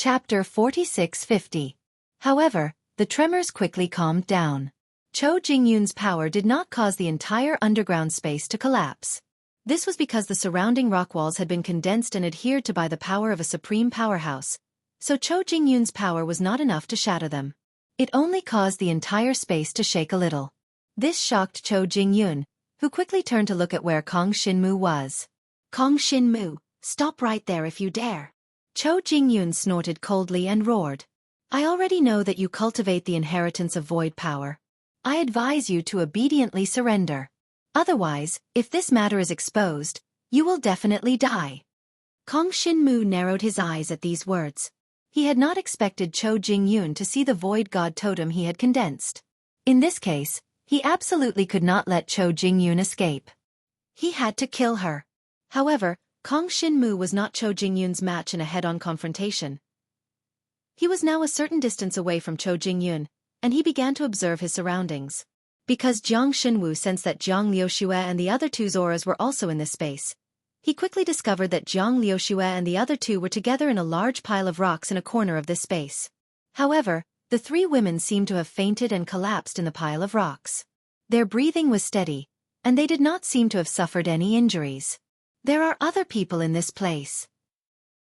Chapter 4650. However, the tremors quickly calmed down. Cho Jingyun's power did not cause the entire underground space to collapse. This was because the surrounding rock walls had been condensed and adhered to by the power of a supreme powerhouse, so Cho Jingyun's power was not enough to shatter them. It only caused the entire space to shake a little. This shocked Cho Jingyun, who quickly turned to look at where Kong Shinmu was. "Kong Shinmu, stop right there if you dare." Cho Jingyun snorted coldly and roared. "I already know that you cultivate the inheritance of void power. I advise you to obediently surrender. Otherwise, if this matter is exposed, you will definitely die." Kong Shinmu narrowed his eyes at these words. He had not expected Cho Jingyun to see the void god totem he had condensed. In this case, he absolutely could not let Cho Jingyun escape. He had to kill her. However, Kong Shinmu was not Cho Jingyun's match in a head-on confrontation. He was now a certain distance away from Cho Jingyun, and he began to observe his surroundings. Because Jiang Xinwu sensed that Jiang Liuxue and the other two's auras were also in this space, he quickly discovered that Jiang Liuxue and the other two were together in a large pile of rocks in a corner of this space. However, the three women seemed to have fainted and collapsed in the pile of rocks. Their breathing was steady, and they did not seem to have suffered any injuries. There are other people in this place.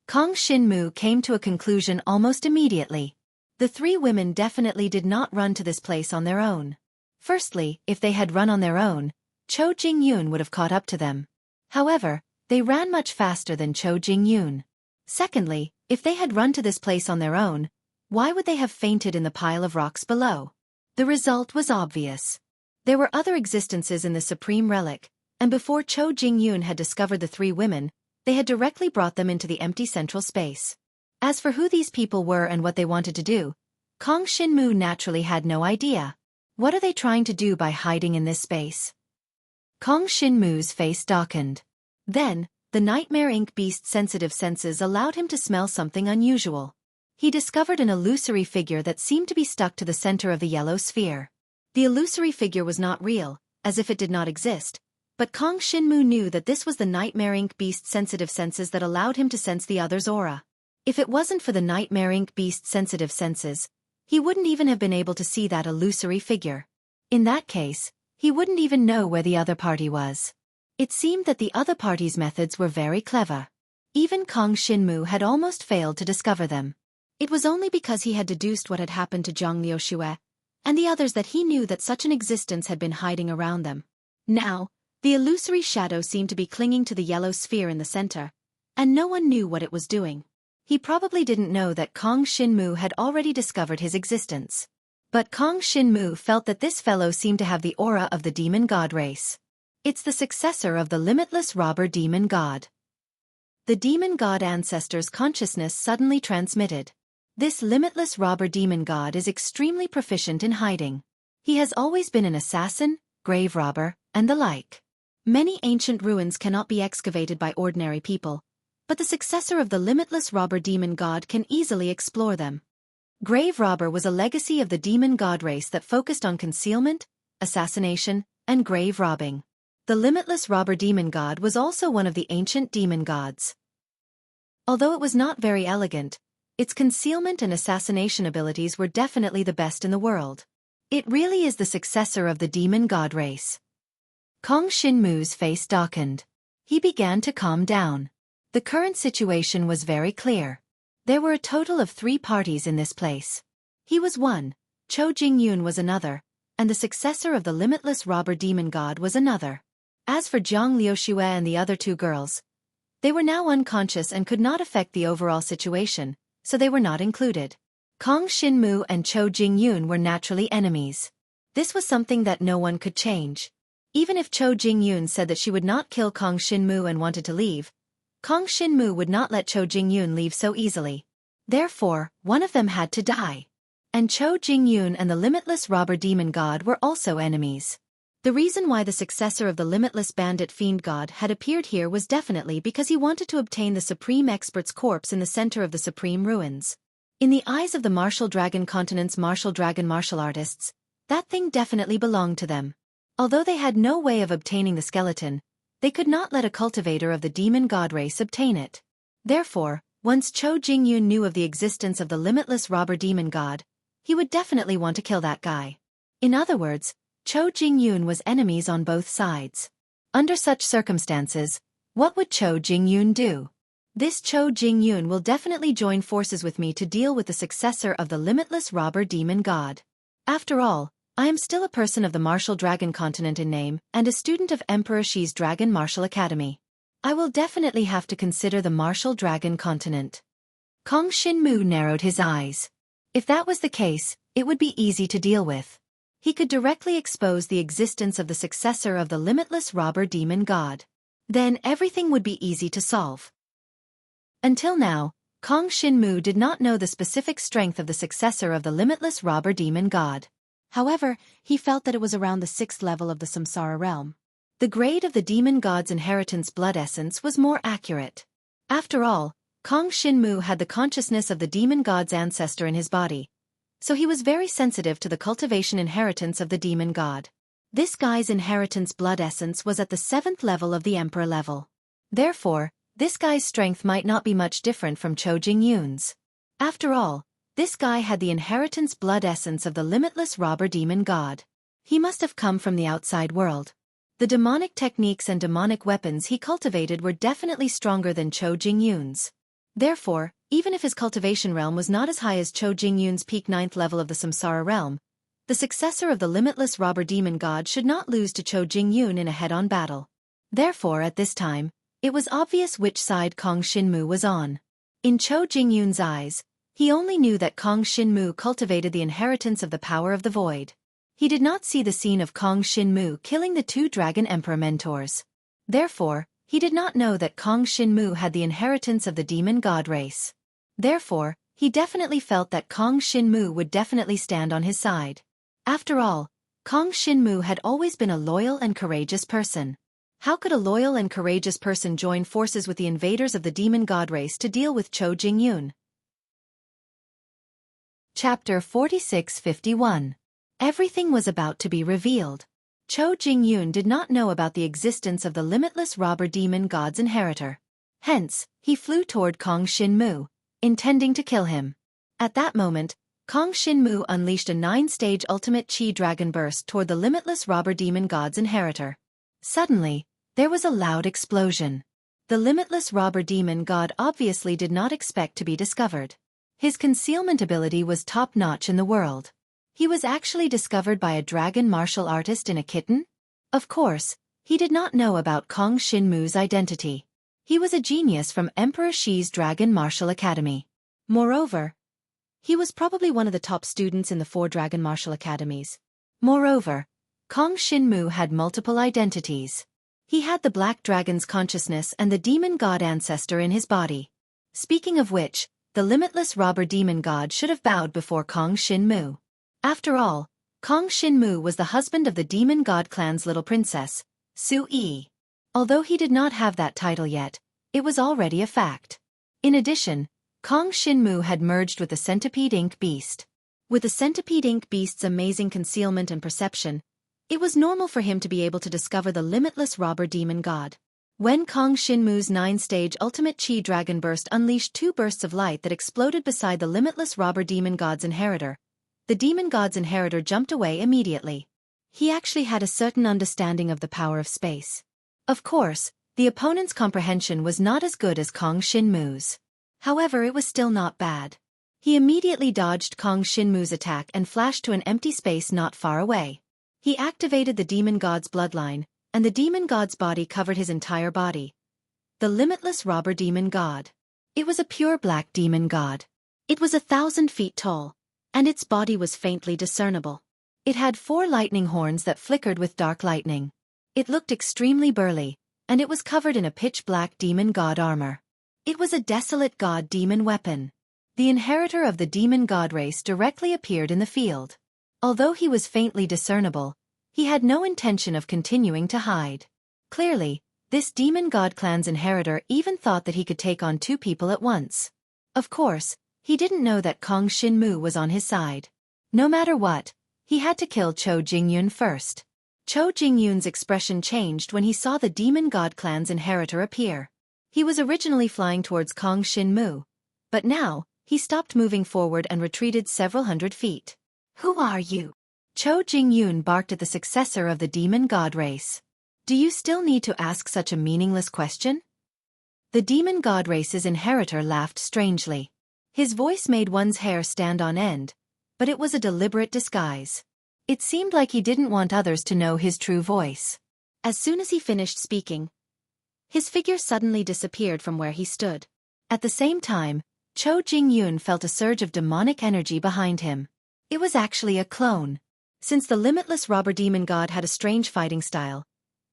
Kong Shinmu came to a conclusion almost immediately. The three women definitely did not run to this place on their own. Firstly, if they had run on their own, Cho Jingyun would have caught up to them. However, they ran much faster than Cho Jingyun. Secondly, if they had run to this place on their own, why would they have fainted in the pile of rocks below? The result was obvious. There were other existences in the Supreme Relic, and before Cho Jingyun had discovered the three women, they had directly brought them into the empty central space. As for who these people were and what they wanted to do, Kong Shinmu naturally had no idea. What are they trying to do by hiding in this space? Kong Shinmu's face darkened. Then, the Nightmare Ink Beast's sensitive senses allowed him to smell something unusual. He discovered an illusory figure that seemed to be stuck to the center of the yellow sphere. The illusory figure was not real, as if it did not exist, but Kong Shinmu knew that this was the Nightmare Ink Beast's sensitive senses that allowed him to sense the other's aura. If it wasn't for the Nightmare Ink Beast's sensitive senses, he wouldn't even have been able to see that illusory figure. In that case, he wouldn't even know where the other party was. It seemed that the other party's methods were very clever. Even Kong Shinmu had almost failed to discover them. It was only because he had deduced what had happened to Jiang Liuxue and the others that he knew that such an existence had been hiding around them. Now, the illusory shadow seemed to be clinging to the yellow sphere in the center, and no one knew what it was doing. He probably didn't know that Kong Shinmu had already discovered his existence. But Kong Shinmu felt that this fellow seemed to have the aura of the demon god race. It's the successor of the limitless robber demon god. The demon god ancestor's consciousness suddenly transmitted. This limitless robber demon god is extremely proficient in hiding. He has always been an assassin, grave robber, and the like. Many ancient ruins cannot be excavated by ordinary people, but the successor of the limitless robber demon god can easily explore them. Grave robber was a legacy of the demon god race that focused on concealment, assassination, and grave robbing. The limitless robber demon god was also one of the ancient demon gods. Although it was not very elegant, its concealment and assassination abilities were definitely the best in the world. It really is the successor of the demon god race. Kong Shinmu's face darkened. He began to calm down. The current situation was very clear. There were a total of 3 parties in this place. He was one, Cho Jingyun was another, and the successor of the limitless robber demon god was another. As for Jiang Liuxue and the other 2 girls, they were now unconscious and could not affect the overall situation, so they were not included. Kong Shinmu and Cho Jingyun were naturally enemies. This was something that no one could change. Even if Cho Jingyun said that she would not kill Kong Shinmu and wanted to leave, Kong Shinmu would not let Cho Jingyun leave so easily. Therefore, one of them had to die. And Cho Jingyun and the limitless robber demon god were also enemies. The reason why the successor of the limitless bandit fiend god had appeared here was definitely because he wanted to obtain the supreme expert's corpse in the center of the supreme ruins. In the eyes of the Martial Dragon Continent's martial dragon martial artists, that thing definitely belonged to them. Although they had no way of obtaining the skeleton, they could not let a cultivator of the demon god race obtain it. Therefore, Once Cho Jingyun knew of the existence of the limitless robber demon god, he would definitely want to kill that guy. In other words, Cho Jingyun was enemies on both sides. Under such circumstances, what would Cho Jingyun do? This Cho Jingyun will definitely join forces with me to deal with the successor of the limitless robber demon god. After all, I am still a person of the martial dragon continent in name and a student of Emperor Xi's Dragon Martial Academy. I will definitely have to consider the martial dragon continent. Kong Shinmu narrowed his eyes. If that was the case, it would be easy to deal with. He could directly expose the existence of the successor of the limitless robber demon god. Then everything would be easy to solve. Until now, Kong Shinmu did not know the specific strength of the successor of the limitless robber demon god. However, he felt that it was around the 6th level of the Samsara realm. The grade of the demon god's inheritance blood essence was more accurate. After all, Kong Shinmu had the consciousness of the demon god's ancestor in his body, so he was very sensitive to the cultivation inheritance of the demon god. This guy's inheritance blood essence was at the 7th level of the emperor level. Therefore, this guy's strength might not be much different from Cho Jingyun's. After all, this guy had the inheritance blood essence of the limitless robber demon god. He must have come from the outside world. The demonic techniques and demonic weapons he cultivated were definitely stronger than Cho Jingyun's. Therefore, even if his cultivation realm was not as high as Cho Jingyun's peak 9th level of the Samsara realm, the successor of the limitless robber demon god should not lose to Cho Jingyun in a head-on battle. Therefore, at this time, it was obvious which side Kong Shinmu was on. In Cho Jingyun's eyes, he only knew that Kong Shinmu cultivated the inheritance of the power of the void. He did not see the scene of Kong Shinmu killing the 2 Dragon Emperor mentors. Therefore, he did not know that Kong Shinmu had the inheritance of the demon god race. Therefore, he definitely felt that Kong Shinmu would definitely stand on his side. After all, Kong Shinmu had always been a loyal and courageous person. How could a loyal and courageous person join forces with the invaders of the demon god race to deal with Cho Jingyun? Chapter 46-51. Everything was about to be revealed. Cho Jingyun did not know about the existence of the limitless robber demon god's inheritor. Hence, he flew toward Kong Shinmu, intending to kill him. At that moment, Kong Shinmu unleashed a 9-stage ultimate chi dragon burst toward the limitless robber demon god's inheritor. Suddenly, there was a loud explosion. The limitless robber demon god obviously did not expect to be discovered. His concealment ability was top-notch in the world. He was actually discovered by a dragon martial artist in a kitten? Of course, he did not know about Kong Shinmu's identity. He was a genius from Emperor Xi's Dragon Martial Academy. Moreover, he was probably one of the top students in the 4 Dragon Martial Academies. Moreover, Kong Shinmu had multiple identities. He had the Black Dragon's consciousness and the demon god ancestor in his body. Speaking of which, the limitless robber demon god should have bowed before Kong Shinmu. After all, Kong Shinmu was the husband of the demon god clan's little princess, Xueqi. Although he did not have that title yet, it was already a fact. In addition, Kong Shinmu had merged with the Centipede Ink Beast. With the Centipede Ink Beast's amazing concealment and perception, it was normal for him to be able to discover the limitless robber demon god. When Kong Shinmu's 9-stage ultimate chi dragon burst unleashed 2 bursts of light that exploded beside the limitless robber demon god's inheritor, the demon god's inheritor jumped away immediately. He actually had a certain understanding of the power of space. Of course, the opponent's comprehension was not as good as Kong Shinmu's. However, it was still not bad. He immediately dodged Kong Shinmu's attack and flashed to an empty space not far away. He activated the demon god's bloodline, and the demon god's body covered his entire body. The limitless robber demon god. It was a pure black demon god. It was 1,000 feet tall, and its body was faintly discernible. It had 4 lightning horns that flickered with dark lightning. It looked extremely burly, and it was covered in a pitch-black demon god armor. It was a desolate god-demon weapon. The inheritor of the demon god race directly appeared in the field. Although he was faintly discernible, he had no intention of continuing to hide. Clearly, this demon god clan's inheritor even thought that he could take on 2 people at once. Of course, he didn't know that Kong Shinmu was on his side. No matter what, he had to kill Cho Jingyun first. Cho Jingyun's expression changed when he saw the demon god clan's inheritor appear. He was originally flying towards Kong Shinmu, But now, he stopped moving forward and retreated several hundred feet. "Who are you?" Cho Jing-yoon barked at the successor of the demon god race. "Do you still need to ask such a meaningless question?" The demon god race's inheritor laughed strangely. His voice made one's hair stand on end, but it was a deliberate disguise. It seemed like he didn't want others to know his true voice. As soon as he finished speaking, his figure suddenly disappeared from where he stood. At the same time, Cho Jing-yoon felt a surge of demonic energy behind him. It was actually a clone. Since the limitless robber demon god had a strange fighting style,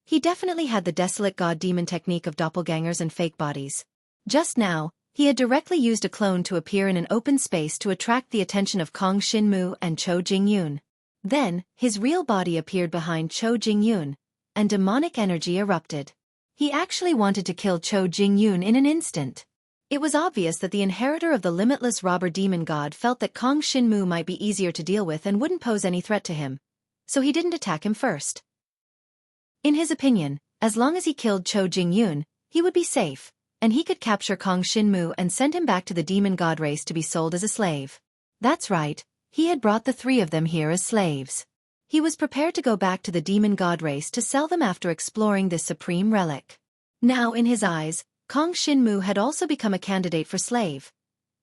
he definitely had the desolate god demon technique of doppelgangers and fake bodies. Just now, he had directly used a clone to appear in an open space to attract the attention of Kong Shin-moo and Cho Jing-yoon. Then, his real body appeared behind Cho Jing-yoon, and demonic energy erupted. He actually wanted to kill Cho Jing-yoon in an instant. It was obvious that the inheritor of the limitless robber demon god felt that Kong Shin-moo might be easier to deal with and wouldn't pose any threat to him, so he didn't attack him first. In his opinion, as long as he killed Cho Jing-yoon, he would be safe, and he could capture Kong Shin-moo and send him back to the demon god race to be sold as a slave. That's right, he had brought the three of them here as slaves. He was prepared to go back to the demon god race to sell them after exploring this supreme relic. Now in his eyes, Kong Shin-moo had also become a candidate for slave.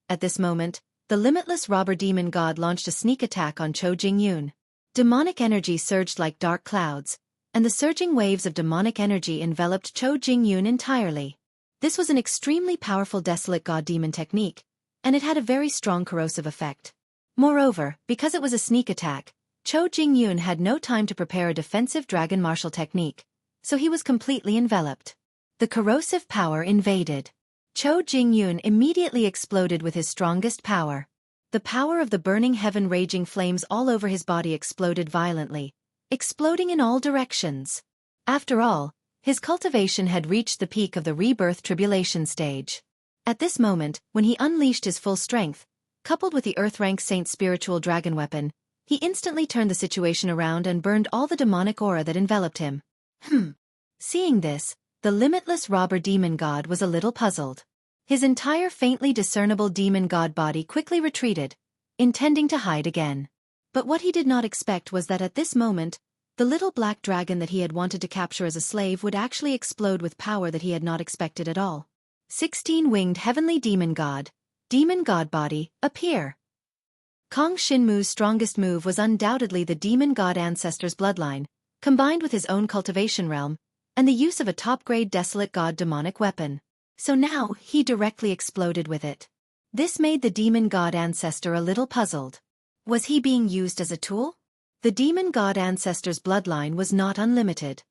At this moment, the limitless robber demon god launched a sneak attack on Cho Jing-yoon. Demonic energy surged like dark clouds, and the surging waves of demonic energy enveloped Cho Jing-yoon entirely. This was an extremely powerful desolate god demon technique, and it had a very strong corrosive effect. Moreover, because it was a sneak attack, Cho Jing-yoon had no time to prepare a defensive dragon martial technique, so he was completely enveloped. The corrosive power invaded. Cho Jing-yoon immediately exploded with his strongest power. The power of the burning heaven raging flames all over his body exploded violently, exploding in all directions. After all, his cultivation had reached the peak of the rebirth tribulation stage. At this moment, when he unleashed his full strength, coupled with the Earth-rank Saint's spiritual dragon weapon, he instantly turned the situation around and burned all the demonic aura that enveloped him. Seeing this, the limitless robber demon god was a little puzzled. His entire faintly discernible demon god body quickly retreated, intending to hide again. But what he did not expect was that at this moment, the little black dragon that he had wanted to capture as a slave would actually explode with power that he had not expected at all. 16-winged heavenly demon god body, appear. Kong Shin-moo's strongest move was undoubtedly the demon god ancestor's bloodline, combined with his own cultivation realm, and the use of a top-grade desolate god demonic weapon. So now, he directly exploded with it. This made the demon god ancestor a little puzzled. Was he being used as a tool? The demon god ancestor's bloodline was not unlimited.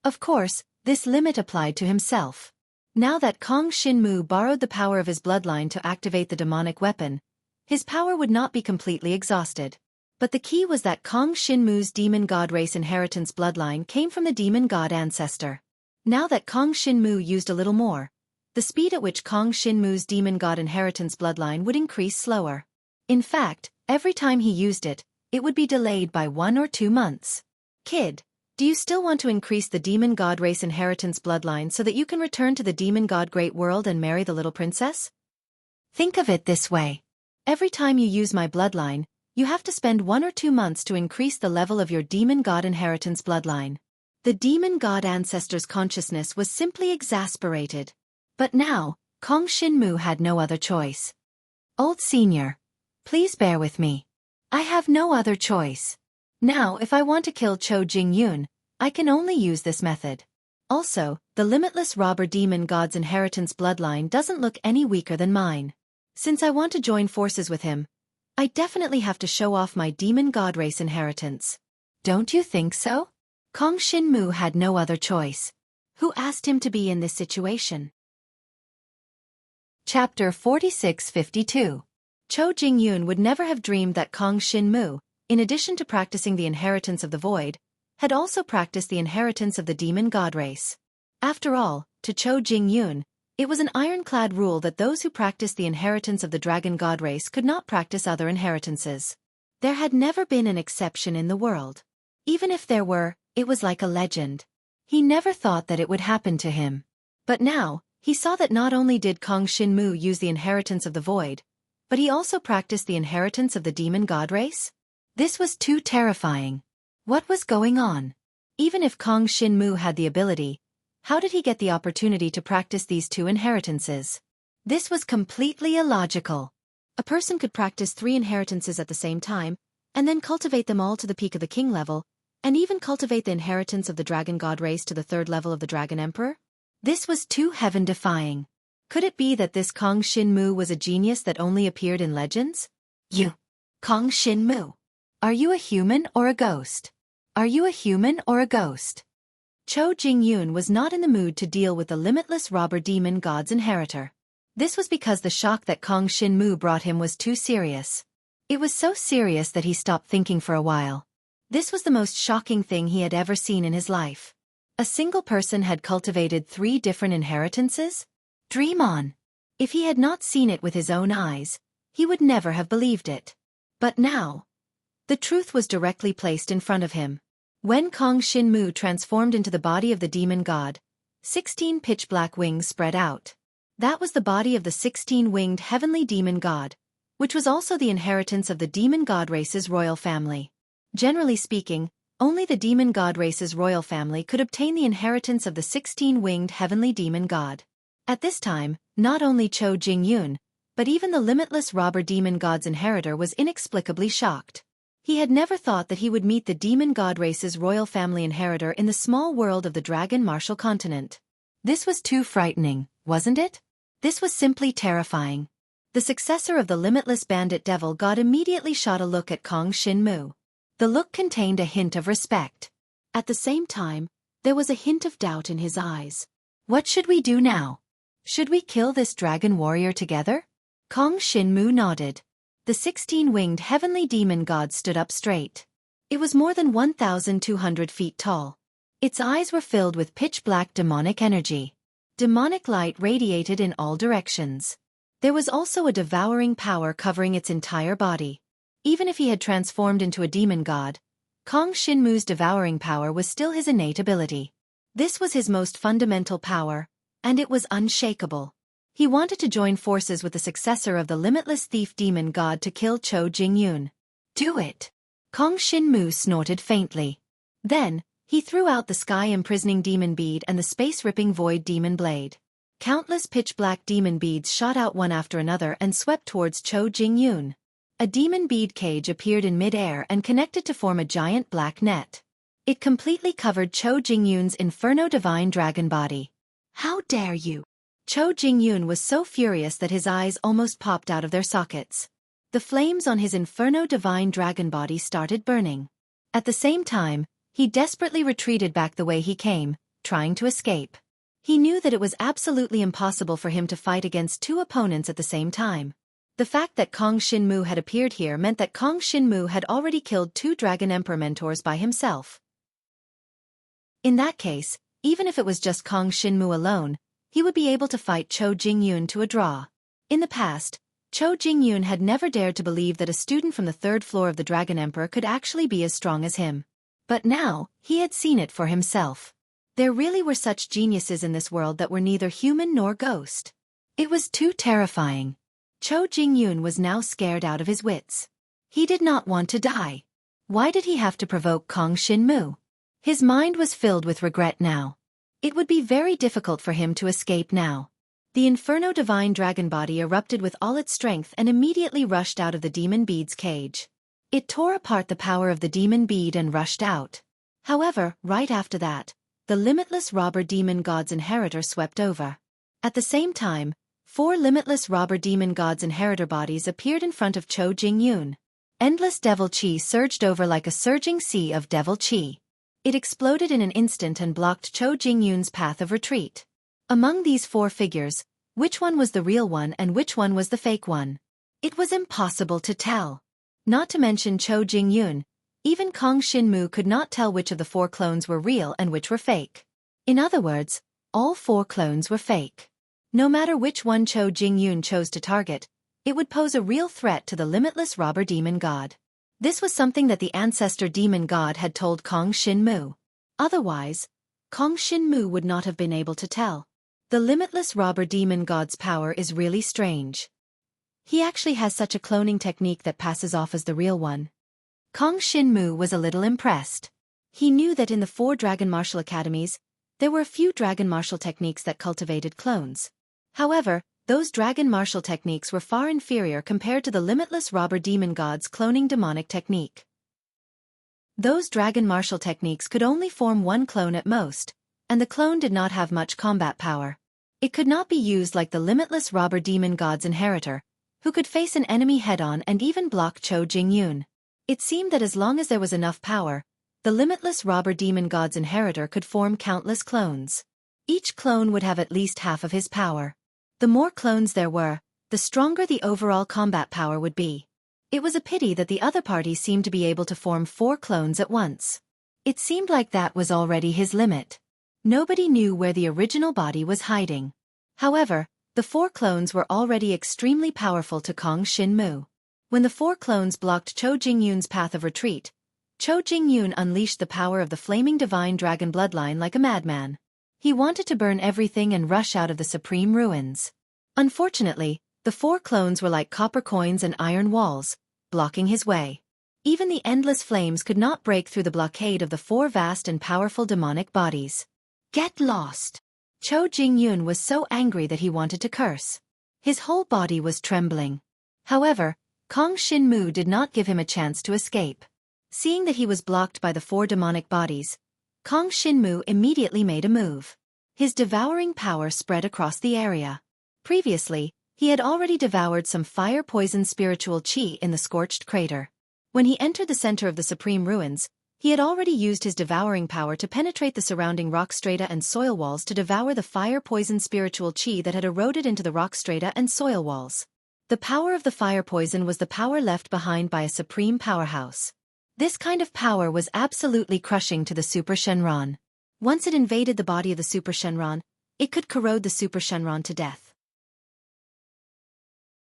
Of course, this limit applied to himself. Now that Kong Shin-moo borrowed the power of his bloodline to activate the demonic weapon, his power would not be completely exhausted. But the key was that Kong Shin-moo's demon god race inheritance bloodline came from the demon god ancestor. Now that Kong Shin-moo used a little more, the speed at which Kong Shin-moo's demon god inheritance bloodline would increase slower. In fact, every time he used it, it would be delayed by 1 or 2 months. Kid, do you still want to increase the demon god race inheritance bloodline so that you can return to the demon god great world and marry the little princess? Think of it this way. Every time you use my bloodline, you have to spend 1 or 2 months to increase the level of your demon god inheritance bloodline. The demon god ancestor's consciousness was simply exasperated. But now, Kong Shin-moo had no other choice. Old senior, please bear with me. I have no other choice. Now if I want to kill Cho Jing-yoon, I can only use this method. Also, the limitless robber demon god's inheritance bloodline doesn't look any weaker than mine. Since I want to join forces with him, I definitely have to show off my demon god race inheritance. Don't you think so? Kong Shin-moo had no other choice. Who asked him to be in this situation? Chapter 4652. Cho Jing-yoon would never have dreamed that Kong Shin-moo, in addition to practicing the inheritance of the void, had also practiced the inheritance of the demon god race. After all, to Cho Jing-yoon, it was an ironclad rule that those who practiced the inheritance of the dragon god race could not practice other inheritances. There had never been an exception in the world. Even if there were, it was like a legend. He never thought that it would happen to him. But now, He saw that not only did Kong Shinmu use the inheritance of the void, but he also practiced the inheritance of the demon god race. This was too terrifying. What was going on? Even if Kong Shinmu had the ability, how did he get the opportunity to practice these two inheritances? This was completely illogical. A person could practice 3 inheritances at the same time, and then cultivate them all to the peak of the king level, and even cultivate the inheritance of the dragon god race to the 3rd level of the dragon emperor? This was too heaven-defying. Could it be that this Kong Shinmu was a genius that only appeared in legends? You, Kong Shinmu. Are you a human or a ghost? Are you a human or a ghost? Cho Jingyun was not in the mood to deal with the limitless robber demon god's inheritor. This was because the shock that Kong Shinmu brought him was too serious. It was so serious that he stopped thinking for a while. This was the most shocking thing he had ever seen in his life. A single person had cultivated 3 different inheritances? Dream on. If he had not seen it with his own eyes, he would never have believed it. But now, the truth was directly placed in front of him. When Kong Shinmu transformed into the body of the demon god, 16 pitch-black wings spread out. That was the body of the 16-winged heavenly demon god, which was also the inheritance of the demon god race's royal family. Generally speaking, only the demon god race's royal family could obtain the inheritance of the 16-winged heavenly demon god. At this time, not only Cho Jingyun, but even the limitless robber demon god's inheritor was inexplicably shocked. He had never thought that he would meet the demon god race's royal family inheritor in the small world of the dragon martial continent. This was too frightening, wasn't it? This was simply terrifying. The successor of the limitless bandit devil god immediately shot a look at Kong Shinmu. The look contained a hint of respect. At the same time, there was a hint of doubt in his eyes. What should we do now? Should we kill this dragon warrior together? Kong Shinmu nodded. The 16-winged heavenly demon god stood up straight. It was more than 1,200 feet tall. Its eyes were filled with pitch-black demonic energy. Demonic light radiated in all directions. There was also a devouring power covering its entire body. Even if he had transformed into a demon god, Kong Shinmu's devouring power was still his innate ability. This was his most fundamental power, and it was unshakable. He wanted to join forces with the successor of the limitless thief demon god to kill Cho Jingyun. Do it! Kong Shinmu snorted faintly. Then, he threw out the sky-imprisoning demon bead and the space-ripping void demon blade. Countless pitch-black demon beads shot out one after another and swept towards Cho Jingyun. A demon bead cage appeared in mid-air and connected to form a giant black net. It completely covered Cho Jingyun's Inferno Divine Dragon body. How dare you! Cho Jingyun was so furious that his eyes almost popped out of their sockets. The flames on his Inferno Divine Dragon body started burning. At the same time, he desperately retreated back the way he came, trying to escape. He knew that it was absolutely impossible for him to fight against 2 opponents at the same time. The fact that Kong Shinmu had appeared here meant that Kong Shinmu had already killed 2 Dragon Emperor mentors by himself. In that case, even if it was just Kong Shinmu alone, he would be able to fight Cho Jingyun to a draw. In the past, Cho Jingyun had never dared to believe that a student from the 3rd floor of the Dragon Emperor could actually be as strong as him. But now, he had seen it for himself. There really were such geniuses in this world that were neither human nor ghost. It was too terrifying. Cho Jingyun was now scared out of his wits. He did not want to die. Why did he have to provoke Kong Shinmu? His mind was filled with regret now. It would be very difficult for him to escape now. The Inferno Divine Dragon body erupted with all its strength and immediately rushed out of the demon bead's cage. It tore apart the power of the demon bead and rushed out. However, right after that, the limitless robber demon god's inheritor swept over. At the same time, 4 limitless robber demon god's inheritor bodies appeared in front of Cho Jingyun. Endless devil chi surged over like a surging sea of devil chi. It exploded in an instant and blocked Cho Jingyun's path of retreat. Among these 4 figures, which one was the real one and which one was the fake one? It was impossible to tell. Not to mention Cho Jingyun, even Kong Shinmu could not tell which of the 4 clones were real and which were fake. In other words, all 4 clones were fake. No matter which one Cho Jingyun chose to target, it would pose a real threat to the limitless robber demon god. This was something that the ancestor demon god had told Kong Shinmu. Otherwise, Kong Shinmu would not have been able to tell. The limitless robber demon god's power is really strange. He actually has such a cloning technique that passes off as the real one. Kong Shinmu was a little impressed. He knew that in the 4 dragon martial academies, there were a few dragon martial techniques that cultivated clones. However, those dragon martial techniques were far inferior compared to the limitless robber demon god's cloning demonic technique. Those dragon martial techniques could only form one clone at most, and the clone did not have much combat power. It could not be used like the limitless robber demon god's inheritor, who could face an enemy head-on and even block Cho Jingyun. It seemed that as long as there was enough power, the limitless robber demon god's inheritor could form countless clones. Each clone would have at least half of his power. The more clones there were, the stronger the overall combat power would be. It was a pity that the other party seemed to be able to form 4 clones at once. It seemed like that was already his limit. Nobody knew where the original body was hiding. However, the 4 clones were already extremely powerful to Kong Shinmu. When the 4 clones blocked Cho Jingyun's path of retreat, Cho Jingyun unleashed the power of the flaming divine dragon bloodline like a madman. He wanted to burn everything and rush out of the supreme ruins. Unfortunately, the 4 clones were like copper coins and iron walls, blocking his way. Even the endless flames could not break through the blockade of the 4 vast and powerful demonic bodies. Get lost! Cho Jingyun was so angry that he wanted to curse. His whole body was trembling. However, Kong Shinmu did not give him a chance to escape. Seeing that he was blocked by the 4 demonic bodies, Kong Shinmu immediately made a move. His devouring power spread across the area. Previously, he had already devoured some fire-poison spiritual qi in the scorched crater. When he entered the center of the supreme ruins, he had already used his devouring power to penetrate the surrounding rock strata and soil walls to devour the fire-poison spiritual qi that had eroded into the rock strata and soil walls. The power of the fire poison was the power left behind by a supreme powerhouse. This kind of power was absolutely crushing to the Super Shenron. Once it invaded the body of the Super Shenron, it could corrode the Super Shenron to death.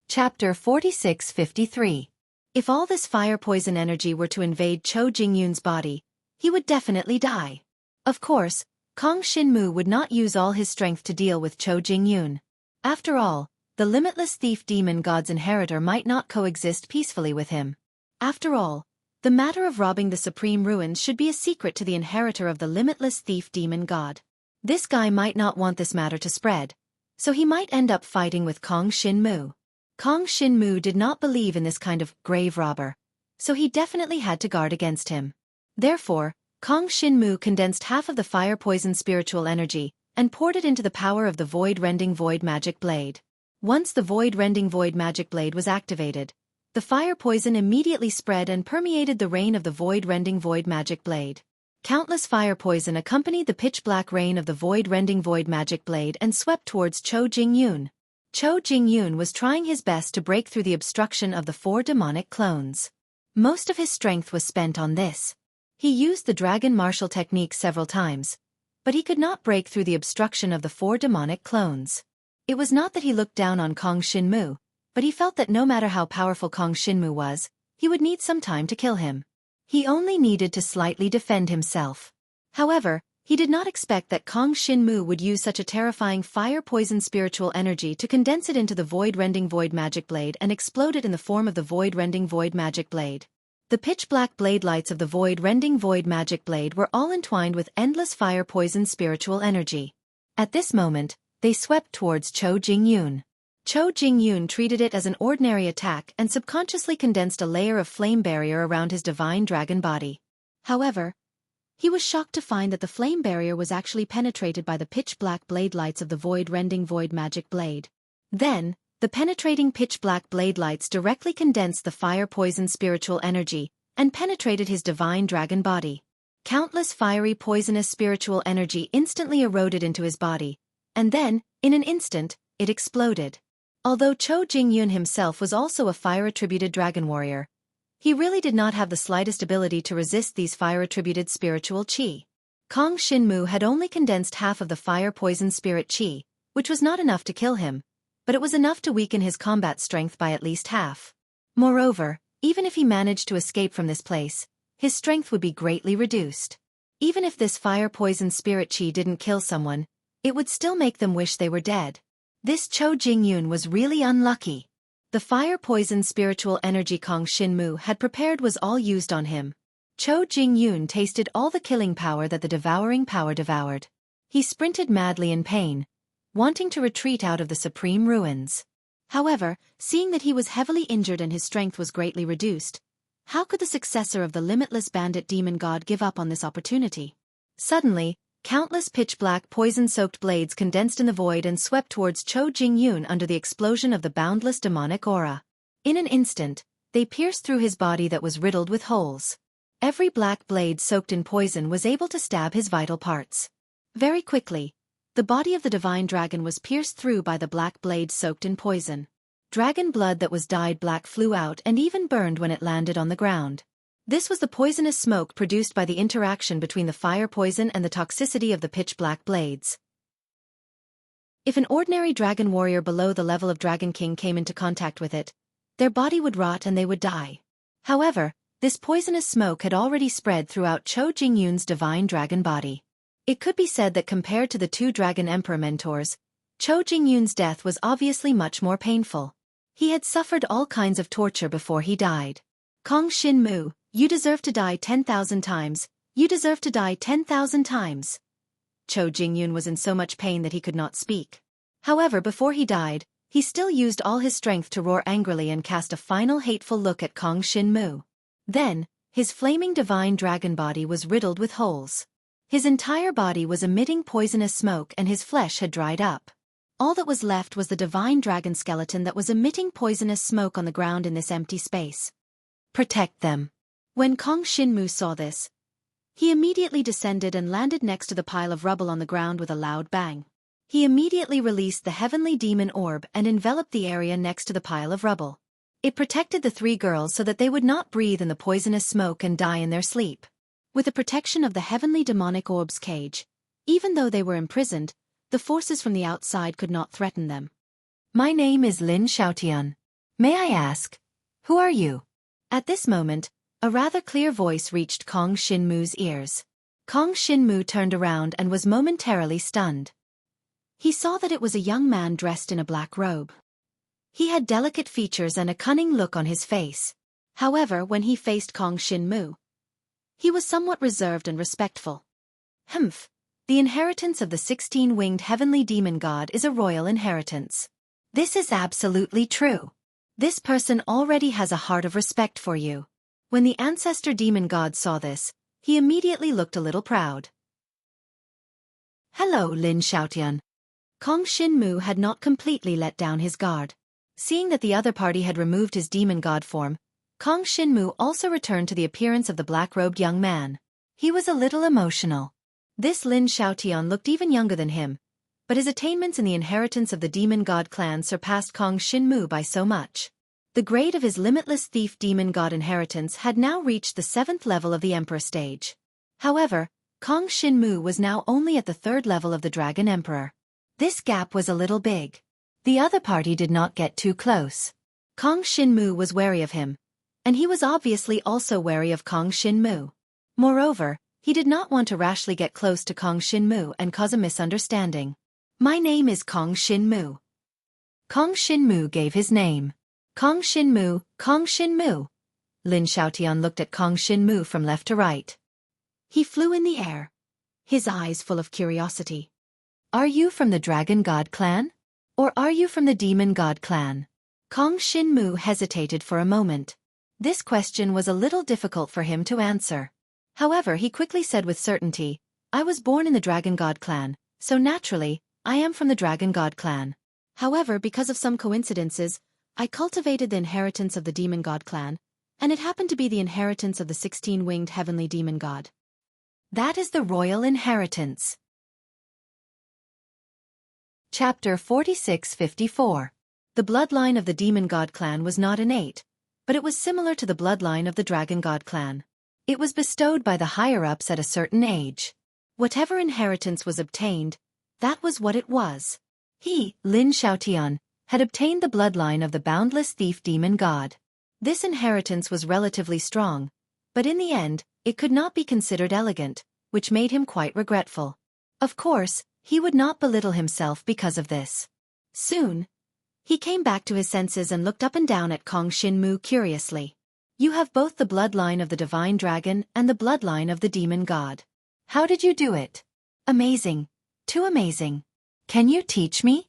Chapter 4653. If all this fire poison energy were to invade Cho Jingyun's body, he would definitely die. Of course, Kong Shinmu would not use all his strength to deal with Cho Jingyun. After all, the limitless thief demon god's inheritor might not coexist peacefully with him. After all, the matter of robbing the supreme ruins should be a secret to the inheritor of the limitless thief demon god. This guy might not want this matter to spread, so he might end up fighting with Kong Shinmu. Kong Shinmu did not believe in this kind of grave robber, so he definitely had to guard against him. Therefore, Kong Shinmu condensed half of the fire poison spiritual energy and poured it into the power of the void-rending void magic blade. Once the void-rending void magic blade was activated, the fire poison immediately spread and permeated the rain of the void-rending void magic blade. Countless fire poison accompanied the pitch-black rain of the void-rending void magic blade and swept towards Cho Jingyun. Cho Jingyun was trying his best to break through the obstruction of the 4 demonic clones. Most of his strength was spent on this. He used the dragon martial technique several times, but he could not break through the obstruction of the 4 demonic clones. It was not that he looked down on Kong Shinmu, but he felt that no matter how powerful Kong Shinmu was, he would need some time to kill him. He only needed to slightly defend himself. However, he did not expect that Kong Shinmu would use such a terrifying fire-poison spiritual energy to condense it into the void-rending void magic blade and explode it in the form of the void-rending void magic blade. The pitch-black blade lights of the void-rending void magic blade were all entwined with endless fire-poison spiritual energy. At this moment, they swept towards Cho Jingyun. Cho Jingyun treated it as an ordinary attack and subconsciously condensed a layer of flame barrier around his divine dragon body. However, he was shocked to find that the flame barrier was actually penetrated by the pitch-black blade lights of the void-rending void magic blade. Then, the penetrating pitch-black blade lights directly condensed the fire-poison spiritual energy and penetrated his divine dragon body. Countless fiery poisonous spiritual energy instantly eroded into his body, and then, in an instant, it exploded. Although Cho Jingyun himself was also a fire-attributed dragon warrior, he really did not have the slightest ability to resist these fire-attributed spiritual qi. Kong Shinmu had only condensed half of the fire-poison spirit qi, which was not enough to kill him, but it was enough to weaken his combat strength by at least half. Moreover, even if he managed to escape from this place, his strength would be greatly reduced. Even if this fire-poison spirit qi didn't kill someone, it would still make them wish they were dead. This Cho Jingyun was really unlucky. The fire-poisoned spiritual energy Kong Shinmu had prepared was all used on him. Cho Jingyun tasted all the killing power that the devouring power devoured. He sprinted madly in pain, wanting to retreat out of the supreme ruins. However, seeing that he was heavily injured and his strength was greatly reduced, how could the successor of the limitless bandit demon god give up on this opportunity? Suddenly, countless pitch-black poison-soaked blades condensed in the void and swept towards Cho Jingyun under the explosion of the boundless demonic aura. In an instant, they pierced through his body that was riddled with holes. Every black blade soaked in poison was able to stab his vital parts. Very quickly, the body of the divine dragon was pierced through by the black blade soaked in poison. Dragon blood that was dyed black flew out and even burned when it landed on the ground. This was the poisonous smoke produced by the interaction between the fire poison and the toxicity of the pitch-black blades. If an ordinary dragon warrior below the level of Dragon King came into contact with it, their body would rot and they would die. However, this poisonous smoke had already spread throughout Cho Jingyun's divine dragon body. It could be said that compared to the two Dragon Emperor mentors, Cho Jingyun's death was obviously much more painful. He had suffered all kinds of torture before he died. Kong Shinmu, you deserve to die 10,000 times. You deserve to die 10,000 times. Cho Jingyun was in so much pain that he could not speak. However, before he died, he still used all his strength to roar angrily and cast a final hateful look at Kong Shinmu. Then, his flaming divine dragon body was riddled with holes. His entire body was emitting poisonous smoke and his flesh had dried up. All that was left was the divine dragon skeleton that was emitting poisonous smoke on the ground in this empty space. Protect them. When Kong Shinmu saw this, he immediately descended and landed next to the pile of rubble on the ground with a loud bang. He immediately released the heavenly demon orb and enveloped the area next to the pile of rubble. It protected the three girls so that they would not breathe in the poisonous smoke and die in their sleep. With the protection of the heavenly demonic orb's cage, even though they were imprisoned, the forces from the outside could not threaten them. My name is Lin Xiaotian. May I ask, who are you? At this moment, a rather clear voice reached Kong Shinmu's ears. Kong Shinmu turned around and was momentarily stunned. He saw that it was a young man dressed in a black robe. He had delicate features and a cunning look on his face. However, when he faced Kong Shinmu, he was somewhat reserved and respectful. Humph. The inheritance of the 16-winged heavenly demon god is a royal inheritance. This is absolutely true. This person already has a heart of respect for you. When the ancestor demon god saw this, he immediately looked a little proud. Hello, Lin Xiaotian. Kong Shinmu had not completely let down his guard. Seeing that the other party had removed his demon god form, Kong Shinmu also returned to the appearance of the black-robed young man. He was a little emotional. This Lin Xiaotian looked even younger than him, but his attainments in the inheritance of the demon god clan surpassed Kong Shinmu by so much. The grade of his limitless thief demon god inheritance had now reached the 7th level of the emperor stage. However, Kong Shinmu was now only at the 3rd level of the dragon emperor. This gap was a little big. The other party did not get too close. Kong Shinmu was wary of him, and he was obviously also wary of Kong Shinmu. Moreover, he did not want to rashly get close to Kong Shinmu and cause a misunderstanding. My name is Kong Shinmu. Kong Shinmu gave his name. Kong Shinmu, Kong Shinmu. Lin Xiaotian looked at Kong Shinmu from left to right. He flew in the air, his eyes full of curiosity. Are you from the Dragon God clan? Or are you from the Demon God clan? Kong Shinmu hesitated for a moment. This question was a little difficult for him to answer. However, he quickly said with certainty, I was born in the Dragon God clan, so naturally, I am from the Dragon God clan. However, because of some coincidences, I cultivated the inheritance of the Demon God clan, and it happened to be the inheritance of the 16-winged heavenly demon god. That is the royal inheritance. Chapter 46-54. The bloodline of the Demon God clan was not innate, but it was similar to the bloodline of the Dragon God clan. It was bestowed by the higher-ups at a certain age. Whatever inheritance was obtained, that was what it was. He, Lin Xiaotian, had obtained the bloodline of the boundless thief demon god. This inheritance was relatively strong, but in the end, it could not be considered elegant, which made him quite regretful. Of course, he would not belittle himself because of this. Soon, he came back to his senses and looked up and down at Kong Shinmu curiously. You have both the bloodline of the divine dragon and the bloodline of the demon god. How did you do it? Amazing. Too amazing. Can you teach me?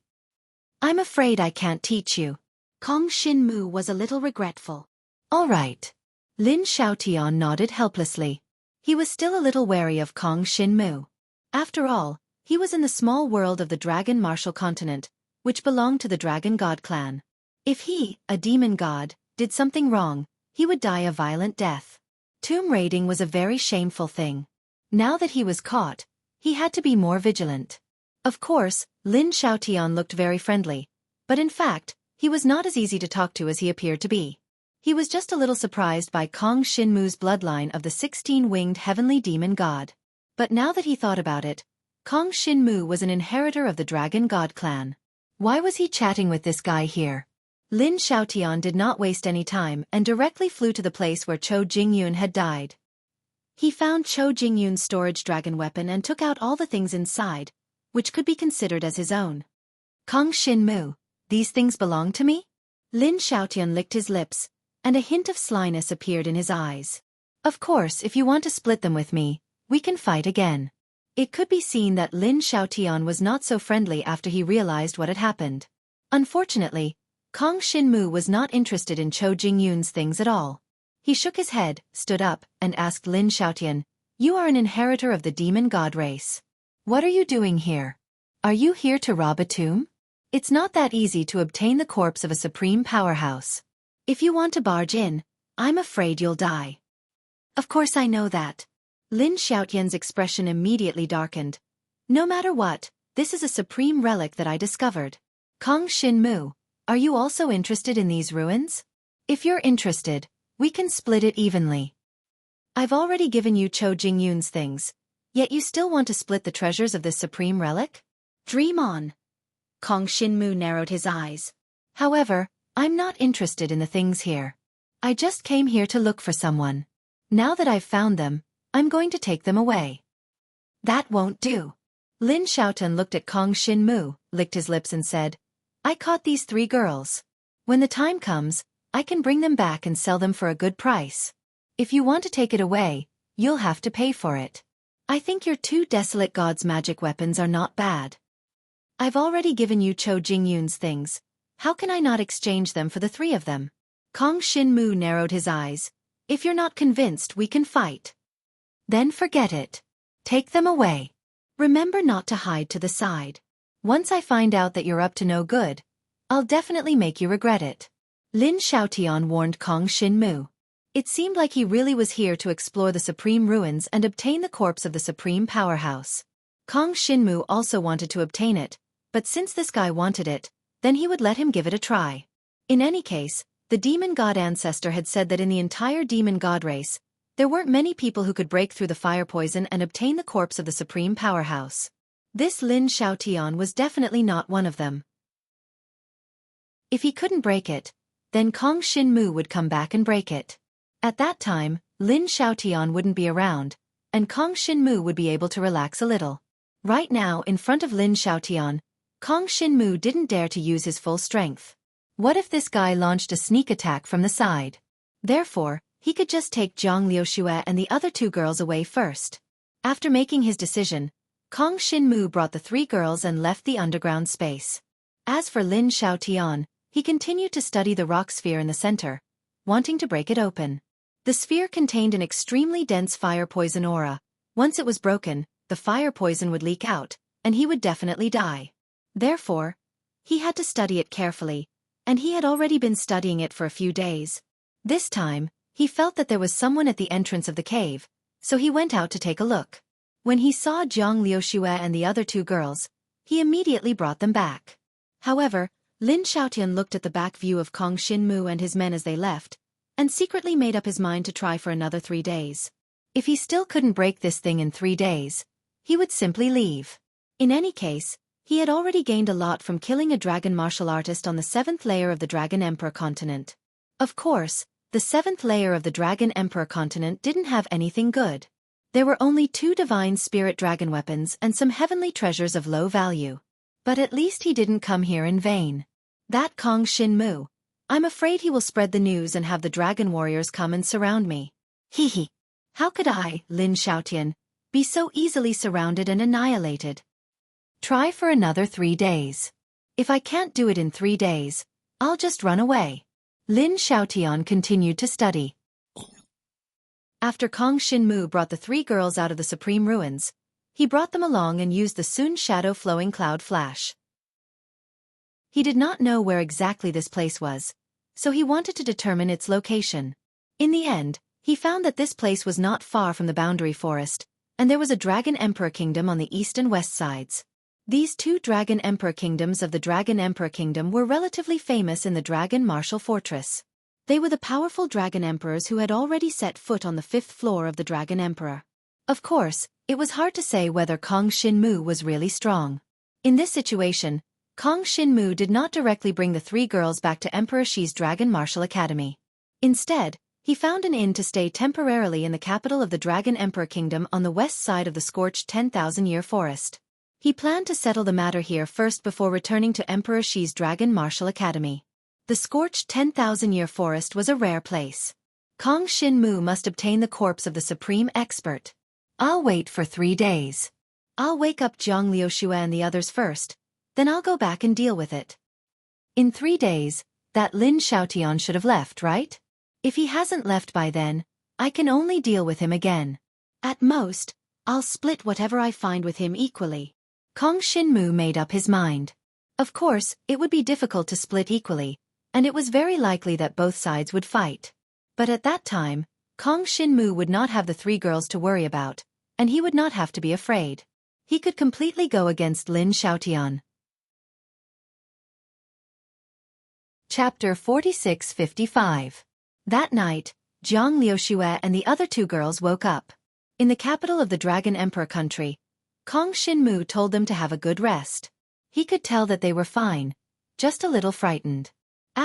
I'm afraid I can't teach you. Kong Shinmu was a little regretful. All right. Lin Xiaotian nodded helplessly. He was still a little wary of Kong Shinmu. After all, he was in the small world of the Dragon Martial Continent, which belonged to the Dragon God clan. If he, a demon god, did something wrong, he would die a violent death. Tomb raiding was a very shameful thing. Now that he was caught, he had to be more vigilant. Of course, Lin Xiaotian looked very friendly, but in fact, he was not as easy to talk to as he appeared to be. He was just a little surprised by Kong Shinmu's bloodline of the 16-winged heavenly demon god. But now that he thought about it, Kong Shinmu was an inheritor of the Dragon God clan. Why was he chatting with this guy here? Lin Xiaotian did not waste any time and directly flew to the place where Chou Jingyun had died. He found Chou Jingyun's storage dragon weapon and took out all the things inside, which could be considered as his own. Kong Shinmu, these things belong to me? Lin Xiaotian licked his lips, and a hint of slyness appeared in his eyes. Of course, if you want to split them with me, we can fight again. It could be seen that Lin Xiaotian was not so friendly after he realized what had happened. Unfortunately, Kong Shinmu was not interested in Chou Jingyun's things at all. He shook his head, stood up, and asked Lin Xiaotian, "You are an inheritor of the demon god race. What are you doing here? Are you here to rob a tomb? It's not that easy to obtain the corpse of a supreme powerhouse. If you want to barge in, I'm afraid you'll die." Of course I know that. Lin Xiaotian's expression immediately darkened. No matter what, this is a supreme relic that I discovered. Kong Shinmu, are you also interested in these ruins? If you're interested, we can split it evenly. I've already given you Chou Jingyun's things, yet you still want to split the treasures of this supreme relic? Dream on. Kong Shinmu narrowed his eyes. However, I'm not interested in the things here. I just came here to look for someone. Now that I've found them, I'm going to take them away. That won't do. Lin Xiaotian looked at Kong Shinmu, licked his lips and said, I caught these 3 girls. When the time comes, I can bring them back and sell them for a good price. If you want to take it away, you'll have to pay for it. I think your 2 desolate gods' magic weapons are not bad. I've already given you Chou Jingyun's things. How can I not exchange them for the 3 of them? Kong Shinmu narrowed his eyes. If you're not convinced, we can fight. Then forget it. Take them away. Remember not to hide to the side. Once I find out that you're up to no good, I'll definitely make you regret it. Lin Xiaotian warned Kong Shinmu. It seemed like he really was here to explore the supreme ruins and obtain the corpse of the supreme powerhouse. Kong Shinmu also wanted to obtain it, but since this guy wanted it, then he would let him give it a try. In any case, the demon god ancestor had said that in the entire demon god race, there weren't many people who could break through the fire poison and obtain the corpse of the supreme powerhouse. This Lin Xiaotian was definitely not one of them. If he couldn't break it, then Kong Shinmu would come back and break it. At that time, Lin Xiaotian wouldn't be around, and Kong Shinmu would be able to relax a little. Right now, in front of Lin Xiaotian, Kong Shinmu didn't dare to use his full strength. What if this guy launched a sneak attack from the side? Therefore, he could just take Zhang Liuxue and the other 2 girls away first. After making his decision, Kong Shinmu brought the 3 girls and left the underground space. As for Lin Xiaotian, he continued to study the rock sphere in the center, wanting to break it open. The sphere contained an extremely dense fire poison aura. Once it was broken, the fire poison would leak out, and he would definitely die. Therefore, he had to study it carefully, and he had already been studying it for a few days. This time, he felt that there was someone at the entrance of the cave, so he went out to take a look. When he saw Zhang Liuxue and the other 2 girls, he immediately brought them back. However, Lin Xiaotian looked at the back view of Kong Shinmu and his men as they left, and secretly made up his mind to try for another 3 days. If he still couldn't break this thing in 3 days, he would simply leave. In any case, he had already gained a lot from killing a dragon martial artist on the 7th layer of the Dragon Emperor continent. Of course, the 7th layer of the Dragon Emperor continent didn't have anything good. There were only 2 divine spirit dragon weapons and some heavenly treasures of low value. But at least he didn't come here in vain. That Kong Shin-mu. I'm afraid he will spread the news and have the dragon warriors come and surround me. Hee. How could I, Lin Xiaotian, be so easily surrounded and annihilated? Try for another 3 days. If I can't do it in 3 days, I'll just run away. Lin Xiaotian continued to study. After Kong Shin-mu brought the 3 girls out of the Supreme Ruins, he brought them along and used the Sun Shadow Flowing Cloud Flash. He did not know where exactly this place was, so he wanted to determine its location. In the end, he found that this place was not far from the boundary forest, and there was a Dragon Emperor Kingdom on the east and west sides. These 2 Dragon Emperor Kingdoms of the Dragon Emperor Kingdom were relatively famous in the Dragon Martial Fortress. They were the powerful Dragon Emperors who had already set foot on the 5th floor of the Dragon Emperor. Of course, it was hard to say whether Kong Shin-mu was really strong. In this situation, Kong Shin-mu did not directly bring the 3 girls back to Emperor Shi's Dragon Martial Academy. Instead, he found an inn to stay temporarily in the capital of the Dragon Emperor Kingdom on the west side of the scorched 10,000-year forest. He planned to settle the matter here first before returning to Emperor Shi's Dragon Martial Academy. The scorched 10,000-year forest was a rare place. Kong Shin-mu must obtain the corpse of the supreme expert. I'll wait for 3 days. I'll wake up Jiang Liuxue and the others first, then I'll go back and deal with it. In 3 days, that Lin Xiaotian should have left, right? If he hasn't left by then, I can only deal with him again. At most, I'll split whatever I find with him equally. Kong Shin-mu made up his mind. Of course, it would be difficult to split equally, and it was very likely that both sides would fight. But at that time, Kong Shin-mu would not have the 3 girls to worry about, and he would not have to be afraid. He could completely go against Lin Xiaotian. Chapter 46-55. That night, Jiang Liuxue and the other 2 girls woke up. In the capital of the Dragon Emperor country, Kong Shin-mu told them to have a good rest. He could tell that they were fine, just a little frightened.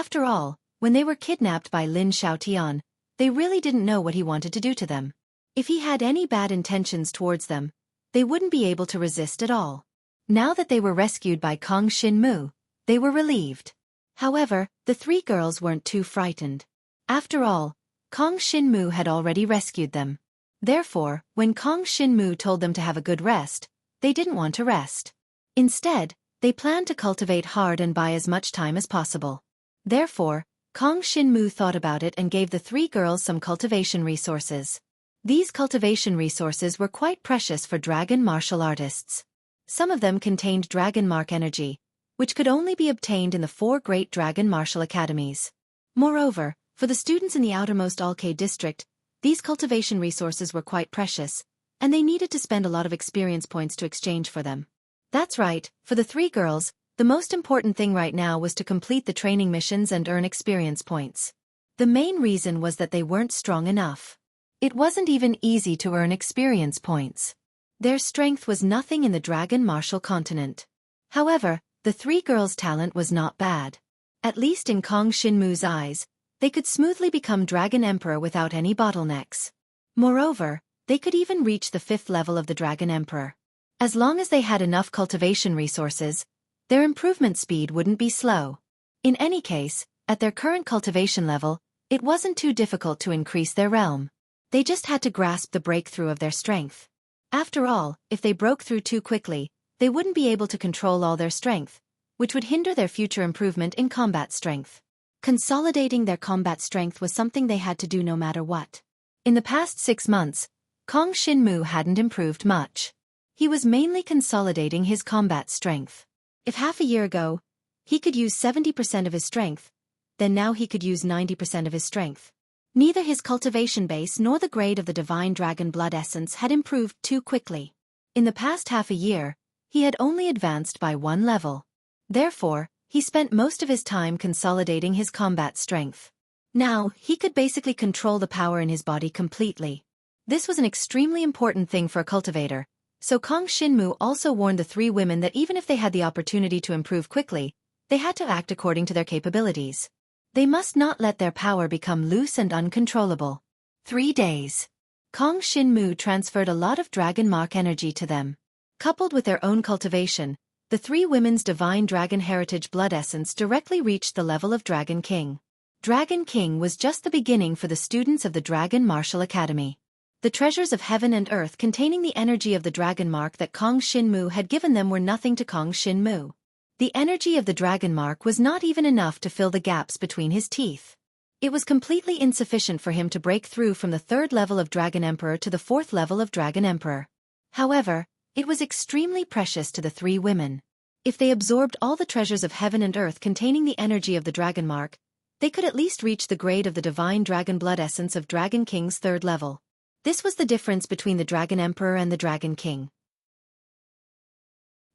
After all, when they were kidnapped by Lin Xiaotian, they really didn't know what he wanted to do to them. If he had any bad intentions towards them, they wouldn't be able to resist at all. Now that they were rescued by Kong Shin-mu, they were relieved. However, the 3 girls weren't too frightened. After all, Kong Shin-mu had already rescued them. Therefore, when Kong Shin-mu told them to have a good rest, they didn't want to rest. Instead, they planned to cultivate hard and buy as much time as possible. Therefore, Kong Shin-mu thought about it and gave the 3 girls some cultivation resources. These cultivation resources were quite precious for dragon martial artists. Some of them contained dragon mark energy, which could only be obtained in the 4 great dragon martial academies. Moreover, for the students in the outermost Alkay district, these cultivation resources were quite precious, and they needed to spend a lot of experience points to exchange for them. That's right, for the 3 girls, the most important thing right now was to complete the training missions and earn experience points. The main reason was that they weren't strong enough. It wasn't even easy to earn experience points. Their strength was nothing in the Dragon Martial continent. However, the 3 girls' talent was not bad. At least in Kong Shin-mu's eyes, they could smoothly become Dragon Emperor without any bottlenecks. Moreover, they could even reach the 5th level of the Dragon Emperor. As long as they had enough cultivation resources, their improvement speed wouldn't be slow. In any case, at their current cultivation level, it wasn't too difficult to increase their realm. They just had to grasp the breakthrough of their strength. After all, if they broke through too quickly, they wouldn't be able to control all their strength, which would hinder their future improvement in combat strength. Consolidating their combat strength was something they had to do no matter what. In the past 6 months, Kong Shin-mu hadn't improved much. He was mainly consolidating his combat strength. If half a year ago, he could use 70% of his strength, then now he could use 90% of his strength. Neither his cultivation base nor the grade of the divine dragon blood essence had improved too quickly. In the past half a year, he had only advanced by 1 level. Therefore, he spent most of his time consolidating his combat strength. Now, he could basically control the power in his body completely. This was an extremely important thing for a cultivator, so Kong Shin-mu also warned the 3 women that even if they had the opportunity to improve quickly, they had to act according to their capabilities. They must not let their power become loose and uncontrollable. 3 days. Kong Shinmu transferred a lot of dragon mark energy to them. Coupled with their own cultivation, the three women's divine dragon heritage blood essence directly reached the level of Dragon King. Dragon King was just the beginning for the students of the Dragon Martial Academy. The treasures of heaven and earth containing the energy of the dragon mark that Kong Shinmu had given them were nothing to Kong Shinmu. The energy of the dragon mark was not even enough to fill the gaps between his teeth. It was completely insufficient for him to break through from the third level of Dragon Emperor to the fourth level of Dragon Emperor. However, it was extremely precious to the three women. If they absorbed all the treasures of heaven and earth containing the energy of the dragon mark, they could at least reach the grade of the divine dragon blood essence of Dragon King's third level. This was the difference between the Dragon Emperor and the Dragon King.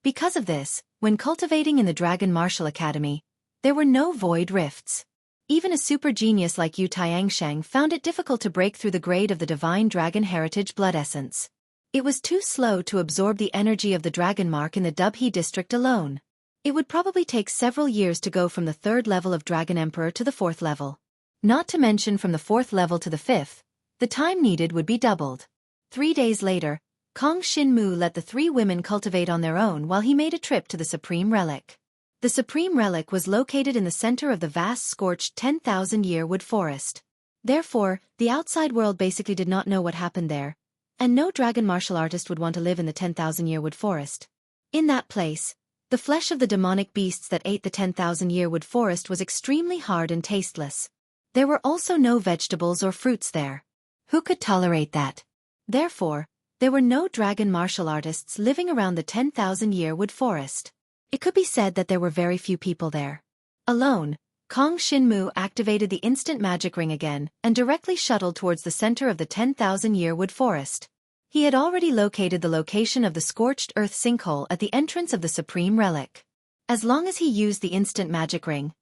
Because of this, when cultivating in the Dragon Martial Academy, there were no void rifts. Even a super genius like Yu Tiangsheng found it difficult to break through the grade of the divine dragon heritage blood essence. It was too slow to absorb the energy of the dragon mark in the Dubhe district alone. It would probably take several years to go from the third level of Dragon Emperor to the fourth level. Not to mention from the fourth level to the fifth, the time needed would be doubled. 3 days later, Kong Shinmu let the three women cultivate on their own while he made a trip to the Supreme Relic. The Supreme Relic was located in the center of the vast scorched 10,000-year wood forest. Therefore, the outside world basically did not know what happened there, and no dragon martial artist would want to live in the 10,000-year wood forest. In that place, the flesh of the demonic beasts that ate the 10,000-year wood forest was extremely hard and tasteless. There were also no vegetables or fruits there. Who could tolerate that? Therefore, there were no dragon martial artists living around the 10,000-year wood forest. It could be said that there were very few people there. Alone, Kong Shinmu activated the instant magic ring again and directly shuttled towards the center of the 10,000-year wood forest. He had already located the location of the scorched earth sinkhole at the entrance of the Supreme Relic. As long as he used the instant magic ring,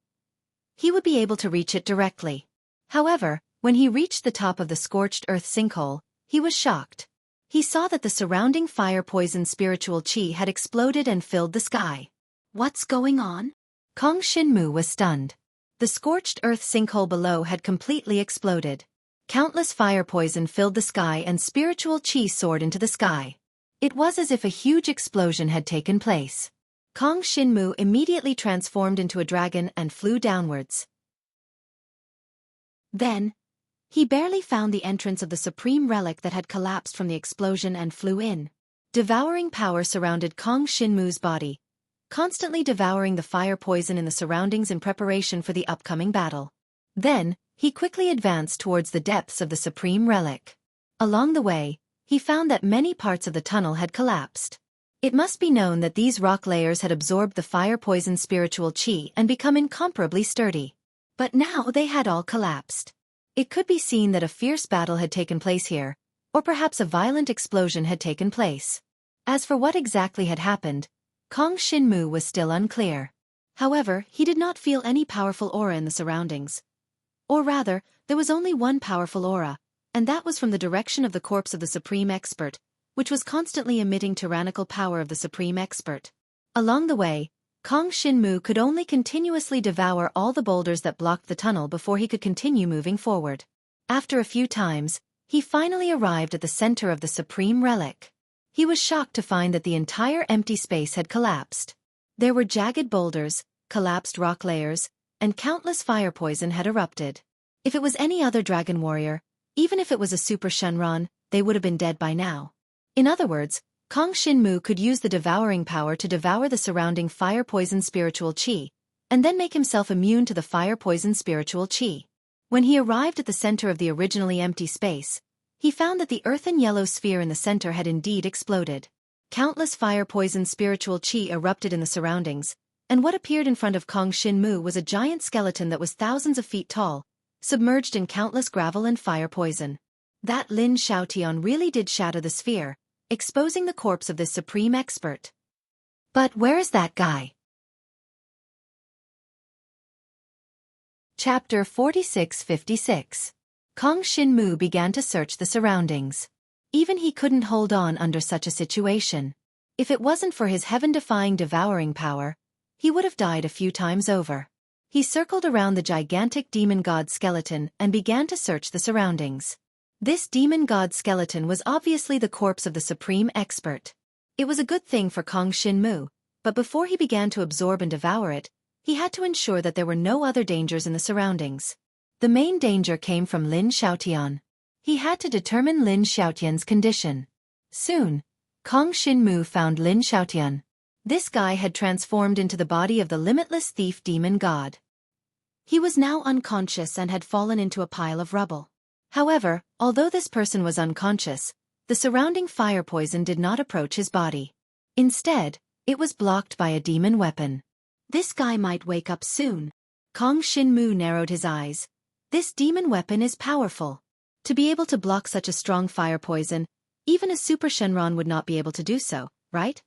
he would be able to reach it directly. However, when he reached the top of the scorched earth sinkhole, he was shocked. He saw that the surrounding fire-poison spiritual chi had exploded and filled the sky. What's going on? Kong Shinmu was stunned. The scorched earth sinkhole below had completely exploded. Countless fire poison filled the sky and spiritual chi soared into the sky. It was as if a huge explosion had taken place. Kong Shinmu immediately transformed into a dragon and flew downwards. Then, he barely found the entrance of the Supreme Relic that had collapsed from the explosion and flew in. Devouring power surrounded Kong Shinmu's body, constantly devouring the fire poison in the surroundings in preparation for the upcoming battle. Then, he quickly advanced towards the depths of the Supreme Relic. Along the way, he found that many parts of the tunnel had collapsed. It must be known that these rock layers had absorbed the fire poison spiritual chi and become incomparably sturdy. But now they had all collapsed. It could be seen that a fierce battle had taken place here, or perhaps a violent explosion had taken place. As for what exactly had happened, Kong Shinmu was still unclear. However, he did not feel any powerful aura in the surroundings. Or rather, there was only one powerful aura, and that was from the direction of the corpse of the Supreme Expert, which was constantly emitting tyrannical power of the Supreme Expert. Along the way, Kong Shinmu could only continuously devour all the boulders that blocked the tunnel before he could continue moving forward. After a few times, he finally arrived at the center of the Supreme Relic. He was shocked to find that the entire empty space had collapsed. There were jagged boulders, collapsed rock layers, and countless fire poison had erupted. If it was any other dragon warrior, even if it was a super Shenron, they would have been dead by now. In other words, Kong Shinmu could use the devouring power to devour the surrounding fire poison spiritual chi, and then make himself immune to the fire poison spiritual chi. When he arrived at the center of the originally empty space, he found that the earthen yellow sphere in the center had indeed exploded. Countless fire poison spiritual chi erupted in the surroundings, and what appeared in front of Kong Shinmu was a giant skeleton that was thousands of feet tall, submerged in countless gravel and fire poison. That Lin Shaotian really did shatter the sphere, exposing the corpse of this Supreme Expert. But where is that guy? Chapter 46-56. Kong Shinmu began to search the surroundings. Even he couldn't hold on under such a situation. If it wasn't for his heaven-defying devouring power, he would have died a few times over. He circled around the gigantic demon god skeleton and began to search the surroundings. This demon god skeleton was obviously the corpse of the supreme expert. It was a good thing for Kong Shinmu, but before he began to absorb and devour it, he had to ensure that there were no other dangers in the surroundings. The main danger came from Lin Xiaotian. He had to determine Lin Xiaotian's condition. Soon, Kong Shinmu found Lin Xiaotian. This guy had transformed into the body of the limitless thief demon god. He was now unconscious and had fallen into a pile of rubble. However, although this person was unconscious, the surrounding fire poison did not approach his body. Instead, it was blocked by a demon weapon. This guy might wake up soon. Kong Shinmu narrowed his eyes. This demon weapon is powerful. To be able to block such a strong fire poison, even a super Shenron would not be able to do so, right?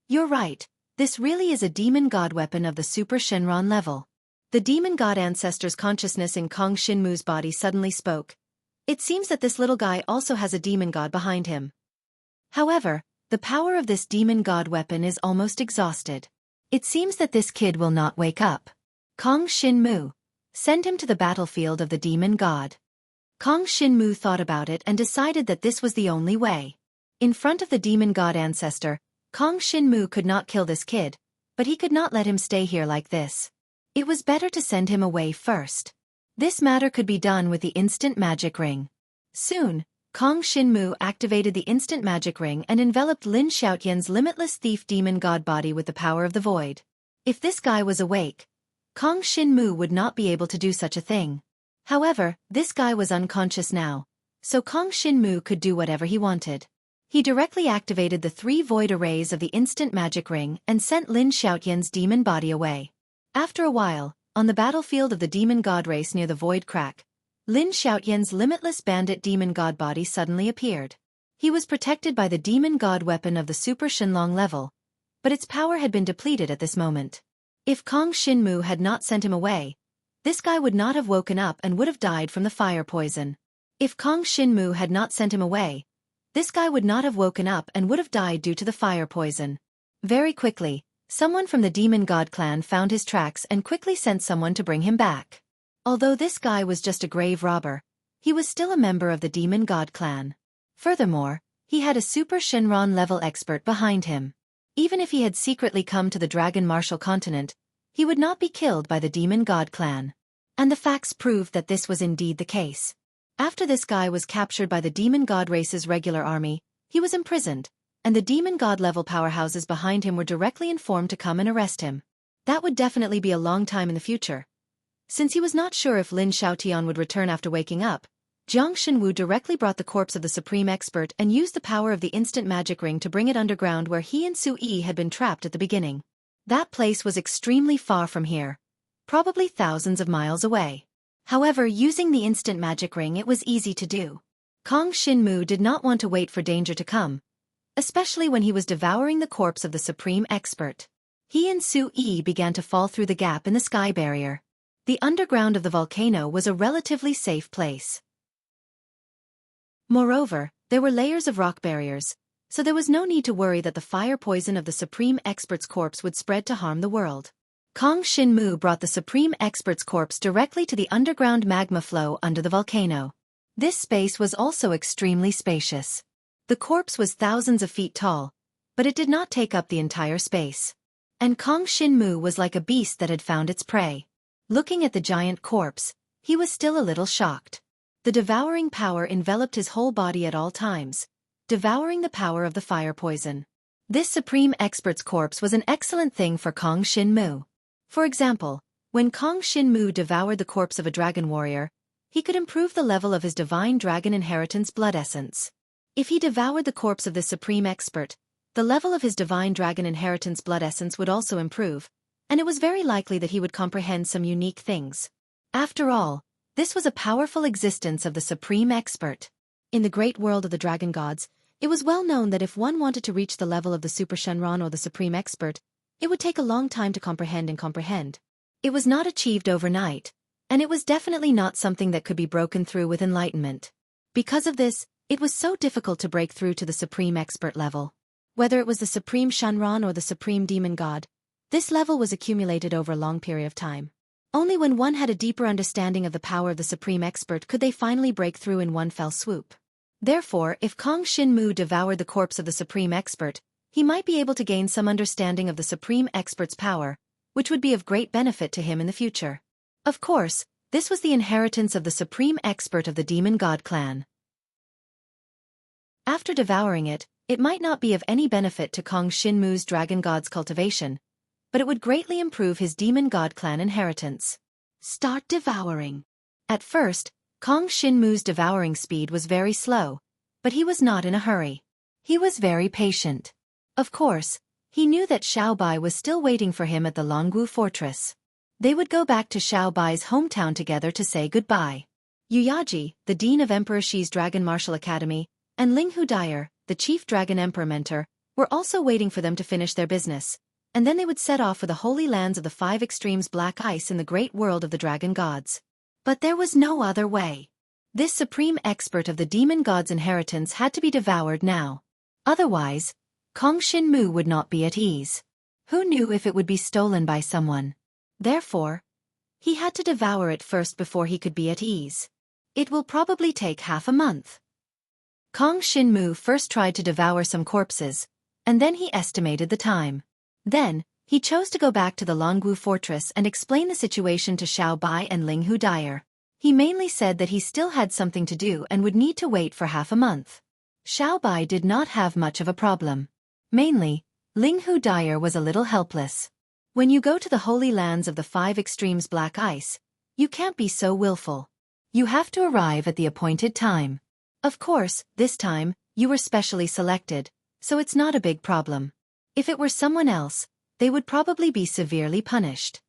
You're right, this really is a demon god weapon of the super Shenron level. The demon god ancestor's consciousness in Kong Shinmu's body suddenly spoke. It seems that this little guy also has a demon god behind him. However, the power of this demon god weapon is almost exhausted. It seems that this kid will not wake up. Kong Shinmu, send him to the battlefield of the demon god. Kong Shinmu thought about it and decided that this was the only way. In front of the demon god ancestor, Kong Shinmu could not kill this kid, but he could not let him stay here like this. It was better to send him away first. This matter could be done with the instant magic ring. Soon, Kong Shinmu activated the instant magic ring and enveloped Lin Xiaotian's limitless thief demon god body with the power of the void. If this guy was awake, Kong Shinmu would not be able to do such a thing. However, this guy was unconscious now, so Kong Shinmu could do whatever he wanted. He directly activated the 3 void arrays of the instant magic ring and sent Lin Xiaotian's demon body away. After a while, on the battlefield of the demon god race near the void crack, Lin Xiaotian's limitless bandit demon god body suddenly appeared. He was protected by the demon god weapon of the super Shenlong level, but its power had been depleted at this moment. If Kong Shinmu had not sent him away, this guy would not have woken up and would have died from the fire poison. If Kong Shinmu had not sent him away, this guy would not have woken up and would have died due to the fire poison. Very quickly, someone from the demon god clan found his tracks and quickly sent someone to bring him back. Although this guy was just a grave robber, he was still a member of the demon god clan. Furthermore, he had a super Shenron level expert behind him. Even if he had secretly come to the Dragon Martial continent, he would not be killed by the demon god clan. And the facts proved that this was indeed the case. After this guy was captured by the demon god race's regular army, he was imprisoned, and the demon god level powerhouses behind him were directly informed to come and arrest him. That would definitely be a long time in the future. Since he was not sure if Lin Xiaotian would return after waking up, Jiang Shenwu directly brought the corpse of the supreme expert and used the power of the instant magic ring to bring it underground where he and Xueqi had been trapped at the beginning. That place was extremely far from here, probably thousands of miles away. However, using the instant magic ring it was easy to do. Kong Shinmu did not want to wait for danger to come, especially when he was devouring the corpse of the supreme expert. He and Xueqi began to fall through the gap in the sky barrier. The underground of the volcano was a relatively safe place. Moreover, there were layers of rock barriers, so there was no need to worry that the fire poison of the supreme expert's corpse would spread to harm the world. Kong Shinmu brought the supreme expert's corpse directly to the underground magma flow under the volcano. This space was also extremely spacious. The corpse was thousands of feet tall, but it did not take up the entire space. And Kong Shinmu was like a beast that had found its prey. Looking at the giant corpse, he was still a little shocked. The devouring power enveloped his whole body at all times, devouring the power of the fire poison. This supreme expert's corpse was an excellent thing for Kong Shinmu. For example, when Kong Shinmu devoured the corpse of a dragon warrior, he could improve the level of his divine dragon inheritance blood essence. If he devoured the corpse of the supreme expert, the level of his divine dragon inheritance blood essence would also improve, and it was very likely that he would comprehend some unique things. After all, this was a powerful existence of the supreme expert. In the great world of the dragon gods, it was well known that if one wanted to reach the level of the super Shenron or the supreme expert, it would take a long time to comprehend. It was not achieved overnight, and it was definitely not something that could be broken through with enlightenment. Because of this, it was so difficult to break through to the supreme expert level. Whether it was the supreme Shenron or the supreme demon god, this level was accumulated over a long period of time. Only when one had a deeper understanding of the power of the supreme expert could they finally break through in one fell swoop. Therefore, if Kong Shin-mu devoured the corpse of the supreme expert, he might be able to gain some understanding of the supreme expert's power, which would be of great benefit to him in the future. Of course, this was the inheritance of the supreme expert of the demon god clan. After devouring it, it might not be of any benefit to Kong Shin-mu's dragon god's cultivation, but it would greatly improve his demon god clan inheritance. Start devouring. At first, Kong Shin-mu's devouring speed was very slow, but he was not in a hurry. He was very patient. Of course, he knew that Xiaobai was still waiting for him at the Longwu fortress. They would go back to Xiaobai's hometown together to say goodbye. Yuyaji, the dean of Emperor Shi's Dragon Martial Academy, and Linghu Dyer, the chief Dragon Emperor mentor, were also waiting for them to finish their business, and then they would set off for the holy lands of the five extremes black ice in the great world of the dragon gods. But there was no other way. This supreme expert of the demon god's inheritance had to be devoured now. Otherwise, Kong Shin-mu would not be at ease. Who knew if it would be stolen by someone? Therefore, he had to devour it first before he could be at ease. It will probably take half a month. Kong Shin-mu first tried to devour some corpses, and then he estimated the time. Then, he chose to go back to the Longwu fortress and explain the situation to Xiaobai and Linghu Dyer. He mainly said that he still had something to do and would need to wait for half a month. Xiaobai did not have much of a problem. Mainly, Linghu Dyer was a little helpless. When you go to the holy lands of the five extremes black ice, you can't be so willful. You have to arrive at the appointed time. Of course, this time, you were specially selected, so it's not a big problem. If it were someone else, they would probably be severely punished.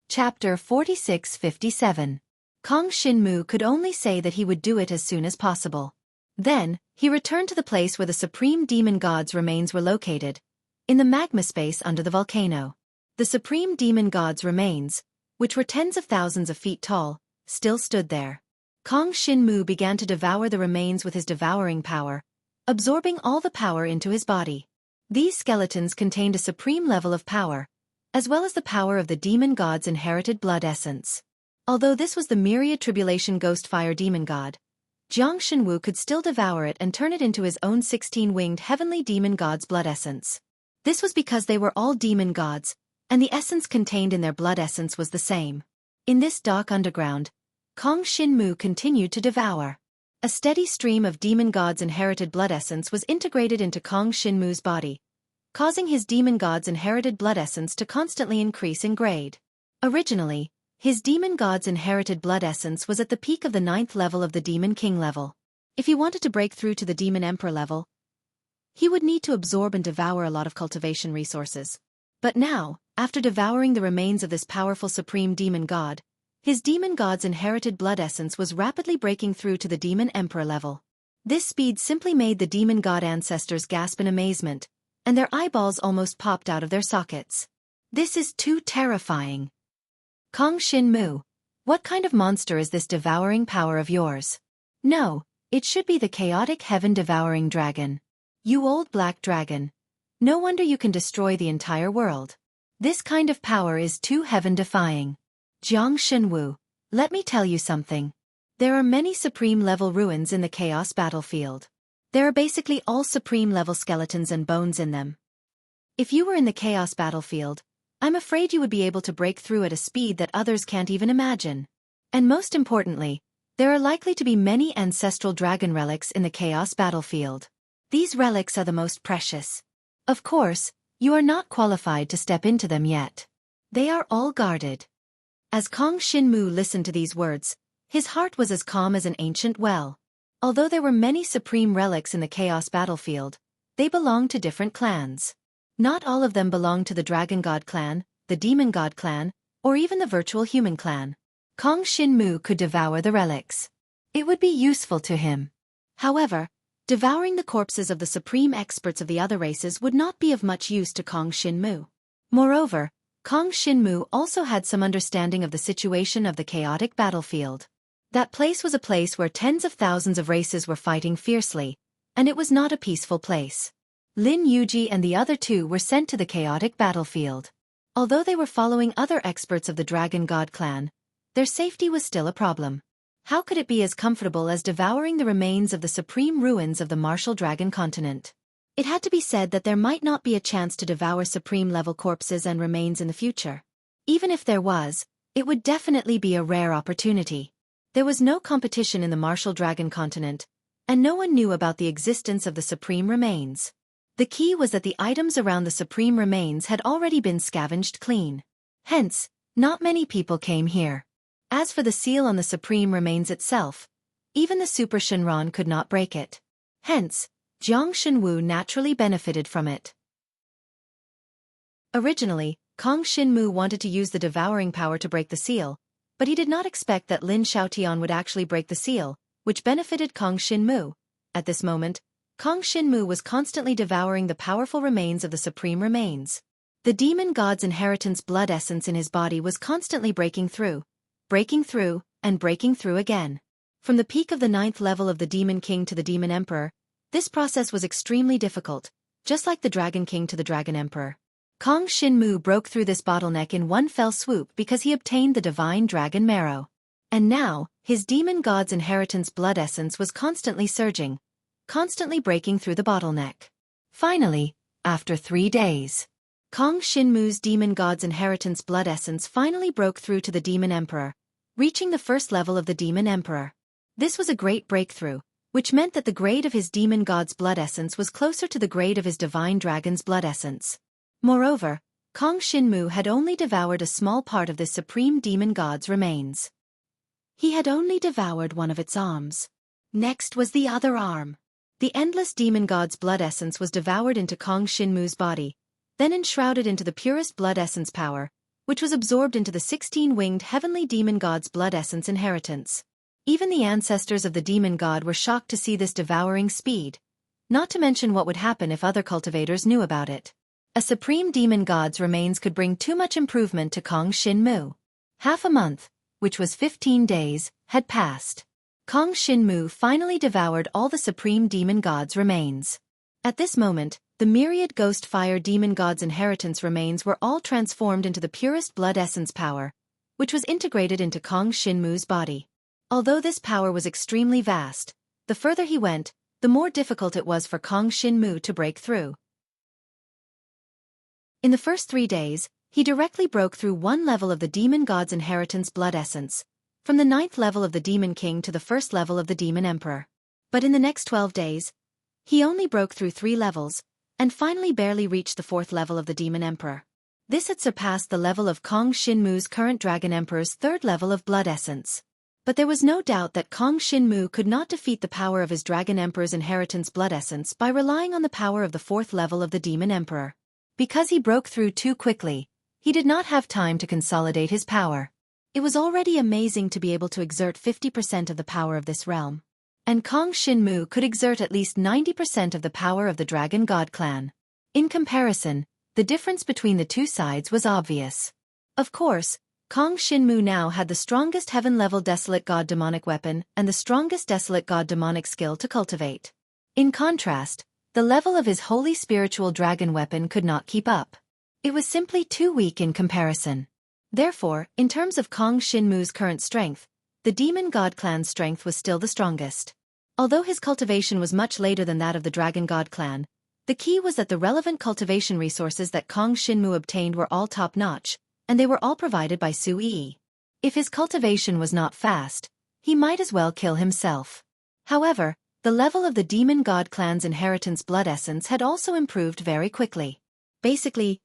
Chapter 46-57. Kong Shin-mu could only say that he would do it as soon as possible. Then, he returned to the place where the supreme demon god's remains were located, in the magma space under the volcano. The supreme demon god's remains, which were tens of thousands of feet tall, still stood there. Kong Shin-mu began to devour the remains with his devouring power, absorbing all the power into his body. These skeletons contained a supreme level of power, as well as the power of the demon god's inherited blood essence. Although this was the myriad tribulation ghost fire demon god, Jiang Shenwu could still devour it and turn it into his own 16-winged heavenly demon god's blood essence. This was because they were all demon gods, and the essence contained in their blood essence was the same. In this dark underground, Kong Shin-mu continued to devour. A steady stream of demon god's inherited blood essence was integrated into Kong Shin-mu's body, causing his demon god's inherited blood essence to constantly increase in grade. Originally, his demon god's inherited blood essence was at the peak of the 9th level of the Demon King level. If he wanted to break through to the Demon Emperor level, he would need to absorb and devour a lot of cultivation resources. But now, after devouring the remains of this powerful supreme demon god, his demon god's inherited blood essence was rapidly breaking through to the Demon Emperor level. This speed simply made the demon god ancestors gasp in amazement, and their eyeballs almost popped out of their sockets. This is too terrifying. Kong Shin-mu, what kind of monster is this devouring power of yours? No, it should be the chaotic heaven-devouring dragon. You old black dragon. No wonder you can destroy the entire world. This kind of power is too heaven-defying. Jiang Shenwu, let me tell you something. There are many supreme-level ruins in the chaos battlefield. There are basically all supreme-level skeletons and bones in them. If you were in the chaos battlefield, I'm afraid you would be able to break through at a speed that others can't even imagine. And most importantly, there are likely to be many ancestral dragon relics in the chaos battlefield. These relics are the most precious. Of course, you are not qualified to step into them yet. They are all guarded. As Kong Shin-mu listened to these words, his heart was as calm as an ancient well. Although there were many supreme relics in the chaos battlefield, they belonged to different clans. Not all of them belonged to the Dragon God clan, the Demon God clan, or even the Virtual Human clan. Kong Shin-mu could devour the relics. It would be useful to him. However, devouring the corpses of the supreme experts of the other races would not be of much use to Kong Shin-mu. Moreover, Kong Shin-mu also had some understanding of the situation of the chaotic battlefield. That place was a place where tens of thousands of races were fighting fiercely, and it was not a peaceful place. Lin Yuji and the other two were sent to the chaotic battlefield. Although they were following other experts of the Dragon God clan, their safety was still a problem. How could it be as comfortable as devouring the remains of the supreme ruins of the martial dragon continent? It had to be said that there might not be a chance to devour supreme-level corpses and remains in the future. Even if there was, it would definitely be a rare opportunity. There was no competition in the martial dragon continent, and no one knew about the existence of the supreme remains. The key was that the items around the supreme remains had already been scavenged clean. Hence, not many people came here. As for the seal on the supreme remains itself, even the Super Shinran could not break it. Hence, Jiang Shenwu naturally benefited from it. Originally, Kong Shinmu wanted to use the devouring power to break the seal, but he did not expect that Lin Xiaotian would actually break the seal, which benefited Kong Shinmu. At this moment, Kong Shinmu was constantly devouring the powerful remains of the supreme remains. The demon god's inheritance blood essence in his body was constantly breaking through, and breaking through again. From the peak of the 9th level of the Demon King to the Demon Emperor, this process was extremely difficult, just like the Dragon King to the Dragon Emperor. Kong Shinmu broke through this bottleneck in one fell swoop because he obtained the divine dragon marrow. And now, his demon god's inheritance blood essence was constantly surging, constantly breaking through the bottleneck. Finally, after 3 days, Kong Shinmu's demon god's inheritance blood essence finally broke through to the Demon Emperor, reaching the 1st level of the Demon Emperor. This was a great breakthrough, which meant that the grade of his demon god's blood essence was closer to the grade of his divine dragon's blood essence. Moreover, Kong Shinmu had only devoured a small part of this supreme demon god's remains. He had only devoured one of its arms. Next was the other arm. The endless demon god's blood essence was devoured into Kong Shinmu's body, then enshrouded into the purest blood essence power, which was absorbed into the 16-winged heavenly demon god's blood essence inheritance. Even the ancestors of the demon god were shocked to see this devouring speed, not to mention what would happen if other cultivators knew about it. A supreme demon god's remains could bring too much improvement to Kong Shinmu. Half a month, which was 15 days, had passed. Kong Shinmu finally devoured all the supreme demon god's remains. At this moment, the myriad ghost fire demon god's inheritance remains were all transformed into the purest blood essence power, which was integrated into Kong Shinmu's body. Although this power was extremely vast, the further he went, the more difficult it was for Kong Shinmu to break through. In the first 3 days, he directly broke through 1 level of the demon god's inheritance blood essence, from the 9th level of the Demon King to the 1st level of the Demon Emperor. But in the next 12 days, he only broke through 3 levels, and finally barely reached the 4th level of the Demon Emperor. This had surpassed the level of Kong Shinmu's current Dragon Emperor's 3rd level of blood essence. But there was no doubt that Kong Shinmu could not defeat the power of his Dragon Emperor's inheritance blood essence by relying on the power of the 4th level of the Demon Emperor. Because he broke through too quickly, he did not have time to consolidate his power. It was already amazing to be able to exert 50% of the power of this realm. And Kong Shinmu could exert at least 90% of the power of the Dragon God clan. In comparison, the difference between the two sides was obvious. Of course, Kong Shinmu now had the strongest heaven-level Desolate God demonic weapon and the strongest Desolate God demonic skill to cultivate. In contrast, the level of his holy spiritual dragon weapon could not keep up. It was simply too weak in comparison. Therefore, in terms of Kong Shinmu's current strength, the Demon God clan's strength was still the strongest. Although his cultivation was much later than that of the Dragon God clan, the key was that the relevant cultivation resources that Kong Shinmu obtained were all top-notch, and they were all provided by Xueqi. If his cultivation was not fast, he might as well kill himself. However, the level of the Demon God clan's inheritance blood essence had also improved very quickly. Basically,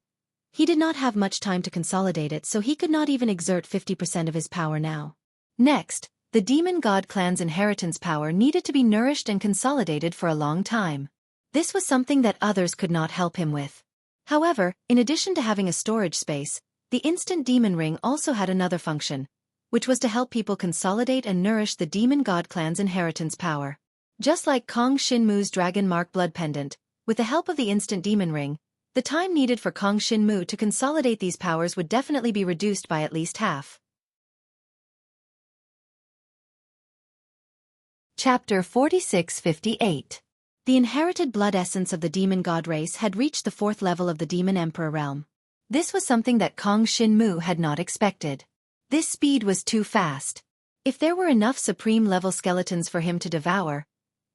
he did not have much time to consolidate it, so he could not even exert 50% of his power now. Next, the Demon God clan's inheritance power needed to be nourished and consolidated for a long time. This was something that others could not help him with. However, in addition to having a storage space, the Instant Demon Ring also had another function, which was to help people consolidate and nourish the Demon God clan's inheritance power. Just like Kong Shinmu's Dragon Mark Blood Pendant, with the help of the Instant Demon Ring, the time needed for Kong Shinmu to consolidate these powers would definitely be reduced by at least half. Chapter 4658. The inherited blood essence of the Demon God race had reached the 4th level of the Demon Emperor realm. This was something that Kong Shinmu had not expected. This speed was too fast. If there were enough supreme-level skeletons for him to devour,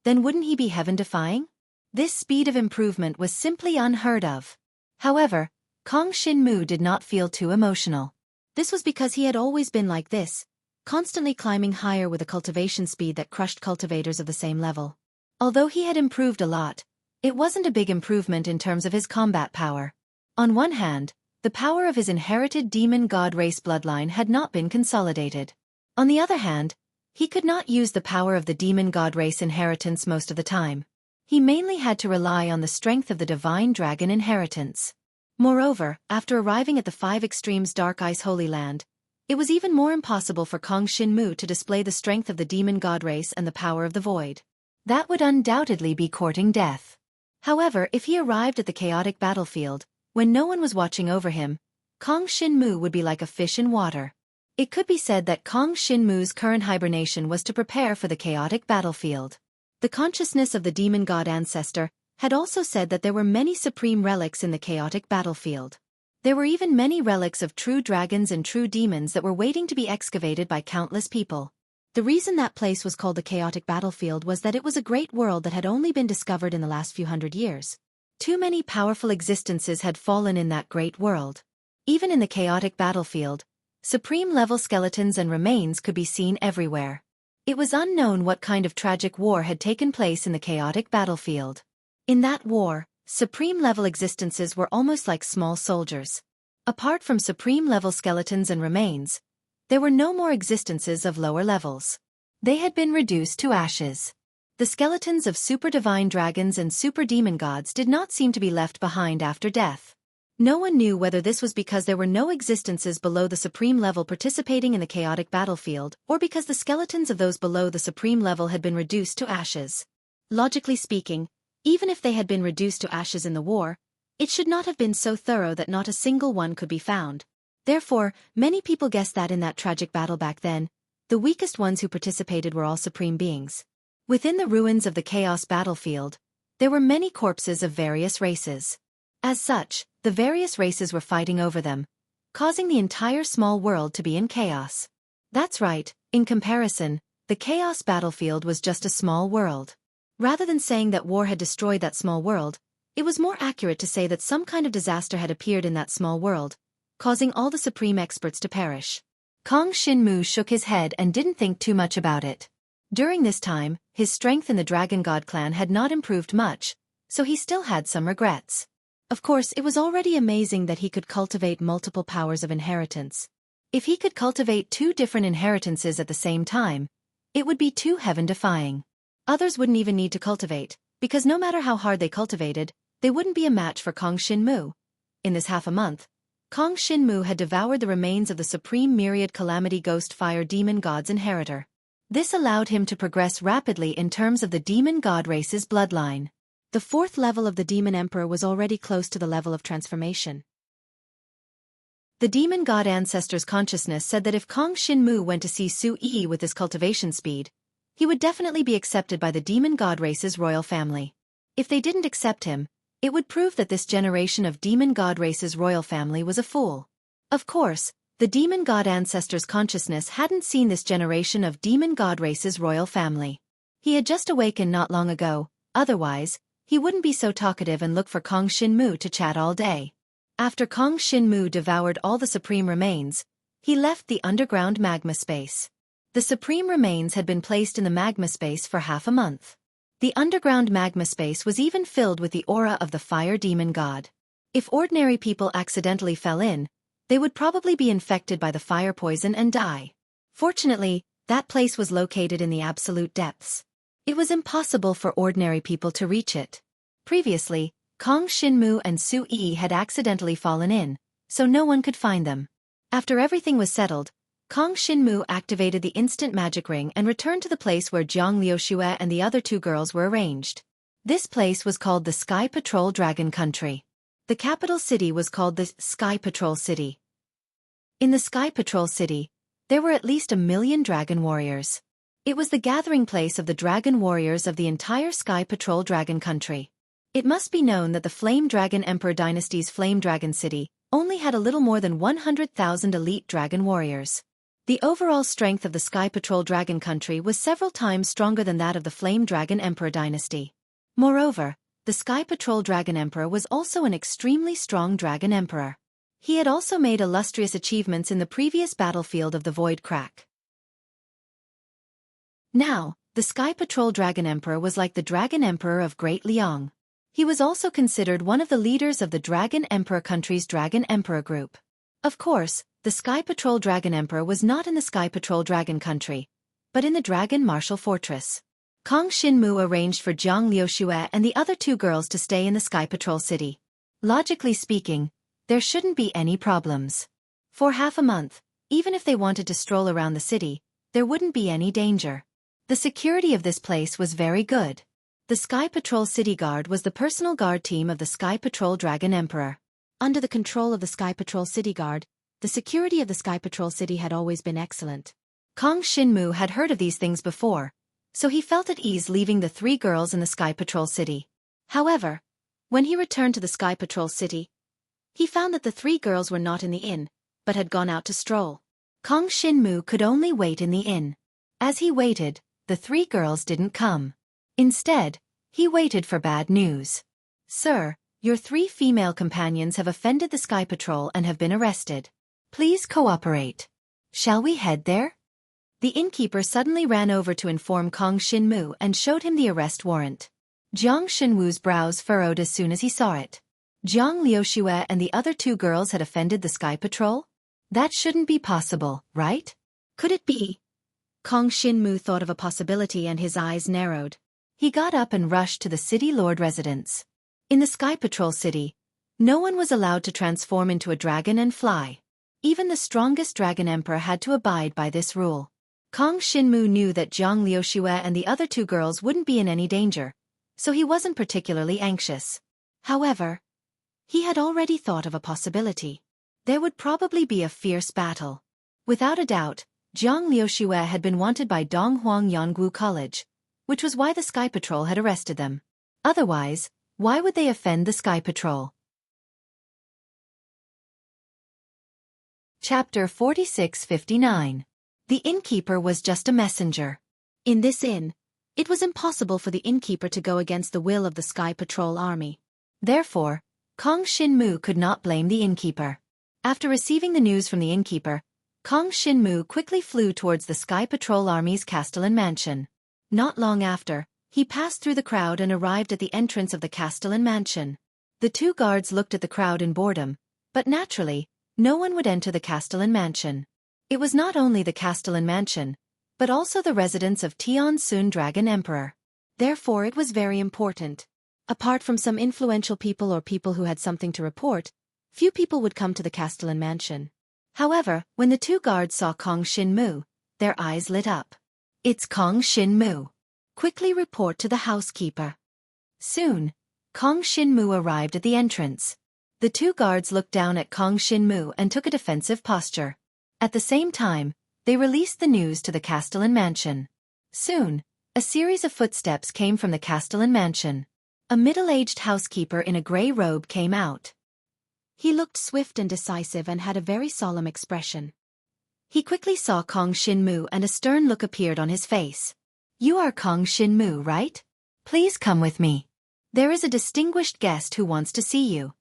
then wouldn't he be heaven-defying? This speed of improvement was simply unheard of. However, Kong Shinmu did not feel too emotional. This was because he had always been like this, constantly climbing higher with a cultivation speed that crushed cultivators of the same level. Although he had improved a lot, it wasn't a big improvement in terms of his combat power. On one hand, the power of his inherited demon god race bloodline had not been consolidated. On the other hand, he could not use the power of the demon god race inheritance most of the time. He mainly had to rely on the strength of the divine dragon inheritance. Moreover, after arriving at the Five Extremes Dark Ice Holy Land, it was even more impossible for Kong Shinmu to display the strength of the demon god race and the power of the void. That would undoubtedly be courting death. However, if he arrived at the chaotic battlefield, when no one was watching over him, Kong Shinmu would be like a fish in water. It could be said that Kong Shinmu's current hibernation was to prepare for the chaotic battlefield. The consciousness of the demon god ancestor had also said that there were many supreme relics in the chaotic battlefield. There were even many relics of true dragons and true demons that were waiting to be excavated by countless people. The reason that place was called the chaotic battlefield was that it was a great world that had only been discovered in the last few hundred years. Too many powerful existences had fallen in that great world. Even in the chaotic battlefield, supreme-level skeletons and remains could be seen everywhere. It was unknown what kind of tragic war had taken place in the chaotic battlefield. In that war, supreme-level existences were almost like small soldiers. Apart from supreme-level skeletons and remains, there were no more existences of lower levels. They had been reduced to ashes. The skeletons of super-divine dragons and super-demon gods did not seem to be left behind after death. No one knew whether this was because there were no existences below the supreme level participating in the chaotic battlefield, or because the skeletons of those below the supreme level had been reduced to ashes. Logically speaking, even if they had been reduced to ashes in the war, it should not have been so thorough that not a single one could be found. Therefore, many people guessed that in that tragic battle back then, the weakest ones who participated were all supreme beings. Within the ruins of the chaos battlefield, there were many corpses of various races. As such, the various races were fighting over them, causing the entire small world to be in chaos. That's right, in comparison, the chaos battlefield was just a small world. Rather than saying that war had destroyed that small world, it was more accurate to say that some kind of disaster had appeared in that small world, causing all the supreme experts to perish. Kong Shinmu shook his head and didn't think too much about it. During this time, his strength in the Dragon God clan had not improved much, so he still had some regrets. Of course, it was already amazing that he could cultivate multiple powers of inheritance. If he could cultivate 2 different inheritances at the same time, it would be too heaven-defying. Others wouldn't even need to cultivate, because no matter how hard they cultivated, they wouldn't be a match for Kong Shinmu. In this half a month, Kong Shinmu had devoured the remains of the supreme myriad calamity ghost fire demon god's inheritor. This allowed him to progress rapidly in terms of the demon god race's bloodline. The 4th level of the demon emperor was already close to the level of transformation. The demon god ancestor's consciousness said that if Kong Shinmu went to see Xueqi with his cultivation speed, he would definitely be accepted by the demon god race's royal family. If they didn't accept him, it would prove that this generation of demon god race's royal family was a fool. Of course, the demon god ancestor's consciousness hadn't seen this generation of demon god race's royal family. He had just awakened not long ago, otherwise, he wouldn't be so talkative and look for Kong Shinmu to chat all day. After Kong Shinmu devoured all the supreme remains, he left the underground magma space. The supreme remains had been placed in the magma space for half a month. The underground magma space was even filled with the aura of the fire demon god. If ordinary people accidentally fell in, they would probably be infected by the fire poison and die. Fortunately, that place was located in the absolute depths. It was impossible for ordinary people to reach it. Previously, Kong Shinmu and Xueqi had accidentally fallen in, so no one could find them. After everything was settled, Kong Shinmu activated the instant magic ring and returned to the place where Jiang Liuxue and the other 2 girls were arranged. This place was called the Sky Patrol Dragon Country. The capital city was called the Sky Patrol City. In the Sky Patrol City, there were at least 1 million dragon warriors. It was the gathering place of the dragon warriors of the entire Sky Patrol Dragon Country. It must be known that the Flame Dragon Emperor Dynasty's Flame Dragon City, only had a little more than 100,000 elite dragon warriors. The overall strength of the Sky Patrol Dragon Country was several times stronger than that of the Flame Dragon Emperor dynasty. Moreover, the Sky Patrol Dragon Emperor was also an extremely strong dragon emperor. He had also made illustrious achievements in the previous battlefield of the Void Crack. Now, the Sky Patrol Dragon Emperor was like the Dragon Emperor of Great Liang. He was also considered one of the leaders of the Dragon Emperor country's Dragon Emperor group. Of course, the Sky Patrol Dragon Emperor was not in the Sky Patrol Dragon Country, but in the Dragon Martial Fortress. Kong Shinmu arranged for Jiang Liuxue and the other two girls to stay in the Sky Patrol City. Logically speaking, there shouldn't be any problems. For half a month, even if they wanted to stroll around the city, there wouldn't be any danger. The security of this place was very good. The Sky Patrol City Guard was the personal guard team of the Sky Patrol Dragon Emperor. Under the control of the Sky Patrol City Guard, the security of the Sky Patrol City had always been excellent. Kong Shinmu had heard of these things before, so he felt at ease leaving the three girls in the Sky Patrol City. However, when he returned to the Sky Patrol City, he found that the three girls were not in the inn, but had gone out to stroll. Kong Shinmu could only wait in the inn. As he waited, the three girls didn't come. Instead, he waited for bad news. "Sir, your three female companions have offended the Sky Patrol and have been arrested. Please cooperate. Shall we head there?" The innkeeper suddenly ran over to inform Kong Shinmu and showed him the arrest warrant. Jiang Shinwu's brows furrowed as soon as he saw it. Jiang Liuxue and the other two girls had offended the Sky Patrol? That shouldn't be possible, right? Could it be? Kong Shinmu thought of a possibility and his eyes narrowed. He got up and rushed to the city lord residence. In the Sky Patrol City, no one was allowed to transform into a dragon and fly. Even the strongest dragon emperor had to abide by this rule. Kong Shinmu knew that Jiang Liuxue and the other two girls wouldn't be in any danger, so he wasn't particularly anxious. However, he had already thought of a possibility. There would probably be a fierce battle. Without a doubt, Jiang Liuxue had been wanted by Donghuang Yanggu College, which was why the Sky Patrol had arrested them. Otherwise, why would they offend the Sky Patrol? Chapter 4659. The innkeeper was just a messenger. In this inn, it was impossible for the innkeeper to go against the will of the Sky Patrol army. Therefore, Kong Shinmu could not blame the innkeeper. After receiving the news from the innkeeper, Kong Shinmu quickly flew towards the Sky Patrol Army's Castellan Mansion. Not long after, he passed through the crowd and arrived at the entrance of the Castellan Mansion. The two guards looked at the crowd in boredom, but naturally, no one would enter the Castellan Mansion. It was not only the Castellan Mansion, but also the residence of Tian Sun Dragon Emperor. Therefore it was very important. Apart from some influential people or people who had something to report, few people would come to the Castellan Mansion. However, when the two guards saw Kong Shinmu, their eyes lit up. "It's Kong Shinmu. Quickly report to the housekeeper." Soon, Kong Shinmu arrived at the entrance. The two guards looked down at Kong Shinmu and took a defensive posture. At the same time, they released the news to the Castellan Mansion. Soon, a series of footsteps came from the Castellan Mansion. A middle-aged housekeeper in a grey robe came out. He looked swift and decisive and had a very solemn expression. He quickly saw Kong Shinmu and a stern look appeared on his face. "You are Kong Shinmu, right? Please come with me. There is a distinguished guest who wants to see you."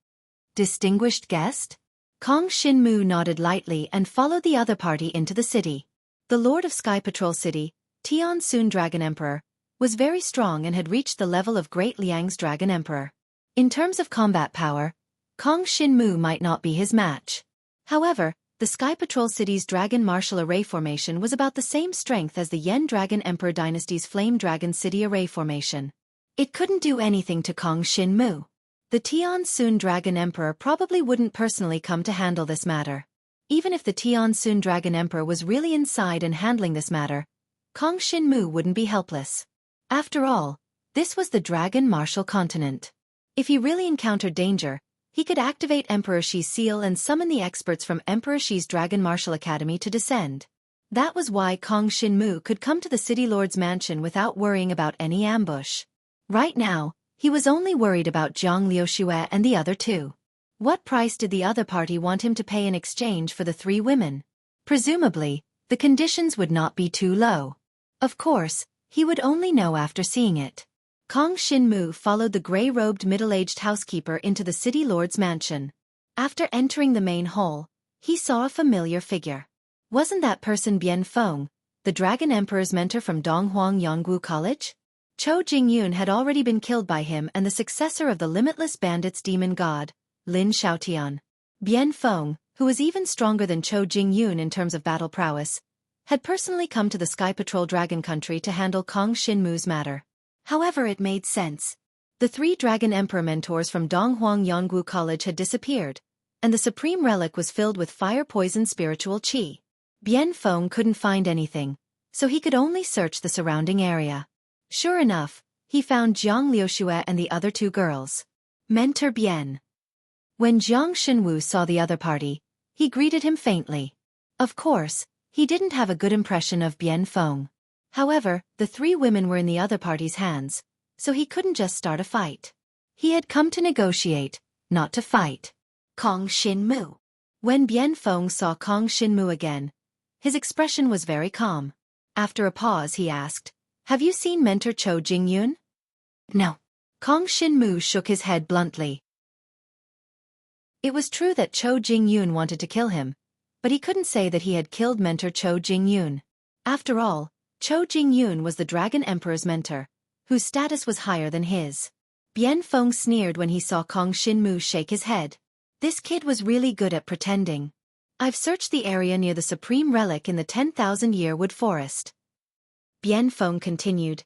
Distinguished guest? Kong Shinmu nodded lightly and followed the other party into the city. The Lord of Sky Patrol City, Tian Sun Dragon Emperor, was very strong and had reached the level of Great Liang's Dragon Emperor. In terms of combat power, Kong Shinmu might not be his match. However, the Sky Patrol City's Dragon Martial Array Formation was about the same strength as the Yen Dragon Emperor Dynasty's Flame Dragon City Array Formation. It couldn't do anything to Kong Shinmu. The Tian Sun Dragon Emperor probably wouldn't personally come to handle this matter. Even if the Tian Sun Dragon Emperor was really inside and handling this matter, Kong Shinmu wouldn't be helpless. After all, this was the Dragon Martial Continent. If he really encountered danger, he could activate Emperor Shi's seal and summon the experts from Emperor Shi's Dragon Martial Academy to descend. That was why Kong Shinmu could come to the City Lord's mansion without worrying about any ambush. Right now, he was only worried about Jiang Liuxue and the other two. What price did the other party want him to pay in exchange for the 3 women? Presumably, the conditions would not be too low. Of course, he would only know after seeing it. Kong Shin-mu followed the gray-robed middle-aged housekeeper into the city lord's mansion. After entering the main hall, he saw a familiar figure. Wasn't that person Bien Feng, the Dragon Emperor's mentor from Donghuang Yonggu College? Cho Jing-yoon had already been killed by him and the successor of the Limitless Bandits demon god, Lin Xiaotian. Bien Feng, who was even stronger than Cho Jing-yoon in terms of battle prowess, had personally come to the Sky Patrol Dragon Country to handle Kong Shin-mu's matter. However, it made sense. The 3 Dragon Emperor mentors from Donghuang Yonggu College had disappeared, and the supreme relic was filled with fire-poisoned spiritual qi. Bien Feng couldn't find anything, so he could only search the surrounding area. Sure enough, he found Jiang Liuxue and the other 2 girls. Mentor Bien. When Jiang Xinwu saw the other party, he greeted him faintly. Of course, he didn't have a good impression of Bien Feng. However, the 3 women were in the other party's hands, so he couldn't just start a fight. He had come to negotiate, not to fight. Kong Shin-mu. When Bien Feng saw Kong Shin-mu again, his expression was very calm. After a pause he asked, "Have you seen Mentor Cho Jing-yoon?" "No." Kong Shin-mu shook his head bluntly. It was true that Cho Jing-yoon wanted to kill him, but he couldn't say that he had killed Mentor Cho Jing-yoon. After all, Cho Jing-yoon was the Dragon Emperor's mentor, whose status was higher than his. Bien Feng sneered when he saw Kong Shin-mu shake his head. This kid was really good at pretending. "I've searched the area near the supreme relic in the 10,000-year wood forest." Bien Feng continued.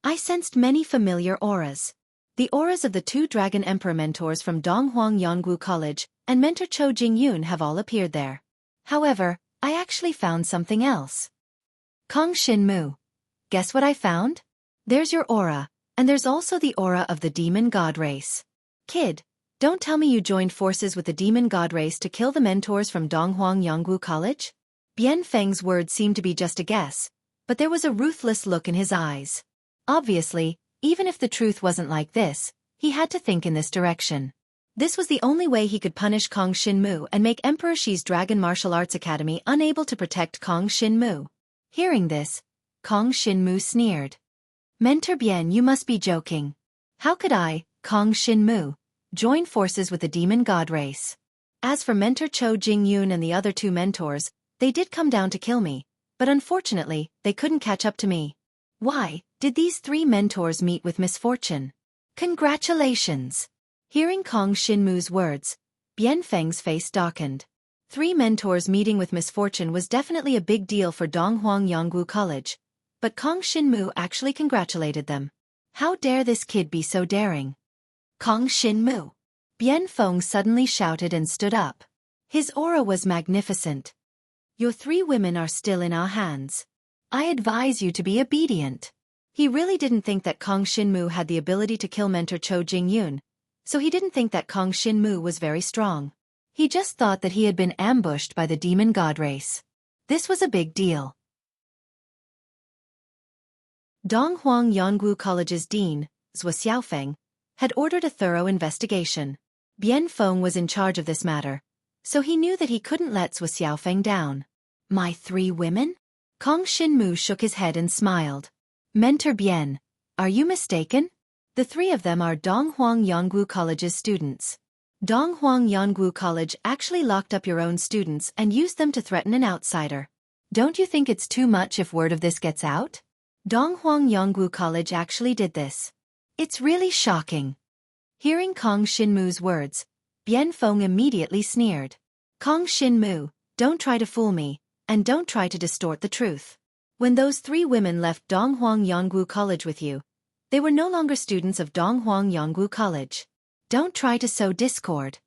"I sensed many familiar auras. The auras of the 2 Dragon Emperor mentors from Donghuang Yonggu College and Mentor Cho Jing-yoon have all appeared there. However, I actually found something else." "Kong Shin-mu. Guess what I found? There's your aura, and there's also the aura of the demon god race. Kid, don't tell me you joined forces with the demon god race to kill the mentors from Donghuang Yonggu College?" Bien Feng's words seemed to be just a guess, but there was a ruthless look in his eyes. Obviously, even if the truth wasn't like this, he had to think in this direction. This was the only way he could punish Kong Shin-mu and make Emperor Shi's Dragon Martial Arts Academy unable to protect Kong Shin-mu. Hearing this, Kong Shin-mu sneered. "Mentor Bien, you must be joking. How could I, Kong Shin-mu, join forces with the demon god race? As for Mentor Cho Jing-yoon and the other 2 mentors, they did come down to kill me, but unfortunately, they couldn't catch up to me. Why, did these 3 mentors meet with misfortune? Congratulations." Hearing Kong Shin-mu's words, Bien Feng's face darkened. 3 mentors meeting with misfortune was definitely a big deal for Donghuang Yonggu College, but Kong Shin-mu actually congratulated them. How dare this kid be so daring? "Kong Shin-mu!" Bien Feng suddenly shouted and stood up. His aura was magnificent. "Your 3 women are still in our hands. I advise you to be obedient." He really didn't think that Kong Shin-mu had the ability to kill Mentor Cho Jing-yoon, so he didn't think that Kong Shin-mu was very strong. He just thought that he had been ambushed by the demon god race. This was a big deal. Donghuang Yonggu College's dean, Zhou Xiaofeng, had ordered a thorough investigation. Bien Feng was in charge of this matter, so he knew that he couldn't let Zhou Xiaofeng down. "My 3 women?" Kong Shin-mu shook his head and smiled. "Mentor Bien, are you mistaken? The 3 of them are Donghuang Yonggu College's students. Donghuang Yonggu College actually locked up your own students and used them to threaten an outsider. Don't you think it's too much if word of this gets out? Donghuang Yonggu College actually did this. It's really shocking." Hearing Kong Shin-mu's words, Bien Feng immediately sneered. "Kong Shin-mu, don't try to fool me, and don't try to distort the truth. When those 3 women left Donghuang Yonggu College with you, they were no longer students of Donghuang Yonggu College. Don't try to sow discord."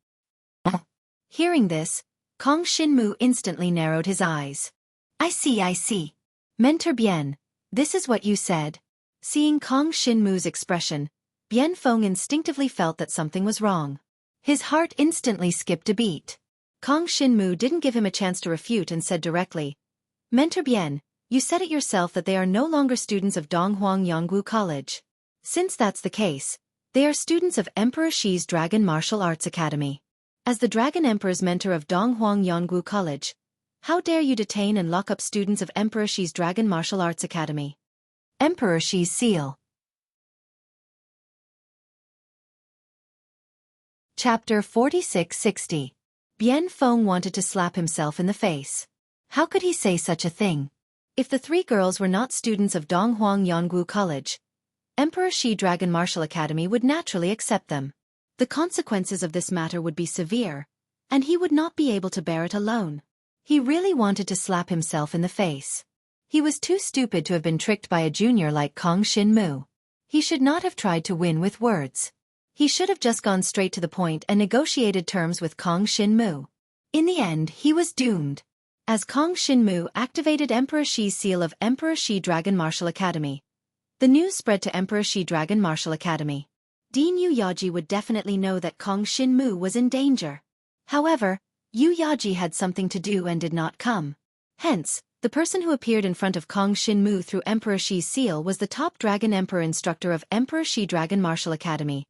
Hearing this, Kong Shin-mu instantly narrowed his eyes. I see. Mentor Bien, this is what you said." Seeing Kong Shin-mu's expression, Bien Feng instinctively felt that something was wrong. His heart instantly skipped a beat. Kong Shin-mu didn't give him a chance to refute and said directly, "Mentor Bien, you said it yourself that they are no longer students of Donghuang Yonggu College. Since that's the case, they are students of Emperor Shi's Dragon Martial Arts Academy. As the Dragon Emperor's mentor of Donghuang Yonggu College, how dare you detain and lock up students of Emperor Xi's Dragon Martial Arts Academy? Emperor Xi's seal. Chapter 4660. Bian Feng wanted to slap himself in the face. How could he say such a thing? If the three girls were not students of Donghuang Yonggu College, Emperor Xi Dragon Martial Academy would naturally accept them. The consequences of this matter would be severe, and he would not be able to bear it alone. He really wanted to slap himself in the face. He was too stupid to have been tricked by a junior like Kong Shin-mu. He should not have tried to win with words. He should have just gone straight to the point and negotiated terms with Kong Shin-mu. In the end, he was doomed. As Kong Shin-mu activated Emperor Xi's seal of Emperor Xi Dragon Martial Academy, the news spread to Emperor Xi Dragon Martial Academy. Dean Yu Yaji would definitely know that Kong Shin-mu was in danger. However, Yu Yaji had something to do and did not come. Hence, the person who appeared in front of Kong Shin-mu through Emperor Xi's seal was the top Dragon Emperor instructor of Emperor Xi Dragon Martial Academy,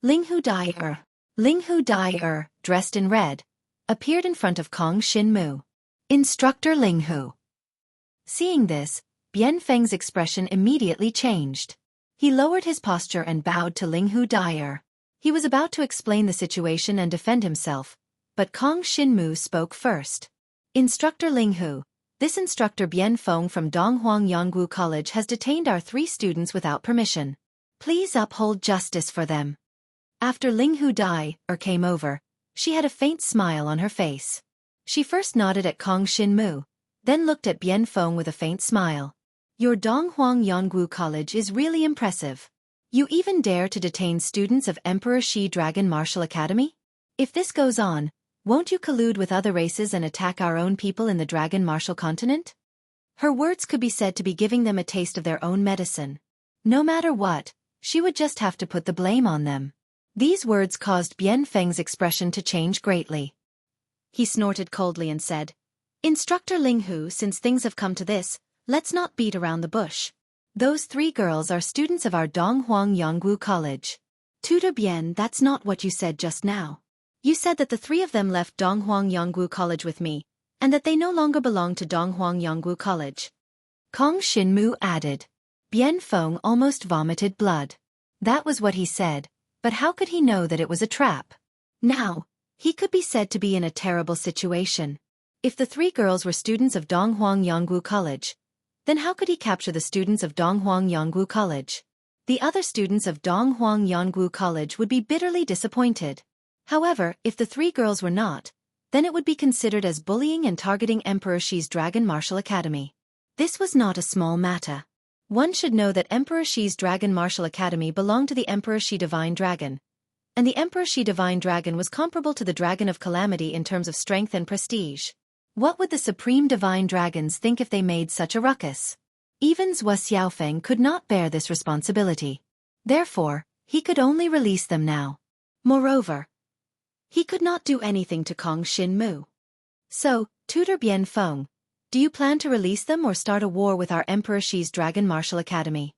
Linghu Dai-er. Linghu Dai-er, dressed in red, appeared in front of Kong Shin-mu. Instructor Linghu. Seeing this, Bian Feng's expression immediately changed. He lowered his posture and bowed to Linghu Dai-er. He was about to explain the situation and defend himself, but Kong Shin-mu spoke first. Instructor Linghu, this instructor Bian Feng from Donghuang Yonggu College has detained our three students without permission. Please uphold justice for them. After Linghu Dai-er came over, she had a faint smile on her face. She first nodded at Kong Shin-mu, then looked at Bian Feng with a faint smile. Your Donghuang Yonggu College is really impressive. You even dare to detain students of Emperor Xi Dragon Martial Academy? If this goes on, won't you collude with other races and attack our own people in the Dragon Martial Continent? Her words could be said to be giving them a taste of their own medicine. No matter what, she would just have to put the blame on them. These words caused Bian Feng's expression to change greatly. He snorted coldly and said, Instructor Linghu, since things have come to this, let's not beat around the bush. Those three girls are students of our Donghuang Yonggu College. Tutor Bian, that's not what you said just now. You said that the three of them left Donghuang Yonggu College with me, and that they no longer belong to Donghuang Yonggu College. Kong Shin-mu added. Bian Feng almost vomited blood. That was what he said, but how could he know that it was a trap? Now, he could be said to be in a terrible situation. If the three girls were students of Donghuang Yonggu College, then how could he capture the students of Donghuang Yonggu College? The other students of Donghuang Yonggu College would be bitterly disappointed. However, if the three girls were not, then it would be considered as bullying and targeting Emperor Xi's Dragon Martial Academy. This was not a small matter. One should know that Emperor Xi's Dragon Martial Academy belonged to the Emperor Xi Divine Dragon, and the Emperor Xi Divine Dragon was comparable to the Dragon of Calamity in terms of strength and prestige. What would the Supreme Divine Dragons think if they made such a ruckus? Even Zhuo Xiaofeng could not bear this responsibility. Therefore, he could only release them now. Moreover, he could not do anything to Kong Shin-mu. So, Tutor Bian Feng, do you plan to release them or start a war with our Emperor Xi's Dragon Martial Academy?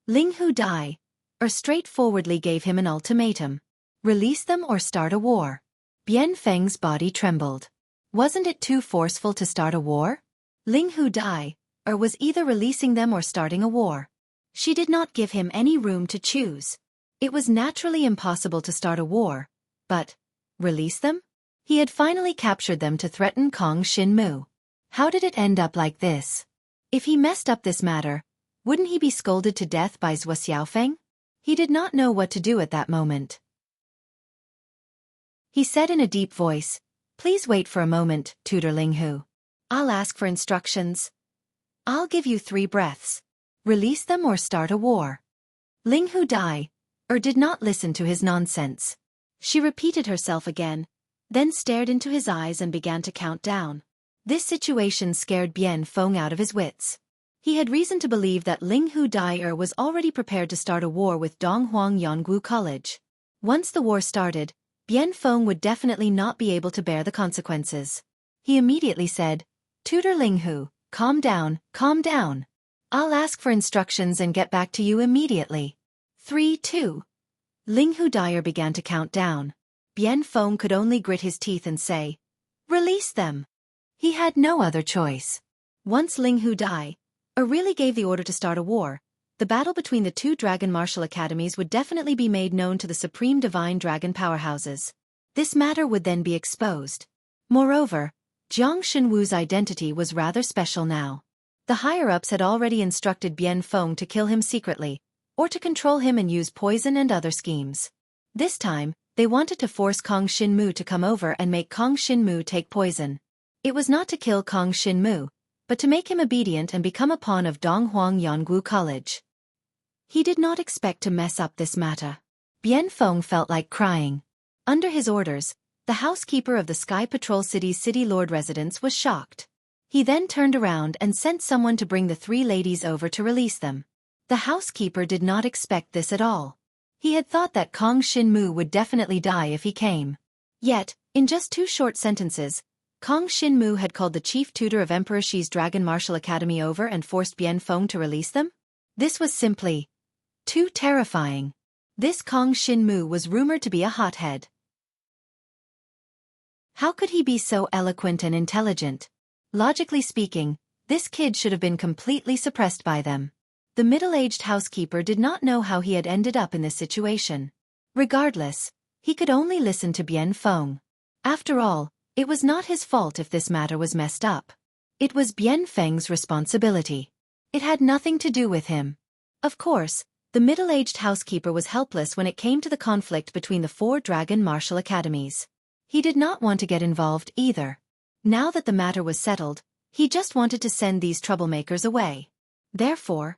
Linghu Dai-er straightforwardly gave him an ultimatum. Release them or start a war. Bian Feng's body trembled. Wasn't it too forceful to start a war? Linghu Dai-er was either releasing them or starting a war. She did not give him any room to choose. It was naturally impossible to start a war, but release them? He had finally captured them to threaten Kong Shin-mu. How did it end up like this? If he messed up this matter, wouldn't he be scolded to death by Zhuo Xiaofeng? He did not know what to do at that moment. He said in a deep voice, Please wait for a moment, Tutor Linghu. I'll ask for instructions. I'll give you 3 breaths. Release them or start a war. Linghu Dai-er did not listen to his nonsense. She repeated herself again, then stared into his eyes and began to count down. This situation scared Bian Feng out of his wits. He had reason to believe that Linghu Dai-er was already prepared to start a war with Donghuang Yonggu College. Once the war started, Bian Feng would definitely not be able to bear the consequences. He immediately said, Tutor Linghu, calm down, calm down. I'll ask for instructions and get back to you immediately. 3, 2. Linghu Dai-er began to count down. Bien Feng could only grit his teeth and say, "Release them." He had no other choice. Once Ling Hu Dai really gave the order to start a war, the battle between the two dragon martial academies would definitely be made known to the supreme divine dragon powerhouses. This matter would then be exposed. Moreover, Jiang Xinwu's identity was rather special now. The higher-ups had already instructed Bien Feng to kill him secretly, or to control him and use poison and other schemes. This time, they wanted to force Kong Xinmu to come over and make Kong Xinmu take poison. It was not to kill Kong Xinmu, but to make him obedient and become a pawn of Donghuang Yanggu College. He did not expect to mess up this matter. Bien Feng felt like crying. Under his orders, the housekeeper of the Sky Patrol City's City Lord residence was shocked. He then turned around and sent someone to bring the three ladies over to release them. The housekeeper did not expect this at all. He had thought that Kong Xinmu would definitely die if he came. Yet, in just 2 short sentences, Kong Xinmu had called the chief tutor of Emperor Shi's Dragon Martial Academy over and forced Bien Feng to release them? This was simply too terrifying. This Kong Xinmu was rumored to be a hothead. How could he be so eloquent and intelligent? Logically speaking, this kid should have been completely suppressed by them. The middle-aged housekeeper did not know how he had ended up in this situation. Regardless, he could only listen to Bien Feng. After all, it was not his fault if this matter was messed up. It was Bien Feng's responsibility. It had nothing to do with him. Of course, the middle-aged housekeeper was helpless when it came to the conflict between the 4 dragon martial academies. He did not want to get involved either. Now that the matter was settled, he just wanted to send these troublemakers away. Therefore,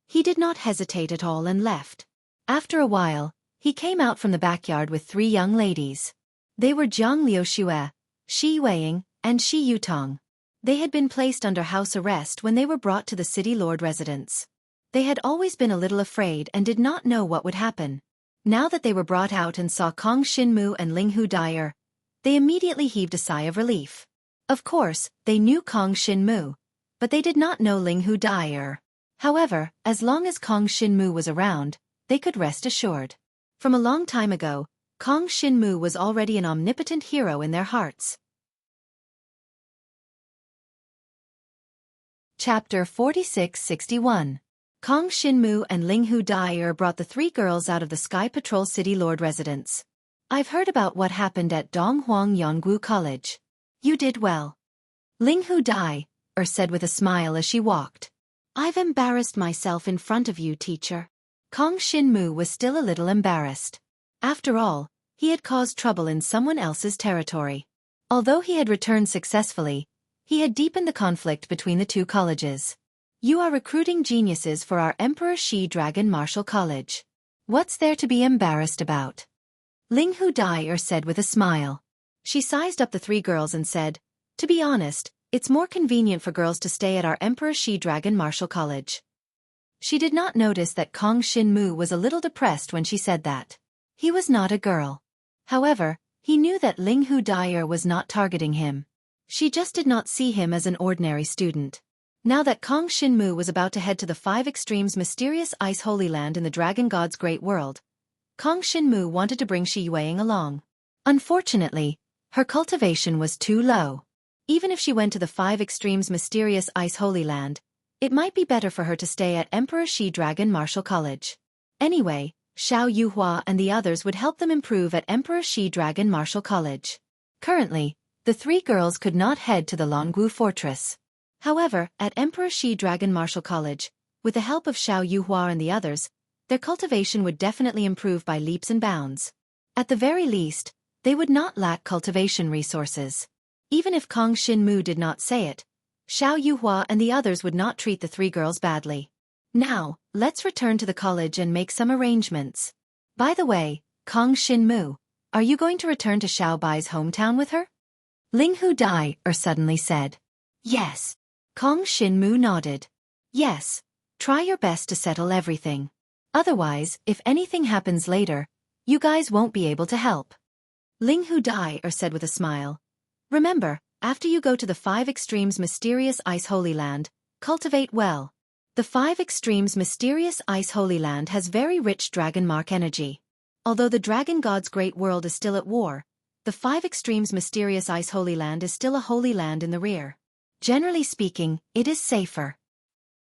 he did not hesitate at all and left. After a while, he came out from the backyard with 3 young ladies. They were Jiang Liuxue, Shi Weiying, and Shi Yutong. They had been placed under house arrest when they were brought to the City Lord residence. They had always been a little afraid and did not know what would happen. Now that they were brought out and saw Kong Xinmu and Ling Hu Dai, they immediately heaved a sigh of relief. Of course, they knew Kong Xinmu, but they did not know Ling Hu Dai. However, as long as Kong Xinmu was around, they could rest assured. From a long time ago, Kong Xinmu was already an omnipotent hero in their hearts. Chapter 46-61. Kong Xinmu and Ling Hu Dai brought the 3 girls out of the Sky Patrol City Lord residence. I've heard about what happened at Donghuang Yanggu College. You did well. Ling Hu Dai said with a smile as she walked. I've embarrassed myself in front of you, teacher. Kong Xinmu was still a little embarrassed. After all, he had caused trouble in someone else's territory. Although he had returned successfully, he had deepened the conflict between the 2 colleges. You are recruiting geniuses for our Emperor Shi Dragon Martial College. What's there to be embarrassed about? Ling Hu Dai said with a smile. She sized up the 3 girls and said, to be honest, it's more convenient for girls to stay at our Emperor Shi Dragon Martial College. She did not notice that Kong Xinmu was a little depressed when she said that. He was not a girl. However, he knew that Ling Hu Dai was not targeting him. She just did not see him as an ordinary student. Now that Kong Xinmu was about to head to the 5 Extremes Mysterious Ice Holy Land in the Dragon God's Great World, Kong Xinmu wanted to bring Shi Weiying along. Unfortunately, her cultivation was too low. Even if she went to the 5 Extremes Mysterious Ice Holy Land, it might be better for her to stay at Emperor Shi Dragon Martial College. Anyway, Xiao Yuhua and the others would help them improve at Emperor Shi Dragon Martial College. Currently, the 3 girls could not head to the Longgu Fortress. However, at Emperor Shi Dragon Martial College, with the help of Xiao Yuhua and the others, their cultivation would definitely improve by leaps and bounds. At the very least, they would not lack cultivation resources. Even if Kong Xinmu did not say it, Xiao Yuhua and the others would not treat the 3 girls badly. Now, let's return to the college and make some arrangements. By the way, Kong Xinmu, are you going to return to Xiao Bai's hometown with her? Ling Hu Dai suddenly said. Yes. Kong Xinmu nodded. Yes, try your best to settle everything. Otherwise, if anything happens later, you guys won't be able to help. Ling Hu Dai said with a smile. Remember, after you go to the 5 Extremes Mysterious Ice Holy Land, cultivate well. The 5 Extremes Mysterious Ice Holy Land has very rich dragon mark energy. Although the dragon god's great world is still at war, the Five Extremes' mysterious ice holy land is still a holy land in the rear. Generally speaking, it is safer.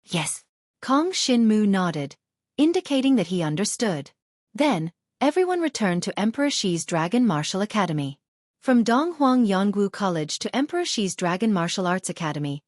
Yes. Kong Shinmu nodded, indicating that he understood. Then, everyone returned to Emperor Shi's Dragon Martial Academy. From Donghuang Yongwu College to Emperor Shi's Dragon Martial Arts Academy,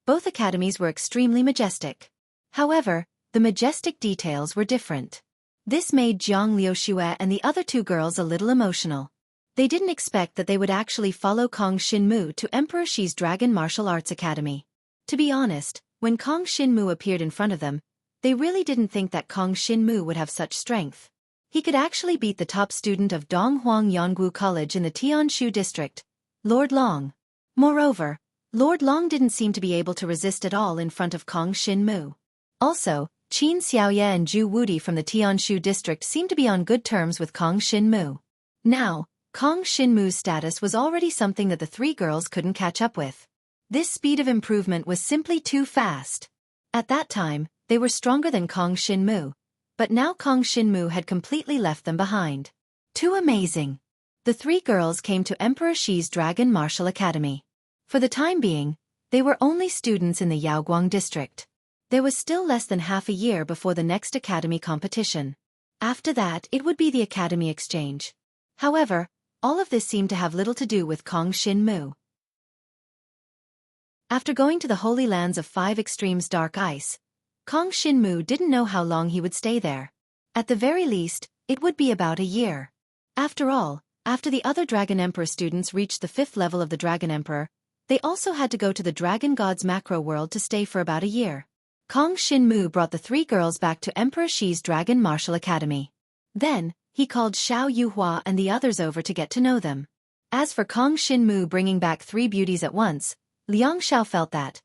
both academies were extremely majestic. However, the majestic details were different. This made Jiang Liuxue and the other two girls a little emotional. They didn't expect that they would actually follow Kong Shinmu to Emperor Shi's Dragon Martial Arts Academy. To be honest, when Kong Shinmu appeared in front of them, they really didn't think that Kong Shinmu would have such strength. He could actually beat the top student of Donghuang Yongwu College in the Tianshu district, Lord Long. Moreover, Lord Long didn't seem to be able to resist at all in front of Kong Shinmu. Also, Qin Xiaoye and Zhu Wudi from the Tianshu district seemed to be on good terms with Kong Shinmu. Now, Kong Shinmu's status was already something that the three girls couldn't catch up with. This speed of improvement was simply too fast. At that time, they were stronger than Kong Shinmu, but now Kong Shinmu had completely left them behind. Too amazing. The three girls came to Emperor Shi's Dragon Martial Academy. For the time being, they were only students in the Yaoguang district. There was still less than half a year before the next academy competition. After that, it would be the academy exchange. However, all of this seemed to have little to do with Kong Shinmu. After going to the Holy Lands of Five Extremes Dark Ice, Kong Shinmu didn't know how long he would stay there. At the very least, it would be about a year. After all, after the other Dragon Emperor students reached the 5th level of the Dragon Emperor, they also had to go to the Dragon God's macro world to stay for about a year. Kong Shinmu brought the three girls back to Emperor Shi's Dragon Martial Academy. Then, he called Xiao Yuhua and the others over to get to know them. As for Kong Shinmu bringing back three beauties at once, Liang Xiao felt that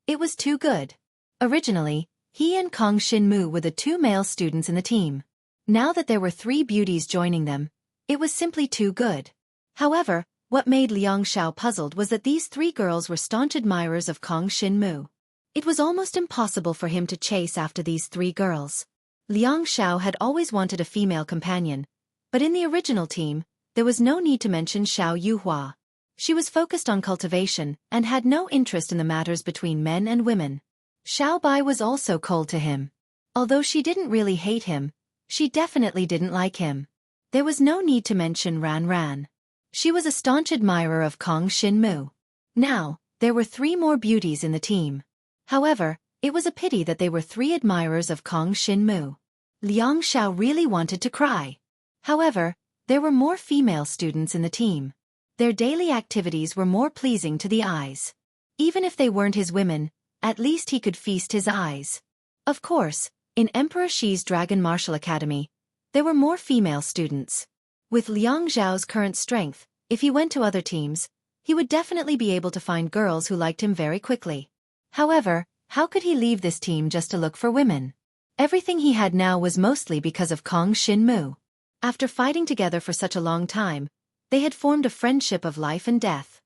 it was too good. Originally, he and Kong Shinmu were the two male students in the team. Now that there were three beauties joining them, it was simply too good. However, what made Liang Xiao puzzled was that these three girls were staunch admirers of Kong Shinmu. It was almost impossible for him to chase after these three girls. Liang Xiao had always wanted a female companion, but in the original team, there was no need to mention Xiao Yuhua. She was focused on cultivation and had no interest in the matters between men and women. Xiao Bai was also cold to him. Although she didn't really hate him, she definitely didn't like him. There was no need to mention Ran Ran. She was a staunch admirer of Kong Shinmu. Now, there were three more beauties in the team. However, it was a pity that they were three admirers of Kong Shinmu. Liang Xiao really wanted to cry. However, there were more female students in the team. Their daily activities were more pleasing to the eyes. Even if they weren't his women, at least he could feast his eyes. Of course, in Emperor Shi's Dragon Martial Academy, there were more female students. With Liang Xiao's current strength, if he went to other teams, he would definitely be able to find girls who liked him very quickly. However, how could he leave this team just to look for women? Everything he had now was mostly because of Kong Shinmu. After fighting together for such a long time, they had formed a friendship of life and death.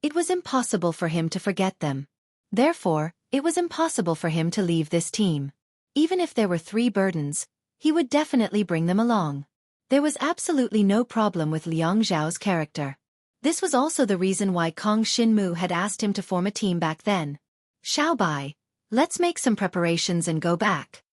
It was impossible for him to forget them. Therefore, it was impossible for him to leave this team. Even if there were three burdens, he would definitely bring them along. There was absolutely no problem with Liang Xiao's character. This was also the reason why Kong Shinmu had asked him to form a team back then. Xiao Bai, let's make some preparations and go back.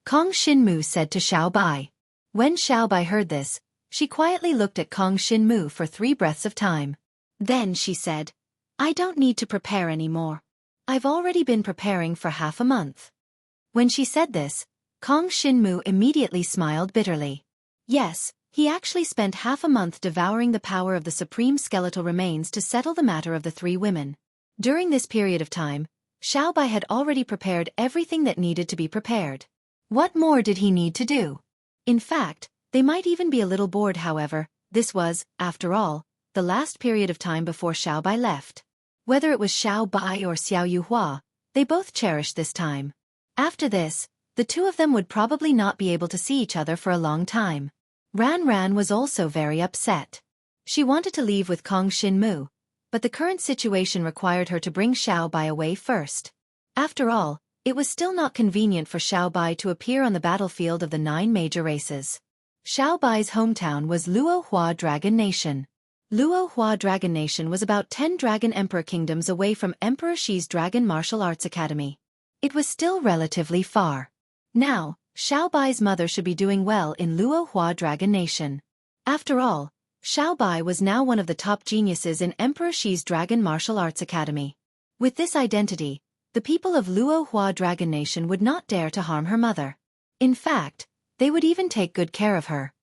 Kong Shinmu said to Xiao Bai. When Xiao Bai heard this, she quietly looked at Kong Shinmu for 3 breaths of time. Then she said, I don't need to prepare anymore. I've already been preparing for half a month. When she said this, Kong Shinmu immediately smiled bitterly. Yes, he actually spent half a month devouring the power of the supreme skeletal remains to settle the matter of the three women. During this period of time, Xiao Bai had already prepared everything that needed to be prepared. What more did he need to do? In fact, they might even be a little bored. However, this was, after all, the last period of time before Xiao Bai left. Whether it was Xiao Bai or Xiao Yuhua, they both cherished this time. After this, the two of them would probably not be able to see each other for a long time. Ran Ran was also very upset. She wanted to leave with Kong Shinmu, but the current situation required her to bring Xiao Bai away first. After all, It was still not convenient for Xiaobai to appear on the battlefield of the 9 major races. Xiaobai's hometown was Luohua Dragon Nation. Luohua Dragon Nation was about 10 Dragon Emperor kingdoms away from Emperor Shi's Dragon Martial Arts Academy. It was still relatively far. Now, Xiaobai's mother should be doing well in Luohua Dragon Nation. After all, Xiaobai was now one of the top geniuses in Emperor Shi's Dragon Martial Arts Academy. With this identity, the people of Luohua Dragon Nation would not dare to harm her mother. In fact, they would even take good care of her.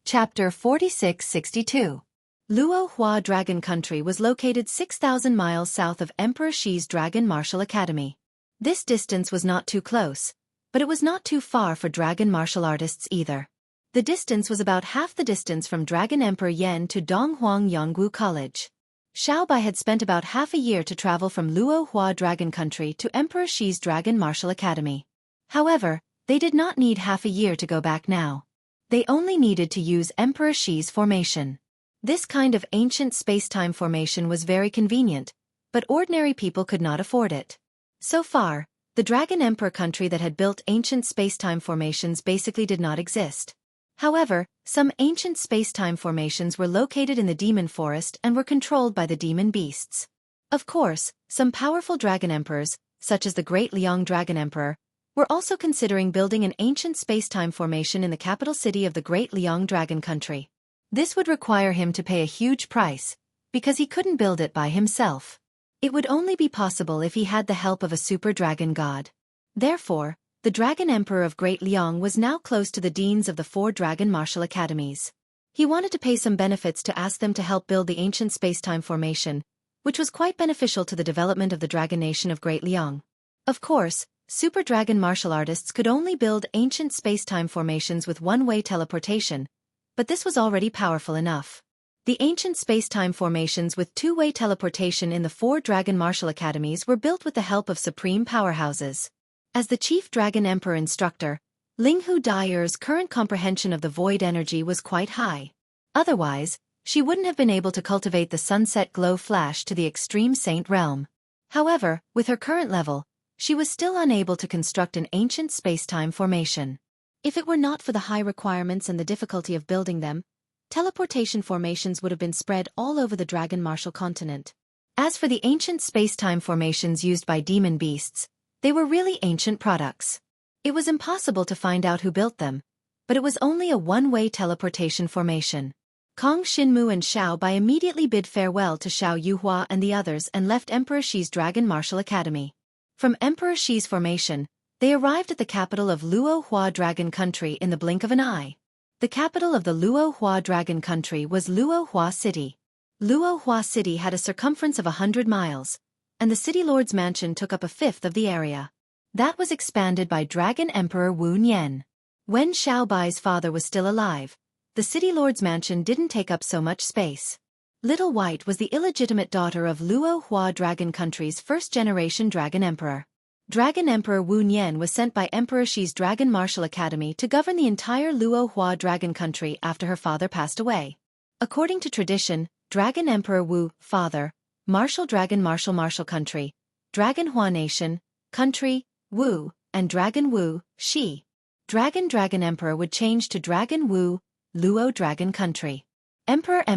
Chapter 4662. Luohua Dragon Country was located 6,000 miles south of Emperor Shi's Dragon Martial Academy. This distance was not too close, but it was not too far for dragon martial artists either. The distance was about half the distance from Dragon Emperor Yan to Donghuang Yonggu College. Xiaobai had spent about half a year to travel from Luohua Dragon Country to Emperor Shi's Dragon Martial Academy. However, they did not need half a year to go back now. They only needed to use Emperor Shi's formation. This kind of ancient space-time formation was very convenient, but ordinary people could not afford it. So far, the Dragon Emperor country that had built ancient space-time formations basically did not exist. However, some ancient space-time formations were located in the demon forest and were controlled by the demon beasts. Of course, some powerful dragon emperors, such as the Great Liang Dragon Emperor, were also considering building an ancient space-time formation in the capital city of the Great Liang Dragon Country. This would require him to pay a huge price, because he couldn't build it by himself. It would only be possible if he had the help of a super dragon god. Therefore, the Dragon Emperor of Great Liang was now close to the deans of the 4 dragon martial academies. He wanted to pay some benefits to ask them to help build the ancient space-time formation, which was quite beneficial to the development of the Dragon Nation of Great Liang. Of course, super dragon martial artists could only build ancient space-time formations with one-way teleportation, but this was already powerful enough. The ancient space-time formations with two-way teleportation in the 4 dragon martial academies were built with the help of supreme powerhouses. As the chief Dragon Emperor instructor, Linghu Daiyer's current comprehension of the void energy was quite high. Otherwise, she wouldn't have been able to cultivate the sunset glow flash to the extreme saint realm. However, with her current level, she was still unable to construct an ancient space-time formation. If it were not for the high requirements and the difficulty of building them, teleportation formations would have been spread all over the Dragon Martial continent. As for the ancient space-time formations used by demon beasts, they were really ancient products. It was impossible to find out who built them, but it was only a one-way teleportation formation. Kong Xinmu and Xiaobai immediately bid farewell to Xiao Yuhua and the others and left Emperor Shi's Dragon Martial Academy. From Emperor Shi's formation, they arrived at the capital of Luohua Dragon Country in the blink of an eye. The capital of the Luohua Dragon Country was Luohua City. Luohua City had a circumference of 100 miles, and the city lord's mansion took up a fifth of the area. That was expanded by Dragon Emperor Wu Nian. When Xiaobai's father was still alive, the city lord's mansion didn't take up so much space. Little White was the illegitimate daughter of Luohua Dragon Country's first-generation Dragon Emperor. Dragon Emperor Wu Nian was sent by Emperor Shi's Dragon Martial Academy to govern the entire Luohua Dragon Country after her father passed away. According to tradition, Dragon Emperor Wu, father, Martial Dragon Martial Country, Dragon Hua Nation, Country, Wu, and Dragon Wu, Shi. Dragon Emperor would change to Dragon Wu, Luo Dragon Country. Emperor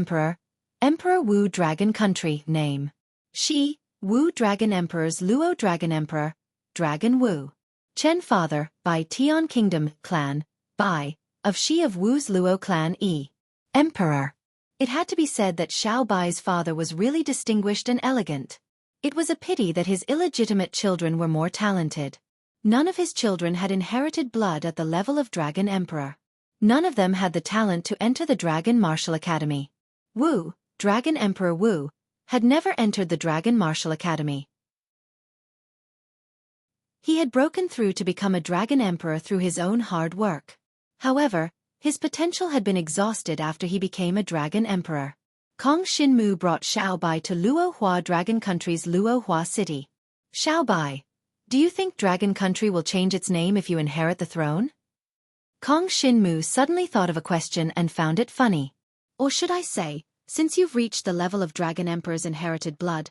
Wu Dragon Country, name. Shi, Wu Dragon Emperor's Luo Dragon Emperor, Dragon Wu. Chen father, by Tian Kingdom, clan, by, of Shi of Wu's Luo clan Emperor. It had to be said that Xiaobai's father was really distinguished and elegant. It was a pity that his illegitimate children were more talented. None of his children had inherited blood at the level of Dragon Emperor. None of them had the talent to enter the Dragon Martial Academy. Wu, Dragon Emperor Wu, had never entered the Dragon Martial Academy. He had broken through to become a Dragon Emperor through his own hard work. However, his potential had been exhausted after he became a Dragon Emperor. Kong Xinmu brought Xiaobai to Luohua Dragon Country's Luohua City. Xiaobai, do you think Dragon Country will change its name if you inherit the throne? Kong Xinmu suddenly thought of a question and found it funny. Or should I say, since you've reached the level of Dragon Emperor's inherited blood,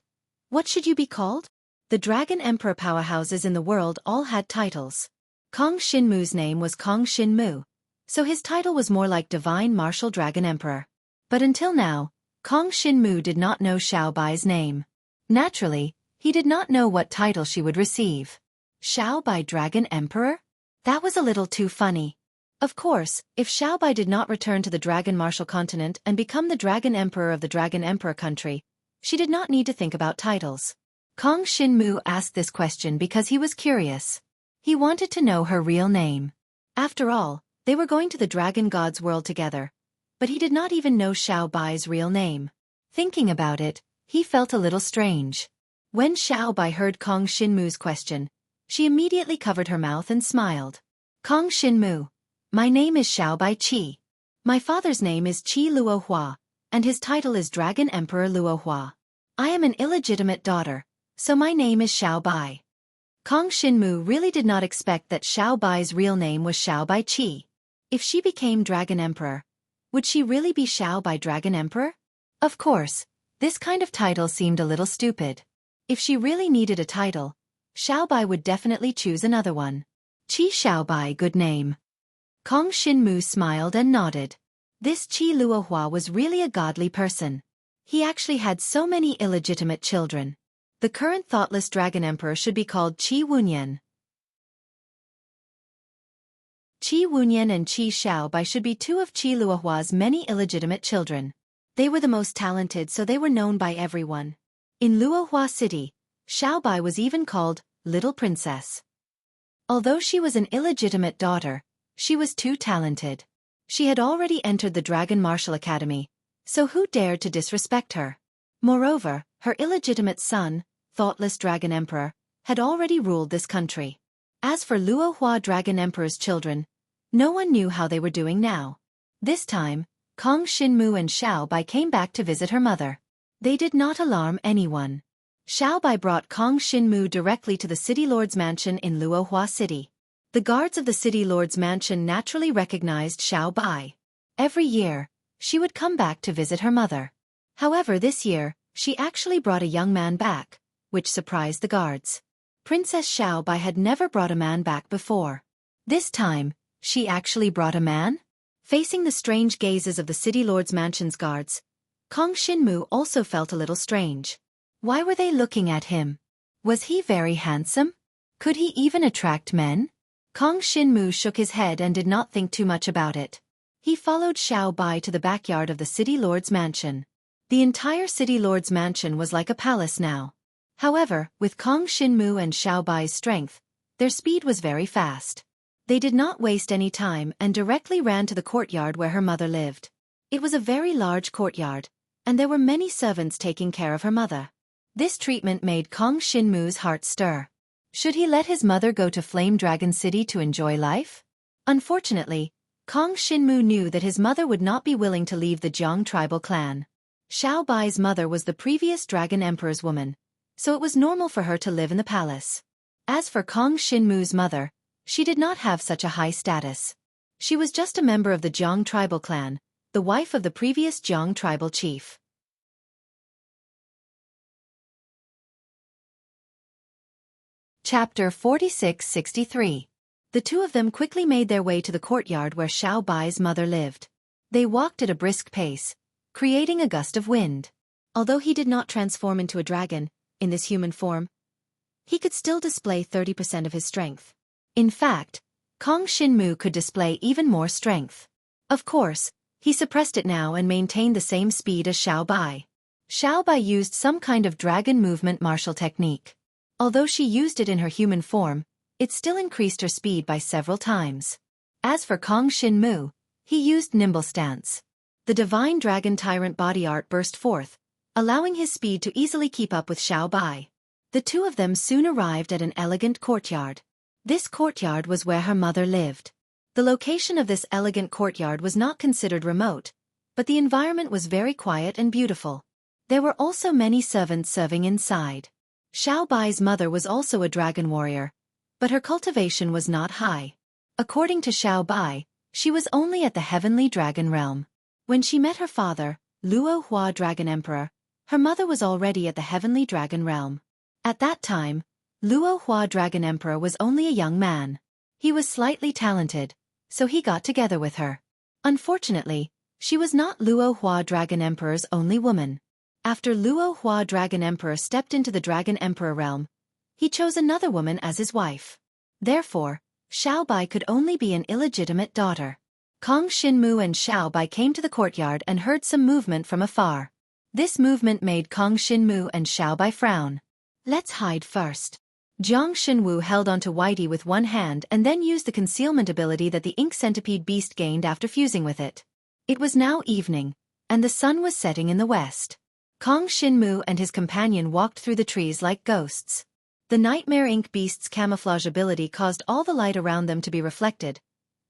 What should you be called? The Dragon Emperor powerhouses in the world all had titles. Kong Shinmu's name was Kong Shinmu, so his title was more like Divine Martial Dragon Emperor. But until now, Kong Shinmu did not know Xiaobai's name. Naturally, he did not know what title she would receive. Xiaobai Dragon Emperor? That was a little too funny. Of course, if Xiaobai did not return to the Dragon Martial Continent and become the Dragon Emperor of the Dragon Emperor country, she did not need to think about titles. Kong Shinmu asked this question because he was curious. He wanted to know her real name. After all, they were going to the Dragon God's world together, but he did not even know Xiaobai's real name. Thinking about it, he felt a little strange. When Xiaobai heard Kong Shinmu's question, she immediately covered her mouth and smiled. Kong Shinmu, my name is Xiaobai Qi. My father's name is Qi Luohua, and his title is Dragon Emperor Luohua. I am an illegitimate daughter, so my name is Xiaobai. Kong Shinmu really did not expect that Xiaobai's real name was Xiaobai Qi. If she became Dragon Emperor, would she really be Xiaobai Dragon Emperor? Of course, this kind of title seemed a little stupid. If she really needed a title, Xiaobai would definitely choose another one. Qi Xiaobai, good name. Kong Shinmu smiled and nodded. This Qi Luohua was really a godly person. He actually had so many illegitimate children. The current thoughtless Dragon Emperor should be called Qi Wunyan. Qi Wunyan and Qi Xiaobai should be two of Qi Luohua's many illegitimate children. They were the most talented, so they were known by everyone. In Luohua City, Xiaobai was even called Little Princess. Although she was an illegitimate daughter, she was too talented. She had already entered the Dragon Martial Academy, so who dared to disrespect her? Moreover, her illegitimate son, thoughtless Dragon Emperor, had already ruled this country. As for Luohua Dragon Emperor's children, no one knew how they were doing now. This time, Kong Shinmu and Xiaobai came back to visit her mother. They did not alarm anyone. Xiaobai brought Kong Shinmu directly to the City Lord's mansion in Luohua City. The guards of the City Lord's mansion naturally recognized Xiaobai. Every year, she would come back to visit her mother. However, this year, she actually brought a young man back, which surprised the guards. Princess Xiaobai had never brought a man back before. This time, she actually brought a man? Facing the strange gazes of the City Lord's mansion's guards, Kong Shinmu also felt a little strange. Why were they looking at him? Was he very handsome? Could he even attract men? Kong Shinmu shook his head and did not think too much about it. He followed Xiaobai to the backyard of the City Lord's mansion. The entire City Lord's mansion was like a palace now. However, with Kong Shinmu and Xiaobai's strength, their speed was very fast. They did not waste any time and directly ran to the courtyard where her mother lived. It was a very large courtyard, and there were many servants taking care of her mother. This treatment made Kong Shinmu's heart stir. Should he let his mother go to Flame Dragon City to enjoy life? Unfortunately, Kong Shinmu knew that his mother would not be willing to leave the Jiang tribal clan. Xiaobai's mother was the previous Dragon Emperor's woman, so it was normal for her to live in the palace. As for Kong Shinmu's mother, she did not have such a high status. She was just a member of the Jiang tribal clan, the wife of the previous Jiang tribal chief. Chapter 46-63. The two of them quickly made their way to the courtyard where Xiaobai's mother lived. They walked at a brisk pace, creating a gust of wind. Although he did not transform into a dragon, in this human form, he could still display 30% of his strength. In fact, Kong Shinmu could display even more strength. Of course, he suppressed it now and maintained the same speed as Xiaobai. Xiaobai used some kind of dragon movement martial technique. Although she used it in her human form, it still increased her speed by several times. As for Kong Shinmu, he used nimble stance. The divine dragon tyrant body art burst forth, allowing his speed to easily keep up with Xiaobai. The two of them soon arrived at an elegant courtyard. This courtyard was where her mother lived. The location of this elegant courtyard was not considered remote, but the environment was very quiet and beautiful. There were also many servants serving inside. Xiaobai's mother was also a dragon warrior, but her cultivation was not high. According to Xiaobai, she was only at the heavenly dragon realm. When she met her father, Luohua Dragon Emperor, Her mother was already at the heavenly dragon realm. At that time, Luo Hua Dragon Emperor was only a young man. He was slightly talented, so he got together with her. Unfortunately, she was not Luo Hua Dragon Emperor's only woman. After Luo Hua Dragon Emperor stepped into the Dragon Emperor realm, he chose another woman as his wife. Therefore, Xiao Bai could only be an illegitimate daughter. Kong Xinmu and Xiao Bai came to the courtyard and heard some movement from afar. This movement made Kong Xinmu and Xiao Bai frown. Let's hide first. Jiang Xinwu held onto Whitey with one hand and then used the concealment ability that the ink centipede beast gained after fusing with it. It was now evening, and the sun was setting in the west. Kong Xinmu and his companion walked through the trees like ghosts. The nightmare ink beast's camouflage ability caused all the light around them to be reflected,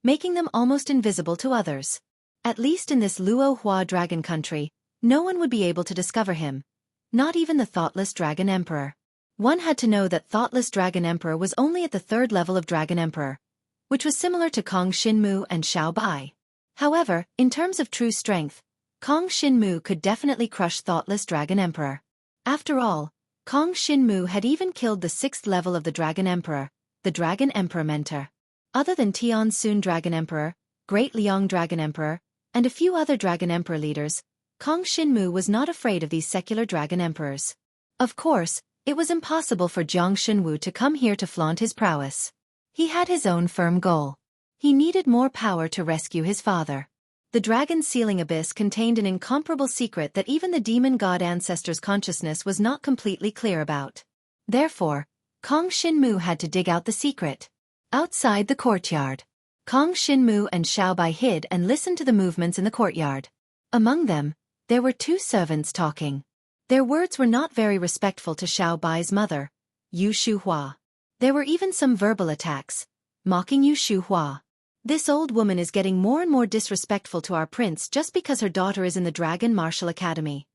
making them almost invisible to others. At least in this Luo Hua dragon country, no one would be able to discover him, not even the thoughtless Dragon Emperor. One had to know that thoughtless Dragon Emperor was only at the 3rd level of Dragon Emperor, which was similar to Kong Xinmu and Xiao Bai. However, in terms of true strength, Kong Xinmu could definitely crush thoughtless Dragon Emperor. After all, Kong Xinmu had even killed the 6th level of the Dragon Emperor, the Dragon Emperor Mentor. Other than Tian Sun Dragon Emperor, Great Liang Dragon Emperor, and a few other Dragon Emperor leaders, Kong Xinmu was not afraid of these secular Dragon Emperors. Of course, it was impossible for Jiang Xinwu to come here to flaunt his prowess. He had his own firm goal. He needed more power to rescue his father. The dragon's sealing abyss contained an incomparable secret that even the demon god ancestor's consciousness was not completely clear about. Therefore, Kong Xinmu had to dig out the secret. Outside the courtyard, Kong Xinmu and Xiao Bai hid and listened to the movements in the courtyard. Among them, there were 2 servants talking. Their words were not very respectful to Xiao Bai's mother, Yu Shuhua. There were even some verbal attacks, mocking Yu Shuhua. This old woman is getting more and more disrespectful to our prince just because her daughter is in the Dragon Martial Academy.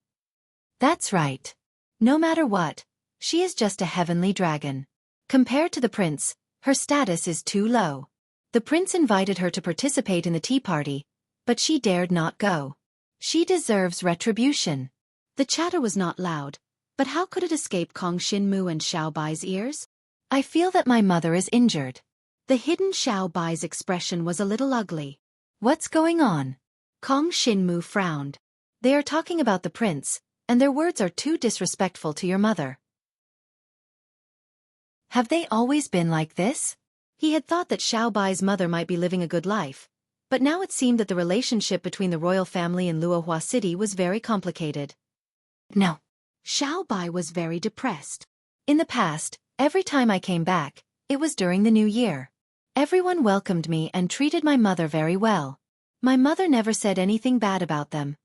That's right. No matter what, she is just a heavenly dragon. Compared to the prince, her status is too low. The prince invited her to participate in the tea party, but she dared not go. She deserves retribution. The chatter was not loud, but how could it escape Kong Xinmu and Xiao Bai's ears? I feel that my mother is injured. The hidden Xiao Bai's expression was a little ugly. What's going on? Kong Xinmu frowned. They are talking about the prince, and their words are too disrespectful to your mother. Have they always been like this? He had thought that Xiao Bai's mother might be living a good life, but now it seemed that the relationship between the royal family in Luohua City was very complicated. No. Xiao Bai was very depressed. In the past, every time I came back, it was during the new year. Everyone welcomed me and treated my mother very well. My mother never said anything bad about them.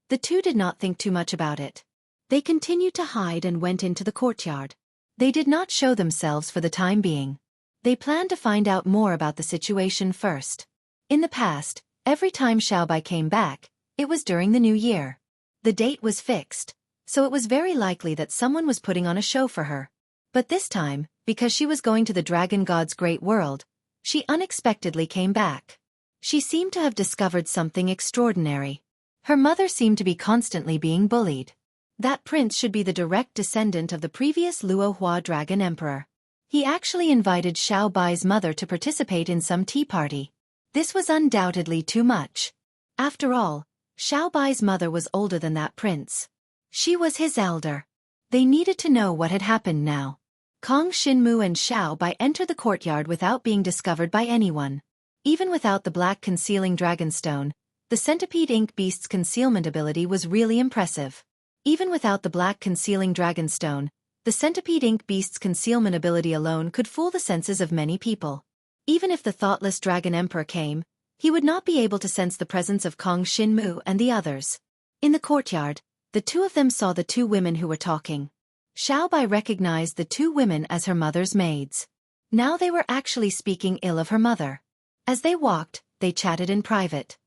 The two did not think too much about it. They continued to hide and went into the courtyard. They did not show themselves for the time being. They planned to find out more about the situation first. In the past, every time Xiao Bai came back, it was during the new year. The date was fixed, so it was very likely that someone was putting on a show for her. But this time, because she was going to the Dragon God's great world, she unexpectedly came back. She seemed to have discovered something extraordinary. Her mother seemed to be constantly being bullied. That prince should be the direct descendant of the previous Luohua Dragon Emperor. He actually invited Xiao Bai's mother to participate in some tea party. This was undoubtedly too much. After all, Xiao Bai's mother was older than that prince. She was his elder. They needed to know what had happened now. Kong Xinmu and Xiao Bai entered the courtyard without being discovered by anyone. Even without the black concealing dragonstone, the centipede ink beast's concealment ability was really impressive. Even without the black concealing dragonstone, the centipede ink beast's concealment ability alone could fool the senses of many people. Even if the thoughtless Dragon Emperor came, he would not be able to sense the presence of Kong Xinmu and the others. In the courtyard, the two of them saw the 2 women who were talking. Xiao Bai recognized the 2 women as her mother's maids. Now they were actually speaking ill of her mother. As they walked, they chatted in private.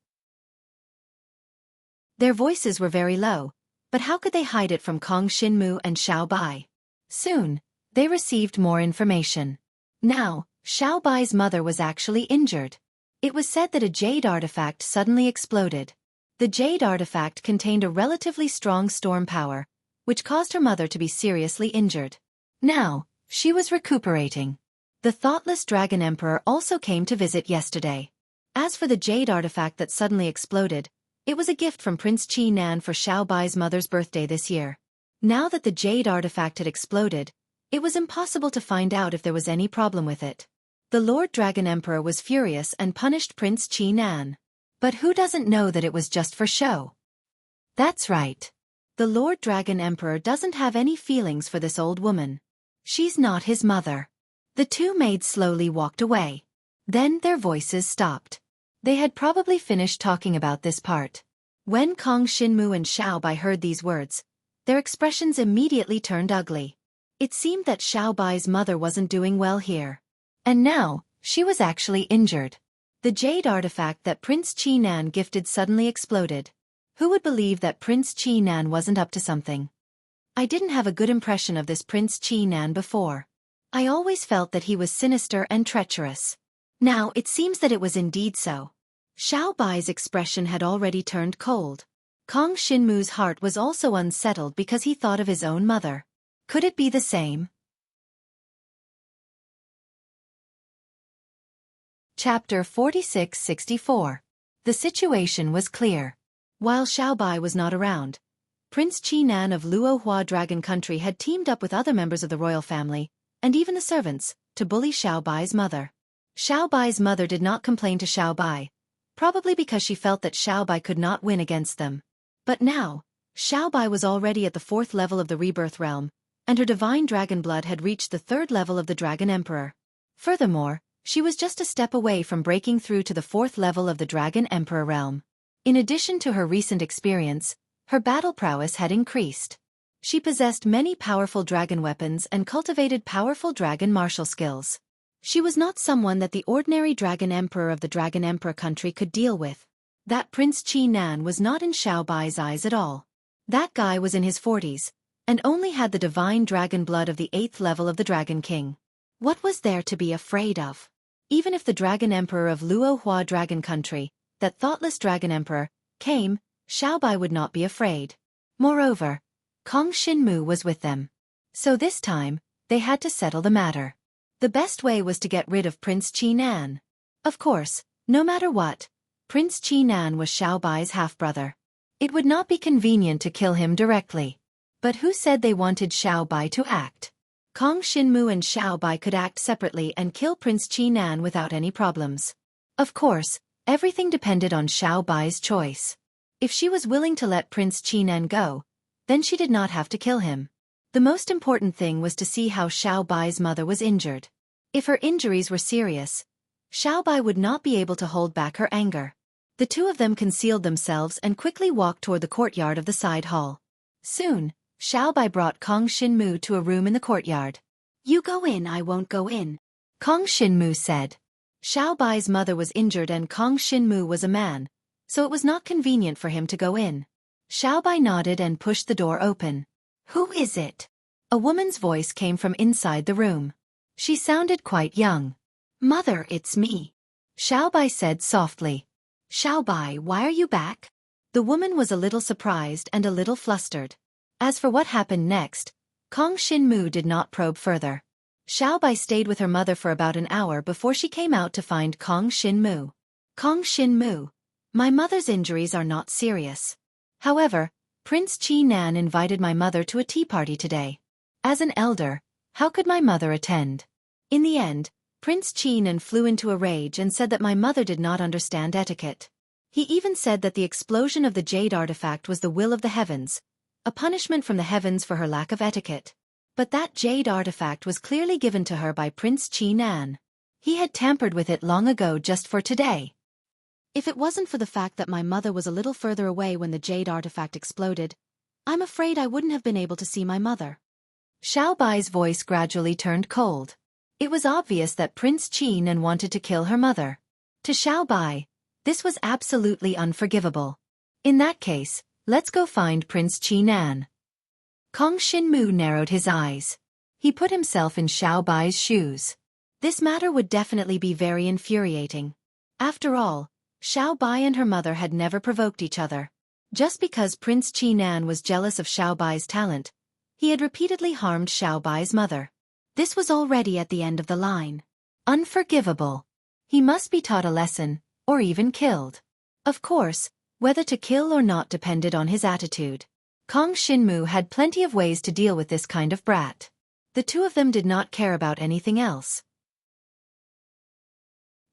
Their voices were very low, but how could they hide it from Kong Xinmu and Xiao Bai? Soon, they received more information. Now, Xiao Bai's mother was actually injured. It was said that a jade artifact suddenly exploded. The jade artifact contained a relatively strong storm power, which caused her mother to be seriously injured. Now, she was recuperating. The thoughtless Dragon Emperor also came to visit yesterday. As for the jade artifact that suddenly exploded, it was a gift from Prince Qi Nan for Xiao Bai's mother's birthday this year. Now that the jade artifact had exploded, it was impossible to find out if there was any problem with it. The Lord Dragon Emperor was furious and punished Prince Qi Nan. But who doesn't know that it was just for show? That's right. The Lord Dragon Emperor doesn't have any feelings for this old woman. She's not his mother. The two maids slowly walked away. Then their voices stopped. They had probably finished talking about this part. When Kong Xinmu and Xiao Bai heard these words, their expressions immediately turned ugly. It seemed that Xiao Bai's mother wasn't doing well here. And now, she was actually injured. The jade artifact that Prince Qi Nan gifted suddenly exploded. Who would believe that Prince Qi Nan wasn't up to something? I didn't have a good impression of this Prince Qi Nan before. I always felt that he was sinister and treacherous. Now it seems that it was indeed so. Xiao Bai's expression had already turned cold. Kong Xinmu's heart was also unsettled because he thought of his own mother. Could it be the same? Chapter 46-64. The situation was clear. While Xiao Bai was not around, Prince Qi Nan of Luohua Dragon Country had teamed up with other members of the royal family, and even the servants, to bully Xiao Bai's mother. Xiao Bai's mother did not complain to Xiao Bai, probably because she felt that Xiao Bai could not win against them. But now, Xiao Bai was already at the 4th level of the rebirth realm, and her divine dragon blood had reached the 3rd level of the Dragon Emperor. Furthermore, she was just a step away from breaking through to the 4th level of the Dragon Emperor realm. In addition to her recent experience, her battle prowess had increased. She possessed many powerful dragon weapons and cultivated powerful dragon martial skills. She was not someone that the ordinary Dragon Emperor of the Dragon Emperor country could deal with. That Prince Qi Nan was not in Xiao Bai's eyes at all. That guy was in his 40s, and only had the divine dragon blood of the 8th level of the Dragon King. What was there to be afraid of? Even if the Dragon Emperor of Luohua Dragon Country, that thoughtless Dragon Emperor, came, Xiao Bai would not be afraid. Moreover, Kong Xinmu was with them. So this time, they had to settle the matter. The best way was to get rid of Prince Qi Nan. Of course, no matter what, Prince Qi Nan was Xiao Bai's half-brother. It would not be convenient to kill him directly. But who said they wanted Xiao Bai to act? Kong Xinmu and Xiao Bai could act separately and kill Prince Qi Nan without any problems. Of course, everything depended on Xiao Bai's choice. If she was willing to let Prince Qi Nan go, then she did not have to kill him. The most important thing was to see how Xiao Bai's mother was injured. If her injuries were serious, Xiao Bai would not be able to hold back her anger. The two of them concealed themselves and quickly walked toward the courtyard of the side hall. Soon, Xiao Bai brought Kong Xinmu to a room in the courtyard. "You go in, I won't go in," Kong Xinmu said. Xiao Bai's mother was injured and Kong Xinmu was a man, so it was not convenient for him to go in. Xiao Bai nodded and pushed the door open. "Who is it?" A woman's voice came from inside the room. She sounded quite young. "Mother, it's me," Xiao Bai said softly. "Xiao Bai, why are you back?" The woman was a little surprised and a little flustered. As for what happened next, Kong Xinmu did not probe further. Xiao Bai stayed with her mother for about an hour before she came out to find Kong Xinmu. "Kong Xinmu, my mother's injuries are not serious. However, Prince Qi Nan invited my mother to a tea party today. As an elder, how could my mother attend?" In the end, Prince Qi Nan flew into a rage and said that my mother did not understand etiquette. He even said that the explosion of the jade artifact was the will of the heavens, a punishment from the heavens for her lack of etiquette. But that jade artifact was clearly given to her by Prince Qi Nan. He had tampered with it long ago just for today. If it wasn't for the fact that my mother was a little further away when the jade artifact exploded, I'm afraid I wouldn't have been able to see my mother. Xiao Bai's voice gradually turned cold. It was obvious that Prince Qi Nan wanted to kill her mother. To Xiao Bai, this was absolutely unforgivable. In that case, let's go find Prince Qi Nan. Kong Xinmu narrowed his eyes. He put himself in Xiao Bai's shoes. This matter would definitely be very infuriating. After all, Xiao Bai and her mother had never provoked each other. Just because Prince Qinan was jealous of Xiaobai's talent, he had repeatedly harmed Xiaobai's mother. This was already at the end of the line. Unforgivable. He must be taught a lesson, or even killed. Of course, whether to kill or not depended on his attitude. Kong Xinmu had plenty of ways to deal with this kind of brat. The two of them did not care about anything else.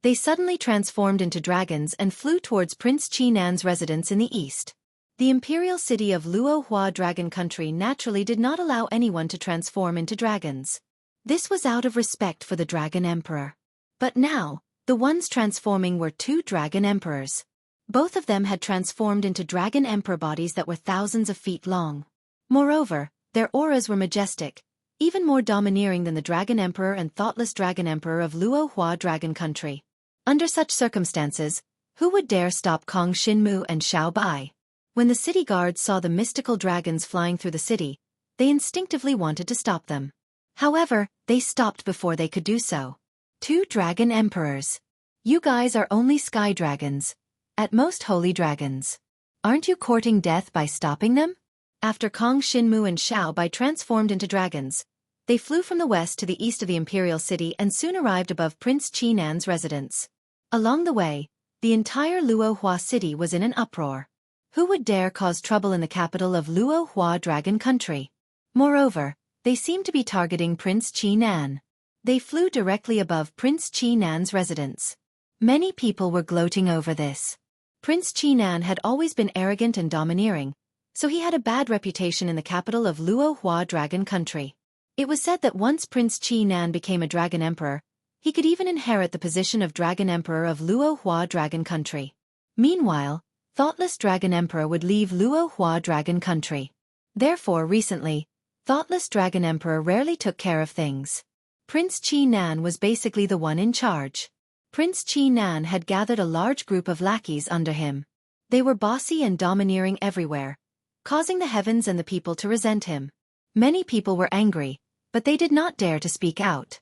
They suddenly transformed into dragons and flew towards Prince Qinan's residence in the east. The imperial city of Luohua Dragon Country naturally did not allow anyone to transform into dragons. This was out of respect for the Dragon Emperor. But now, the ones transforming were two Dragon Emperors. Both of them had transformed into Dragon Emperor bodies that were thousands of feet long. Moreover, their auras were majestic, even more domineering than the Dragon Emperor and thoughtless Dragon Emperor of Luohua Dragon Country. Under such circumstances, who would dare stop Kong Xinmu and Xiaobai? When the city guards saw the mystical dragons flying through the city, they instinctively wanted to stop them. However, they stopped before they could do so. Two Dragon Emperors. You guys are only sky dragons. At most holy dragons. Aren't you courting death by stopping them? After Kong Xinmu and Xiaobai transformed into dragons, they flew from the west to the east of the imperial city and soon arrived above Prince Qinan's residence. Along the way, the entire Luohua city was in an uproar. Who would dare cause trouble in the capital of Luohua Dragon Country? Moreover, they seemed to be targeting Prince Qinan. They flew directly above Prince Qinan's residence. Many people were gloating over this. Prince Qinan had always been arrogant and domineering, so he had a bad reputation in the capital of Luohua Dragon Country. It was said that once Prince Qinan became a Dragon Emperor, he could even inherit the position of Dragon Emperor of Luohua Dragon Country. Meanwhile, thoughtless Dragon Emperor would leave Luohua Dragon Country. Therefore, recently, thoughtless Dragon Emperor rarely took care of things. Prince Qinan was basically the one in charge. Prince Qinan had gathered a large group of lackeys under him. They were bossy and domineering everywhere, causing the heavens and the people to resent him. Many people were angry, but they did not dare to speak out.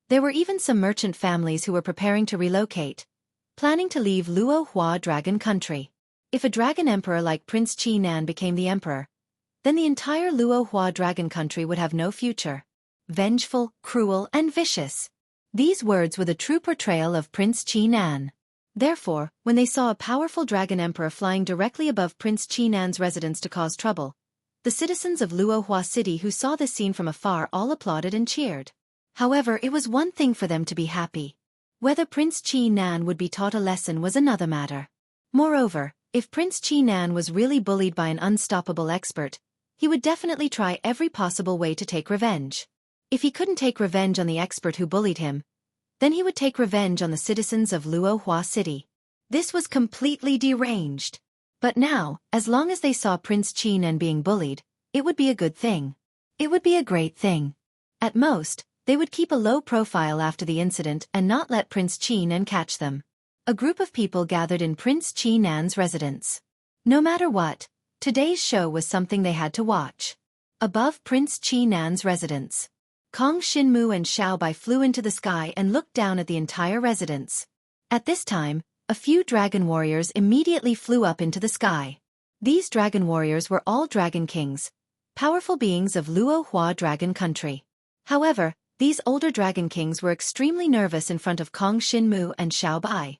There were even some merchant families who were preparing to relocate, planning to leave Luohua Dragon Country. If a Dragon Emperor like Prince Qinan became the emperor, then the entire Luohua Dragon Country would have no future. Vengeful, cruel, and vicious. These words were the true portrayal of Prince Qinan. Therefore, when they saw a powerful Dragon Emperor flying directly above Prince Qinan's residence to cause trouble, the citizens of Luohua City who saw this scene from afar all applauded and cheered. However, it was one thing for them to be happy. Whether Prince Qinan would be taught a lesson was another matter. Moreover, if Prince Qinan was really bullied by an unstoppable expert, he would definitely try every possible way to take revenge. If he couldn't take revenge on the expert who bullied him, then he would take revenge on the citizens of Luohua City. This was completely deranged. But now, as long as they saw Prince Qinan being bullied, it would be a good thing. It would be a great thing. At most, they would keep a low profile after the incident and not let Prince Qinan catch them. A group of people gathered in Prince Qinan's residence. No matter what, today's show was something they had to watch. Above Prince Qinan's residence, Kong Xinmu and Xiaobai flew into the sky and looked down at the entire residence. At this time, a few dragon warriors immediately flew up into the sky. These dragon warriors were all dragon kings, powerful beings of Luohua Dragon Country. However, these older dragon kings were extremely nervous in front of Kong Xinmu and Xiaobai.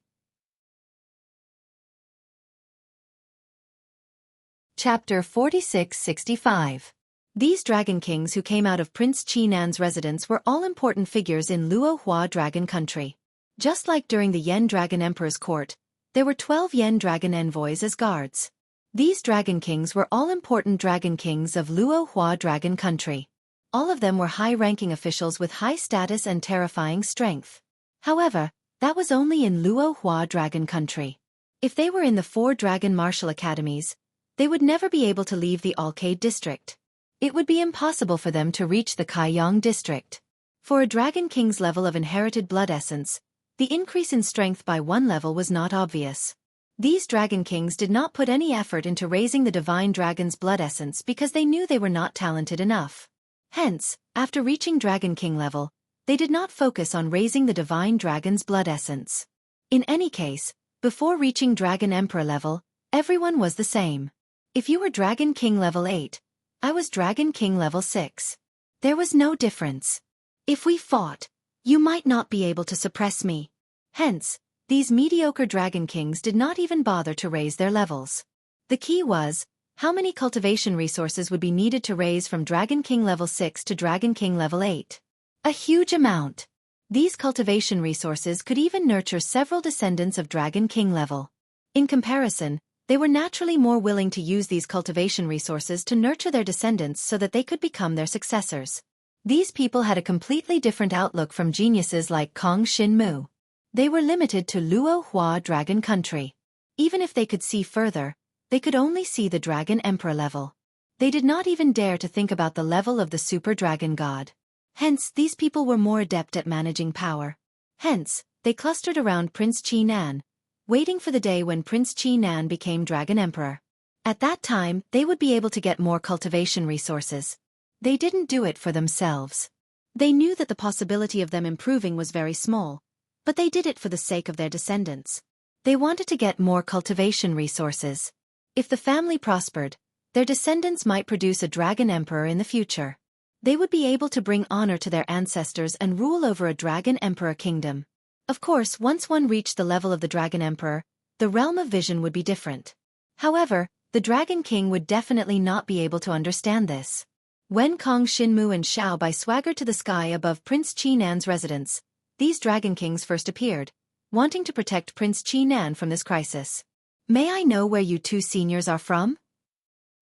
Chapter 46-65. These dragon kings who came out of Prince Qinan's residence were all important figures in Luohua Dragon Country. Just like during the Yen Dragon Emperor's court, there were 12 Yen Dragon envoys as guards. These dragon kings were all important dragon kings of Luohua Dragon Country. All of them were high-ranking officials with high status and terrifying strength. However, that was only in Luohua Dragon Country. If they were in the 4 dragon martial academies, they would never be able to leave the Alcade district. It would be impossible for them to reach the Kaiyang district. For a Dragon King's level of inherited blood essence, the increase in strength by 1 level was not obvious. These Dragon Kings did not put any effort into raising the Divine Dragon's blood essence because they knew they were not talented enough. Hence, after reaching Dragon King level, they did not focus on raising the Divine Dragon's blood essence. In any case, Before reaching Dragon Emperor level, everyone was the same. If you were Dragon King level 8, I was Dragon King level 6. There was no difference. If we fought, you might not be able to suppress me. Hence, these mediocre Dragon Kings did not even bother to raise their levels. The key was, how many cultivation resources would be needed to raise from Dragon King level 6 to Dragon King level 8. A huge amount. These cultivation resources could even nurture several descendants of Dragon King level. In comparison, they were naturally more willing to use these cultivation resources to nurture their descendants so that they could become their successors. These people had a completely different outlook from geniuses like Kong Xinmu. They were limited to Luo Hua Dragon Country. Even if they could see further, they could only see the Dragon Emperor level. They did not even dare to think about the level of the Super Dragon God. Hence, these people were more adept at managing power. Hence, they clustered around Prince Qi Nan, waiting for the day when Prince Qi Nan became Dragon Emperor. At that time, they would be able to get more cultivation resources. They didn't do it for themselves. They knew that the possibility of them improving was very small, but they did it for the sake of their descendants. They wanted to get more cultivation resources. If the family prospered, their descendants might produce a Dragon Emperor in the future. They would be able to bring honor to their ancestors and rule over a Dragon Emperor kingdom. Of course, once one reached the level of the Dragon Emperor, the realm of vision would be different. However, the Dragon King would definitely not be able to understand this. When Kong Xinmu and Xiao Bai swaggered to the sky above Prince Qi Nan's residence, these Dragon Kings first appeared, wanting to protect Prince Qi Nan from this crisis. May I know where you two seniors are from?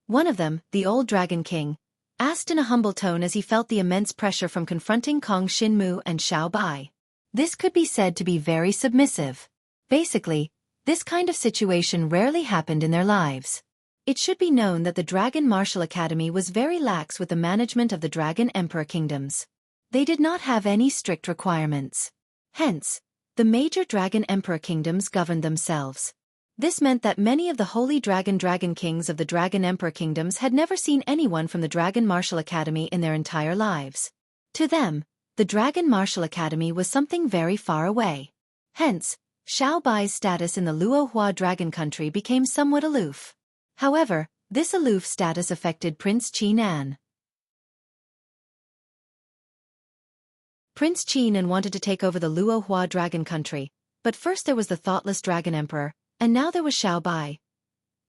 One of them, the old Dragon King, asked in a humble tone as he felt the immense pressure from confronting Kong Xinmu and Xiao Bai. This could be said to be very submissive. Basically, this kind of situation rarely happened in their lives. It should be known that the Dragon Martial Academy was very lax with the management of the Dragon Emperor kingdoms. They did not have any strict requirements. Hence, the major Dragon Emperor kingdoms governed themselves. This meant that many of the holy Dragon Kings of the Dragon Emperor kingdoms had never seen anyone from the Dragon Martial Academy in their entire lives. To them, the Dragon Martial Academy was something very far away. Hence, Xiao Bai's status in the Luo Hua Dragon Country became somewhat aloof. However, this aloof status affected Prince Qi Nan. Prince Qi Nan wanted to take over the Luo Hua Dragon Country, but first there was the thoughtless Dragon Emperor, and now there was Xiao Bai.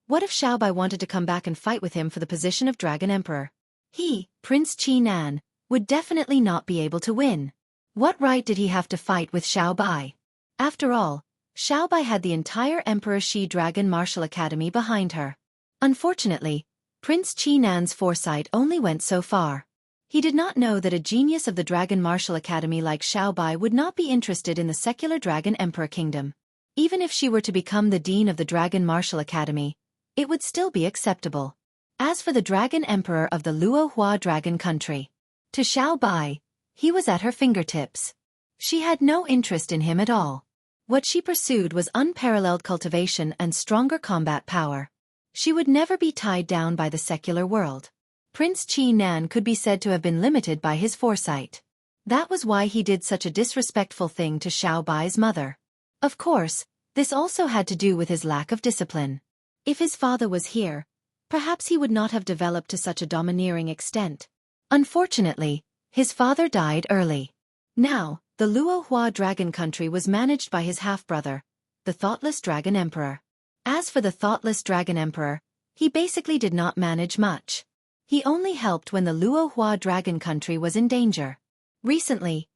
What if Xiao Bai wanted to come back and fight with him for the position of Dragon Emperor? He, Prince Qi Nan, would definitely not be able to win. What right did he have to fight with Xiao Bai? After all, Xiao Bai had the entire Emperor Shi Dragon Martial Academy behind her. Unfortunately, Prince Qi Nan's foresight only went so far. He did not know that a genius of the Dragon Martial Academy like Xiao Bai would not be interested in the secular Dragon Emperor kingdom. Even if she were to become the dean of the Dragon Martial Academy, it would still be acceptable. As for the Dragon Emperor of the Luo Hua Dragon Country, to Xiao Bai, he was at her fingertips. She had no interest in him at all. What she pursued was unparalleled cultivation and stronger combat power. She would never be tied down by the secular world. Prince Qi Nan could be said to have been limited by his foresight. That was why he did such a disrespectful thing to Xiao Bai's mother. Of course, this also had to do with his lack of discipline. If his father was here, perhaps he would not have developed to such a domineering extent. Unfortunately, his father died early. Now, the Luo Hua Dragon Country was managed by his half-brother, the thoughtless Dragon Emperor. As for the thoughtless Dragon Emperor, he basically did not manage much. He only helped when the Luo Hua Dragon Country was in danger. Recently,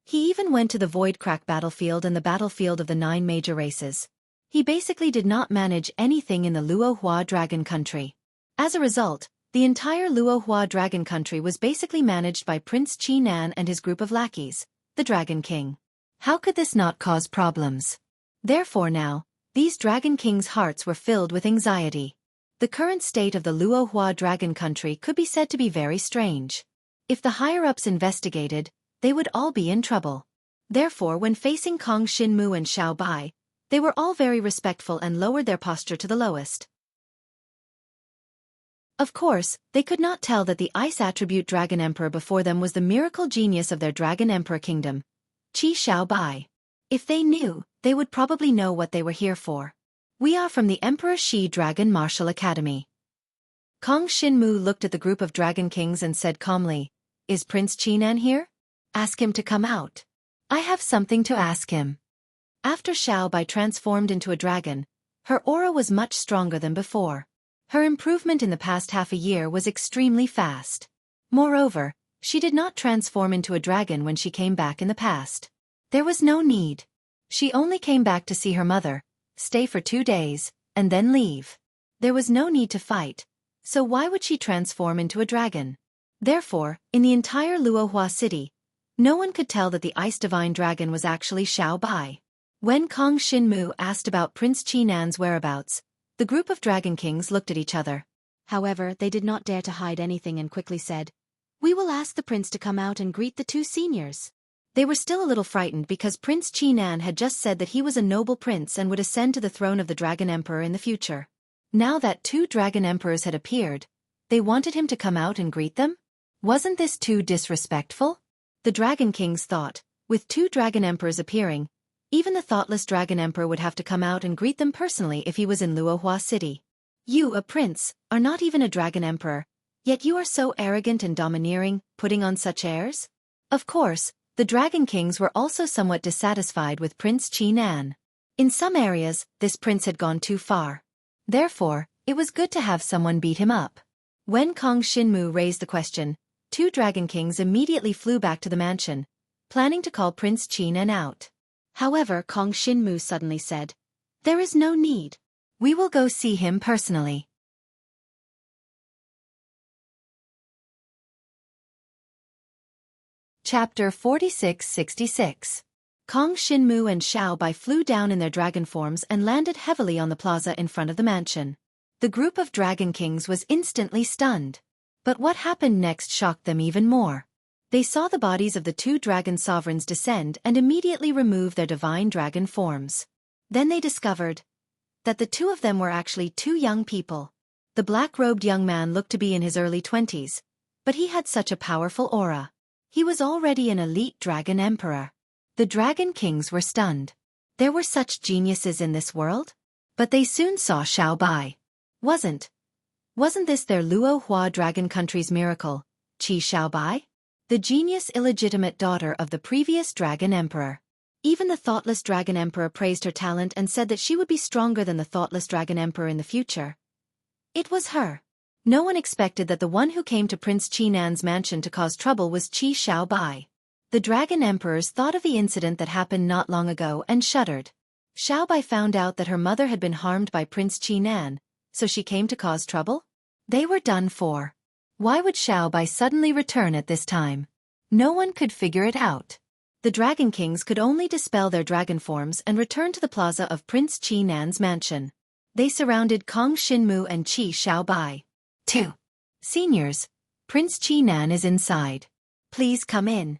he even went to the Void Crack battlefield and the battlefield of the 9 major races. He basically did not manage anything in the Luo Hua Dragon Country. As a result, the entire Luo Hua Dragon Country was basically managed by Prince Qi Nan and his group of lackeys, the Dragon King. How could this not cause problems? Therefore now, these Dragon Kings' hearts were filled with anxiety. The current state of the Luo Hua Dragon Country could be said to be very strange. If the higher-ups investigated, they would all be in trouble. Therefore, when facing Kong Xinmu and Xiao Bai, they were all very respectful and lowered their posture to the lowest. Of course, they could not tell that the Ice Attribute Dragon Emperor before them was the miracle genius of their Dragon Emperor kingdom, Qi Xiao Bai. If they knew, they would probably know what they were here for. We are from the Emperor Shi Dragon Martial Academy. Kong Shinmu looked at the group of dragon kings and said calmly, "Is Prince Qinan here? Ask him to come out. I have something to ask him." After Xiao Bai transformed into a dragon, her aura was much stronger than before. Her improvement in the past half a year was extremely fast. Moreover, she did not transform into a dragon when she came back in the past. There was no need. She only came back to see her mother, stay for 2 days, and then leave. There was no need to fight, so why would she transform into a dragon? Therefore, in the entire Luohua city, no one could tell that the Ice Divine Dragon was actually Xiao Bai. When Kong Shinmu asked about Prince Qinan's whereabouts, the group of dragon kings looked at each other. However, they did not dare to hide anything and quickly said, "We will ask the prince to come out and greet the 2 seniors." They were still a little frightened because Prince Qinan had just said that he was a noble prince and would ascend to the throne of the Dragon Emperor in the future. Now that 2 dragon emperors had appeared, they wanted him to come out and greet them? Wasn't this too disrespectful? The dragon kings thought, with 2 dragon emperors appearing, even the thoughtless dragon emperor would have to come out and greet them personally if he was in Luohua city. You, a prince, are not even a dragon emperor, yet you are so arrogant and domineering, putting on such airs? Of course, the dragon kings were also somewhat dissatisfied with Prince Qinan. In some areas, this prince had gone too far. Therefore, it was good to have someone beat him up. When Kong Shinmu raised the question, 2 dragon kings immediately flew back to the mansion, planning to call Prince Qinan out. However, Kong Shinmu suddenly said, "There is no need. We will go see him personally." Chapter 46-66. Kong Shinmu and Xiao Bai flew down in their dragon forms and landed heavily on the plaza in front of the mansion. The group of dragon kings was instantly stunned. But what happened next shocked them even more. They saw the bodies of the 2 dragon sovereigns descend and immediately remove their divine dragon forms. Then they discovered that the 2 of them were actually 2 young people. The black-robed young man looked to be in his early 20s, but he had such a powerful aura. He was already an elite dragon emperor. The dragon kings were stunned. There were such geniuses in this world? But they soon saw Xiao Bai. Wasn't this their Luohua dragon country's miracle, Qi Xiao Bai? The genius illegitimate daughter of the previous dragon emperor. Even the thoughtless dragon emperor praised her talent and said that she would be stronger than the thoughtless dragon emperor in the future. It was her. No one expected that the one who came to Prince Qinan's mansion to cause trouble was Qi Xiao Bai. The dragon emperors thought of the incident that happened not long ago and shuddered. Xiao Bai found out that her mother had been harmed by Prince Qinan, so she came to cause trouble? They were done for. Why would Xiao Bai suddenly return at this time? No one could figure it out. The dragon kings could only dispel their dragon forms and return to the plaza of Prince Qinan's mansion. They surrounded Kong Shinmu and Qi Xiao Bai. 2. Seniors, Prince Qinan is inside. Please come in.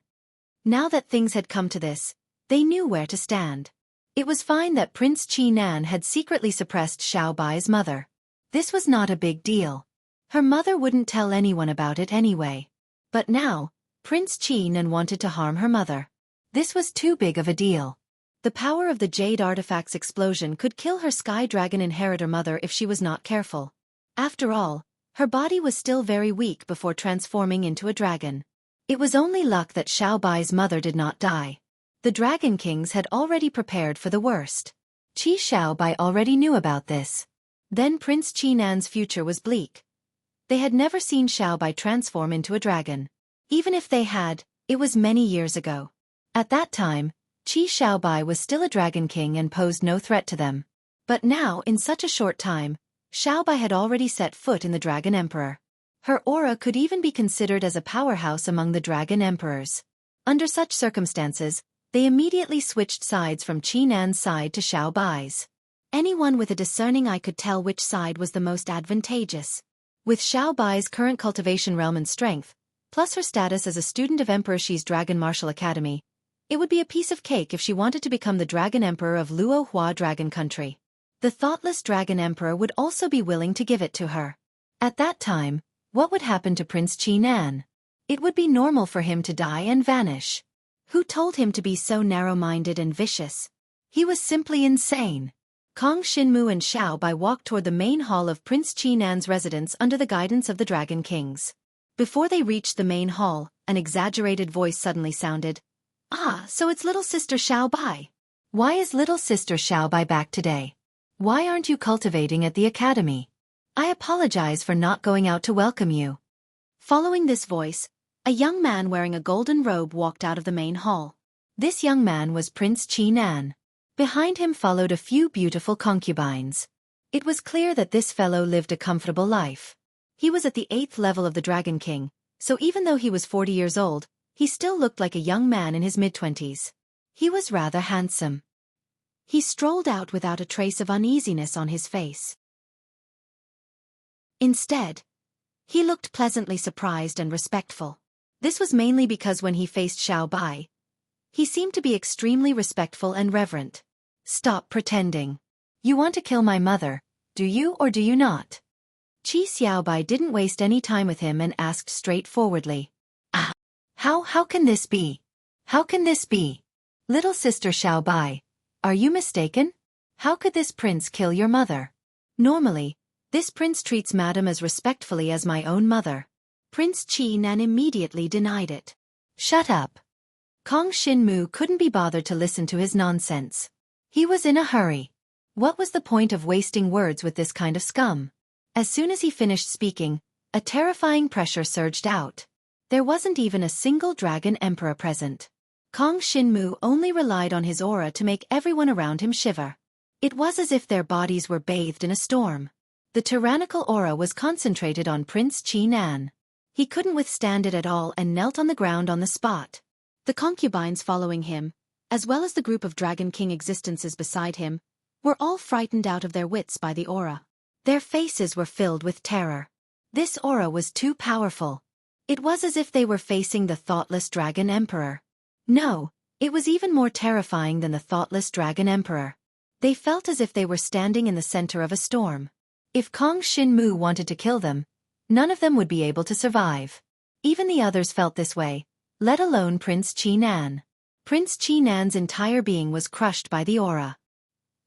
Now that things had come to this, they knew where to stand. It was fine that Prince Qinan had secretly suppressed Xiao Bai's mother. This was not a big deal. Her mother wouldn't tell anyone about it anyway. But now, Prince Qinan wanted to harm her mother. This was too big of a deal. The power of the Jade Artifact's explosion could kill her Sky Dragon inheritor mother if she was not careful. After all, her body was still very weak before transforming into a dragon. It was only luck that Xiao Bai's mother did not die. The Dragon Kings had already prepared for the worst. Qi Xiao Bai already knew about this. Then Prince Qinan's future was bleak. They had never seen Xiao Bai transform into a dragon. Even if they had, it was many years ago. At that time, Qi Xiao Bai was still a Dragon King and posed no threat to them. But now, in such a short time, Xiao Bai had already set foot in the Dragon Emperor. Her aura could even be considered as a powerhouse among the Dragon Emperors. Under such circumstances, they immediately switched sides from Qinan's side to Xiao Bai's. Anyone with a discerning eye could tell which side was the most advantageous. With Xiao Bai's current cultivation realm and strength, plus her status as a student of Emperor Shi's Dragon Martial Academy, it would be a piece of cake if she wanted to become the Dragon Emperor of Luohua Dragon Country. The thoughtless Dragon Emperor would also be willing to give it to her. At that time, what would happen to Prince Qinan? It would be normal for him to die and vanish. Who told him to be so narrow-minded and vicious? He was simply insane. Kong Shinmu and Xiao Bai walked toward the main hall of Prince Qinan's residence under the guidance of the Dragon Kings. Before they reached the main hall, an exaggerated voice suddenly sounded. "Ah, so it's little sister Xiao Bai. Why is little sister Xiao Bai back today? Why aren't you cultivating at the academy? I apologize for not going out to welcome you." Following this voice, a young man wearing a golden robe walked out of the main hall. This young man was Prince Qinan. Behind him followed a few beautiful concubines. It was clear that this fellow lived a comfortable life. He was at the 8th level of the Dragon King, so even though he was 40 years old, he still looked like a young man in his mid-20s. He was rather handsome. He strolled out without a trace of uneasiness on his face. Instead, he looked pleasantly surprised and respectful. This was mainly because when he faced Xiao Bai, he seemed to be extremely respectful and reverent. "Stop pretending. You want to kill my mother, do you or do you not?" Qi Xiaobai didn't waste any time with him and asked straightforwardly. "Ah, how can this be? How can this be? Little sister Xiaobai, are you mistaken? How could this prince kill your mother? Normally, this prince treats madam as respectfully as my own mother." Prince Qinan immediately denied it. "Shut up." Kong Shinmu couldn't be bothered to listen to his nonsense. He was in a hurry. What was the point of wasting words with this kind of scum? As soon as he finished speaking, a terrifying pressure surged out. There wasn't even a single dragon emperor present. Kong Shinmu only relied on his aura to make everyone around him shiver. It was as if their bodies were bathed in a storm. The tyrannical aura was concentrated on Prince Qinan. He couldn't withstand it at all and knelt on the ground on the spot. The concubines following him, as well as the group of Dragon King existences beside him, were all frightened out of their wits by the aura. Their faces were filled with terror. This aura was too powerful. It was as if they were facing the thoughtless Dragon Emperor. No, it was even more terrifying than the thoughtless Dragon Emperor. They felt as if they were standing in the center of a storm. If Kong Shinmu wanted to kill them, none of them would be able to survive. Even the others felt this way, let alone Prince Qinan. Prince Qinan's entire being was crushed by the aura.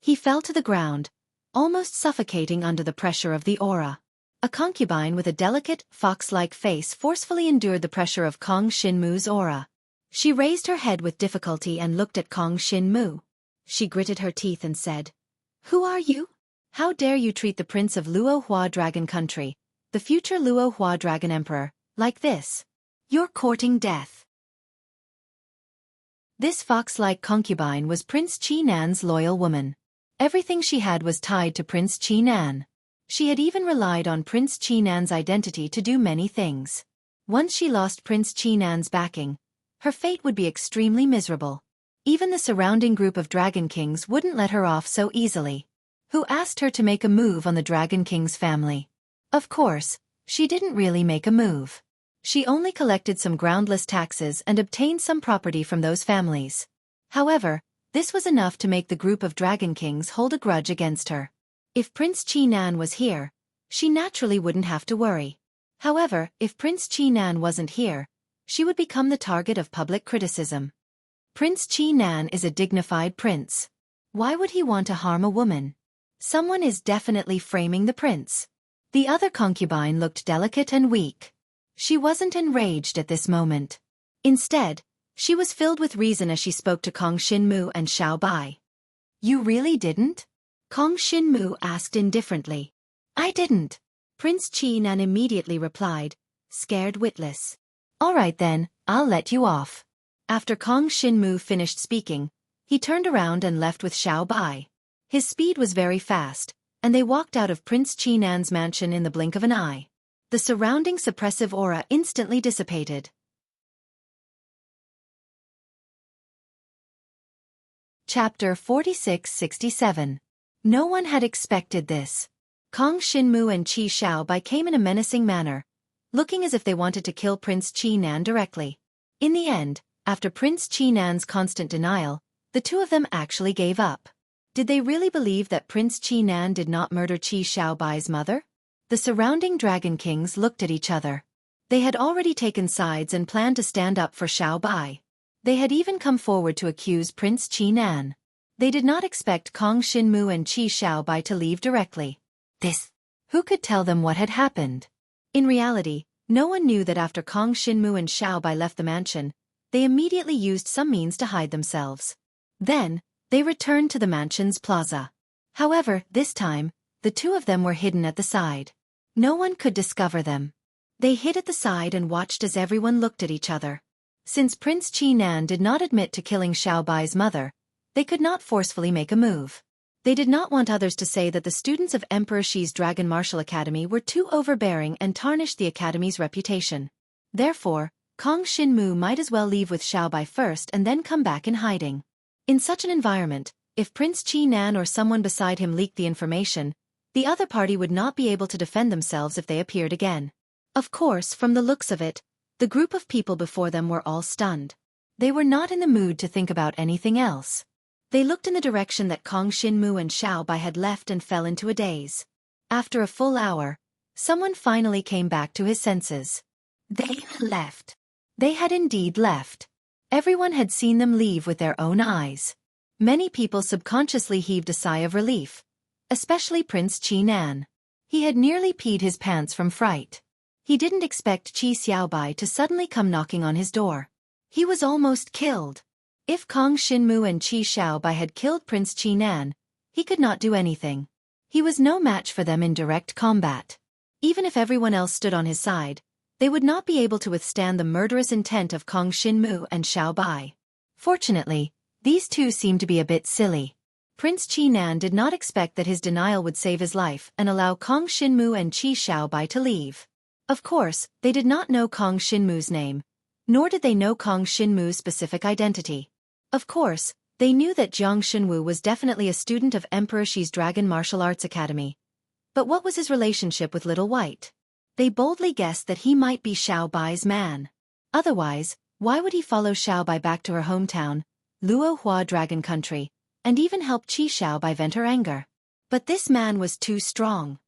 He fell to the ground, almost suffocating under the pressure of the aura. A concubine with a delicate, fox-like face forcefully endured the pressure of Kong Shinmu's aura. She raised her head with difficulty and looked at Kong Shinmu. She gritted her teeth and said, "Who are you? How dare you treat the prince of Luo Hua Dragon Country, the future Luo Hua Dragon Emperor, like this? You're courting death." This fox-like concubine was Prince Qinan's loyal woman. Everything she had was tied to Prince Qinan. She had even relied on Prince Qinan's identity to do many things. Once she lost Prince Qinan's backing, her fate would be extremely miserable. Even the surrounding group of Dragon Kings wouldn't let her off so easily. Who asked her to make a move on the Dragon King's family? Of course, she didn't really make a move. She only collected some groundless taxes and obtained some property from those families. However, this was enough to make the group of Dragon Kings hold a grudge against her. If Prince Qinan was here, she naturally wouldn't have to worry. However, if Prince Qinan wasn't here, she would become the target of public criticism. Prince Qinan is a dignified prince. Why would he want to harm a woman? Someone is definitely framing the prince. The other concubine looked delicate and weak. She wasn't enraged at this moment. Instead, she was filled with reason as she spoke to Kong Shinmu and Xiao Bai. "You really didn't?" Kong Shinmu asked indifferently. "I didn't," Prince Qinan immediately replied, scared witless. "All right then, I'll let you off." After Kong Shinmu finished speaking, he turned around and left with Xiao Bai. His speed was very fast, and they walked out of Prince Qinan's mansion in the blink of an eye. The surrounding suppressive aura instantly dissipated. Chapter 46-67. No one had expected this. Kong Shinmu and Qi Xiaobai came in a menacing manner, looking as if they wanted to kill Prince Qinan directly. In the end, after Prince Qinan's constant denial, the two of them actually gave up. Did they really believe that Prince Qinan did not murder Qi Xiaobai's mother? The surrounding Dragon Kings looked at each other. They had already taken sides and planned to stand up for Xiao Bai. They had even come forward to accuse Prince Qi Nan. They did not expect Kong Xinmu and Qi Xiaobai to leave directly. Who could tell them what had happened? In reality, no one knew that after Kong Xinmu and Xiaobai left the mansion, they immediately used some means to hide themselves. Then, they returned to the mansion's plaza. However, this time, the two of them were hidden at the side. No one could discover them. They hid at the side and watched as everyone looked at each other. Since Prince Qi Nan did not admit to killing Xiaobai's mother, they could not forcefully make a move. They did not want others to say that the students of Emperor Xi's Dragon Martial Academy were too overbearing and tarnished the academy's reputation. Therefore, Kong Xinmu might as well leave with Xiaobai first and then come back in hiding. In such an environment, if Prince Qi Nan or someone beside him leaked the information, the other party would not be able to defend themselves if they appeared again. Of course, from the looks of it, the group of people before them were all stunned. They were not in the mood to think about anything else. They looked in the direction that Kong Xinmu and Xiaobai had left and fell into a daze. After a full hour, someone finally came back to his senses. They left. They had indeed left. Everyone had seen them leave with their own eyes. Many people subconsciously heaved a sigh of relief, especially Prince Qi Nan. He had nearly peed his pants from fright. He didn't expect Qi Xiaobai to suddenly come knocking on his door. He was almost killed. If Kong Xinmu and Qi Xiaobai had killed Prince Qi Nan, he could not do anything. He was no match for them in direct combat. Even if everyone else stood on his side, they would not be able to withstand the murderous intent of Kong Xinmu and Xiaobai. Fortunately, these two seemed to be a bit silly. Prince Qi Nan did not expect that his denial would save his life and allow Kong Xinmu and Qi Xiaobai to leave. Of course, they did not know Kong Xinmu's name, nor did they know Kong Xinmu's specific identity. Of course, they knew that Jiang Xinwu was definitely a student of Emperor Xi's Dragon Martial Arts Academy. But what was his relationship with Little White? They boldly guessed that he might be Xiaobai's man. Otherwise, why would he follow Xiaobai back to her hometown, Luohua Dragon Country, and even help Qi Xiaobai vent her anger? But this man was too strong.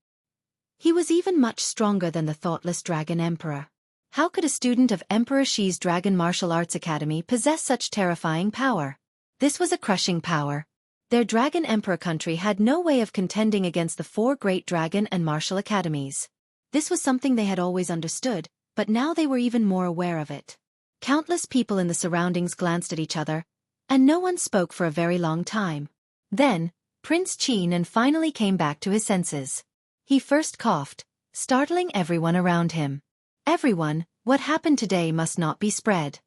He was even much stronger than the thoughtless Dragon Emperor. How could a student of Emperor Xi's Dragon Martial Arts Academy possess such terrifying power? This was a crushing power. Their Dragon Emperor country had no way of contending against the four great dragon and martial academies. This was something they had always understood, but now they were even more aware of it. Countless people in the surroundings glanced at each other, and no one spoke for a very long time. Then, Prince Qi Nan finally came back to his senses. He first coughed, startling everyone around him. Everyone, what happened today must not be spread.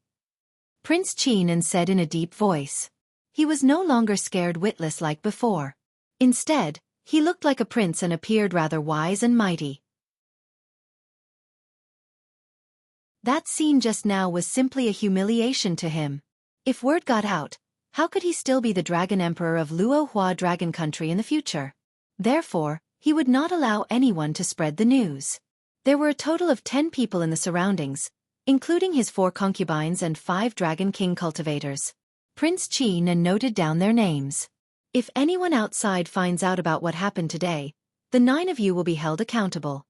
Prince Qi Nan said in a deep voice. He was no longer scared witless like before. Instead, he looked like a prince and appeared rather wise and mighty. That scene just now was simply a humiliation to him. If word got out, how could he still be the Dragon Emperor of Luohua Dragon Country in the future? Therefore, he would not allow anyone to spread the news. There were a total of 10 people in the surroundings, including his 4 concubines and 5 Dragon King cultivators. Prince Qi Nan noted down their names. If anyone outside finds out about what happened today, the 9 of you will be held accountable.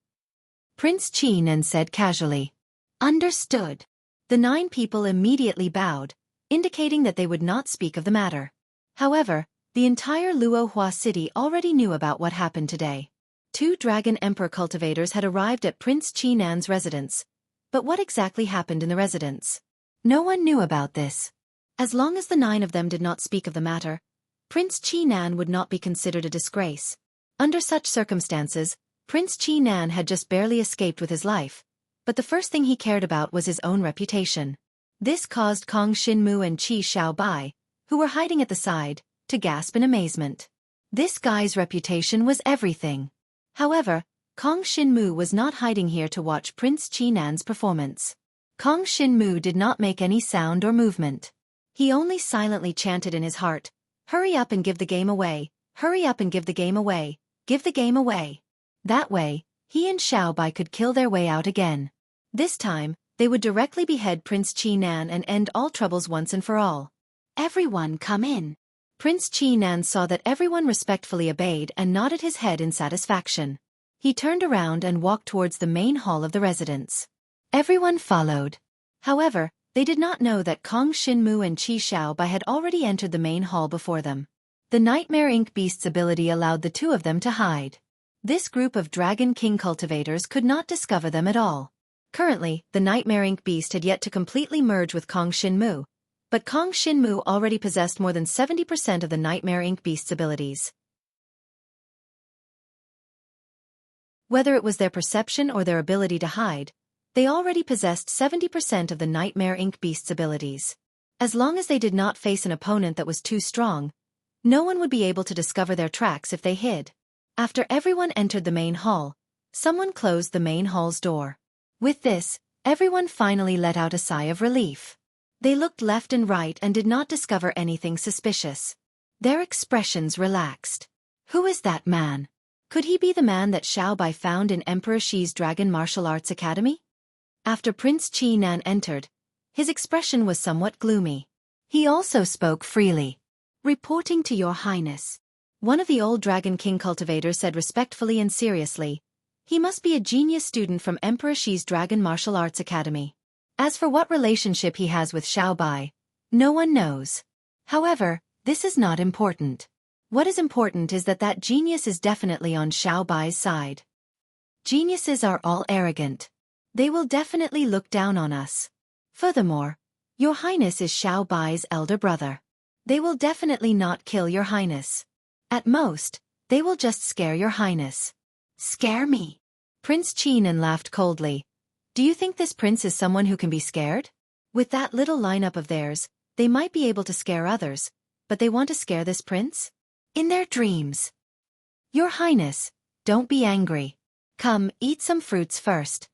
Prince Qi Nan said casually. Understood. The 9 people immediately bowed, indicating that they would not speak of the matter. However, the entire Luohua city already knew about what happened today. 2 Dragon Emperor cultivators had arrived at Prince Qi Nan's residence. But what exactly happened in the residence? No one knew about this. As long as the 9 of them did not speak of the matter, Prince Qi Nan would not be considered a disgrace. Under such circumstances, Prince Qi Nan had just barely escaped with his life, but the first thing he cared about was his own reputation. This caused Kong Xinmu and Qi Xiaobai, who were hiding at the side, to gasp in amazement. This guy's reputation was everything. However, Kong Xinmu was not hiding here to watch Prince Qi Nan's performance. Kong Xinmu did not make any sound or movement. He only silently chanted in his heart, "Hurry up and give the game away, hurry up and give the game away, give the game away." That way, he and Xiaobai could kill their way out again. This time, they would directly behead Prince Qi Nan and end all troubles once and for all. Everyone come in. Prince Qi Nan saw that everyone respectfully obeyed and nodded his head in satisfaction. He turned around and walked towards the main hall of the residence. Everyone followed. However, They did not know that Kong Shinmu and Qi Xiaobai had already entered the main hall before them. The Nightmare Ink Beast's ability allowed the two of them to hide. This group of Dragon King cultivators could not discover them at all. Currently, the Nightmare Ink Beast had yet to completely merge with Kong Shinmu, but Kong Shinmu already possessed more than 70% of the Nightmare Ink Beast's abilities. Whether it was their perception or their ability to hide, they already possessed 70% of the Nightmare Ink Beast's abilities. As long as they did not face an opponent that was too strong, no one would be able to discover their tracks if they hid. After everyone entered the main hall, someone closed the main hall's door. With this, everyone finally let out a sigh of relief. They looked left and right and did not discover anything suspicious. Their expressions relaxed. Who is that man? Could he be the man that Xiaobai found in Emperor Xi's Dragon Martial Arts Academy? After Prince Qi Nan entered, his expression was somewhat gloomy. He also spoke freely. "Reporting to your highness," one of the old Dragon King cultivators said respectfully and seriously. He must be a genius student from Emperor Xi's Dragon Martial Arts Academy. As for what relationship he has with Xiaobai, no one knows. However, this is not important. What is important is that genius is definitely on Xiaobai's side. Geniuses are all arrogant. They will definitely look down on us. Furthermore, your highness is Xiaobai's elder brother. They will definitely not kill your highness. At most, they will just scare your highness. Scare me? Prince Qi Nan laughed coldly. Do you think this prince is someone who can be scared? With that little lineup of theirs, they might be able to scare others, but they want to scare this prince? In their dreams. Your highness, don't be angry. Come, eat some fruits first.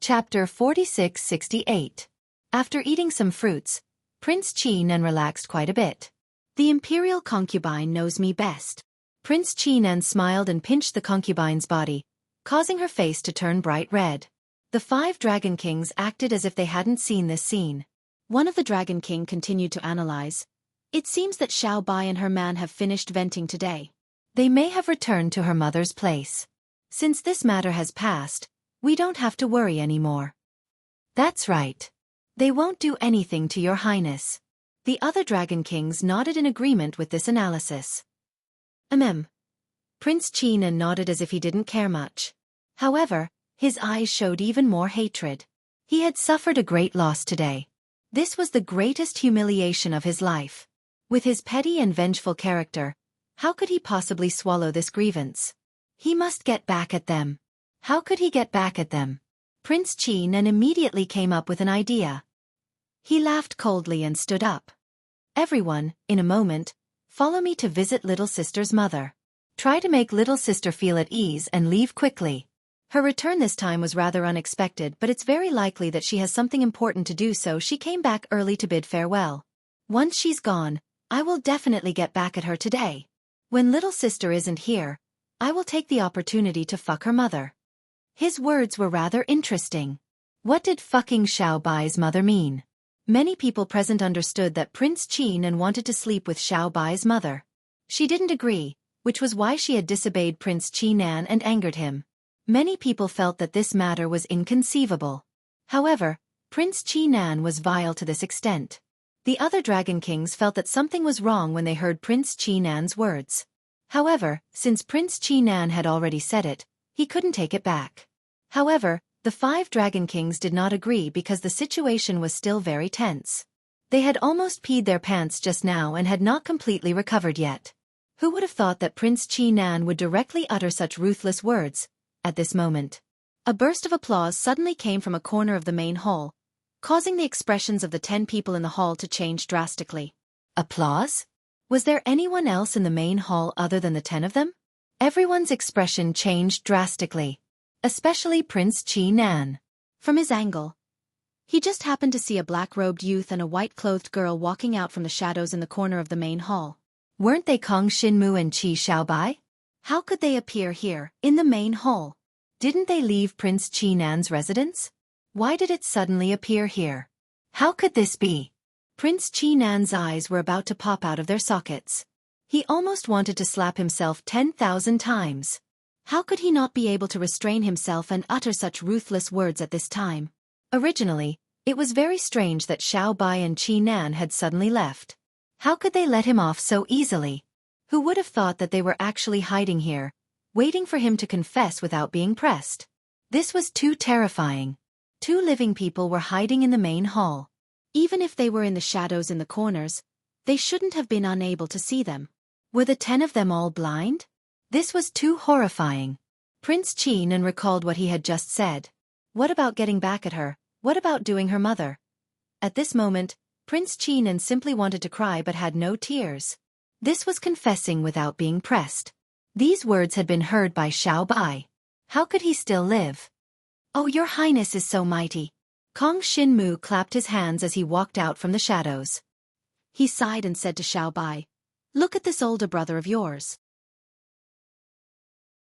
Chapter 46-68. After eating some fruits, Prince Qi Nan relaxed quite a bit. The imperial concubine knows me best. Prince Qi Nan smiled and pinched the concubine's body, causing her face to turn bright red. The 5 Dragon Kings acted as if they hadn't seen this scene. One of the Dragon King continued to analyze. It seems that Xiaobai and her man have finished venting today. They may have returned to her mother's place. Since this matter has passed, we don't have to worry anymore. That's right. They won't do anything to your highness. The other Dragon Kings nodded in agreement with this analysis. Prince Qi Nan nodded as if he didn't care much. However, his eyes showed even more hatred. He had suffered a great loss today. This was the greatest humiliation of his life. With his petty and vengeful character, how could he possibly swallow this grievance? He must get back at them. How could he get back at them? Prince Qi Nan immediately came up with an idea. He laughed coldly and stood up. Everyone, in a moment, follow me to visit little sister's mother. Try to make little sister feel at ease and leave quickly. Her return this time was rather unexpected, but it's very likely that she has something important to do, so she came back early to bid farewell. Once she's gone, I will definitely get back at her today. When little sister isn't here, I will take the opportunity to fuck her mother. His words were rather interesting. What did fucking Xiaobai's mother mean? Many people present understood that Prince Qi Nan wanted to sleep with Xiaobai's mother. She didn't agree, which was why she had disobeyed Prince Qi Nan and angered him. Many people felt that this matter was inconceivable. However, Prince Qi Nan was vile to this extent. The other Dragon Kings felt that something was wrong when they heard Prince Qi Nan's words. However, since Prince Qi Nan had already said it, he couldn't take it back. However, the 5 Dragon Kings did not agree because the situation was still very tense. They had almost peed their pants just now and had not completely recovered yet. Who would have thought that Prince Qi Nan would directly utter such ruthless words? At this moment, a burst of applause suddenly came from a corner of the main hall, causing the expressions of the 10 people in the hall to change drastically. Applause? Was there anyone else in the main hall other than the 10 of them? Everyone's expression changed drastically. Especially Prince Qi Nan. From his angle, he just happened to see a black-robed youth and a white-clothed girl walking out from the shadows in the corner of the main hall. Weren't they Kong Shinmu and Qi Xiaobai? How could they appear here, in the main hall? Didn't they leave Prince Qi Nan's residence? Why did it suddenly appear here? How could this be? Prince Qi Nan's eyes were about to pop out of their sockets. He almost wanted to slap himself 10,000 times. How could he not be able to restrain himself and utter such ruthless words at this time? Originally, it was very strange that Xiao Bai and Qi Nan had suddenly left. How could they let him off so easily? Who would have thought that they were actually hiding here, waiting for him to confess without being pressed? This was too terrifying. 2 living people were hiding in the main hall. Even if they were in the shadows in the corners, they shouldn't have been unable to see them. Were the 10 of them all blind? This was too horrifying. Prince Qi Nan recalled what he had just said. What about getting back at her? What about doing her mother? At this moment, Prince Qi Nan simply wanted to cry but had no tears. This was confessing without being pressed. These words had been heard by Xiao Bai. How could he still live? Oh, your highness is so mighty. Kong Shinmu clapped his hands as he walked out from the shadows. He sighed and said to Xiao Bai, "Look at this older brother of yours.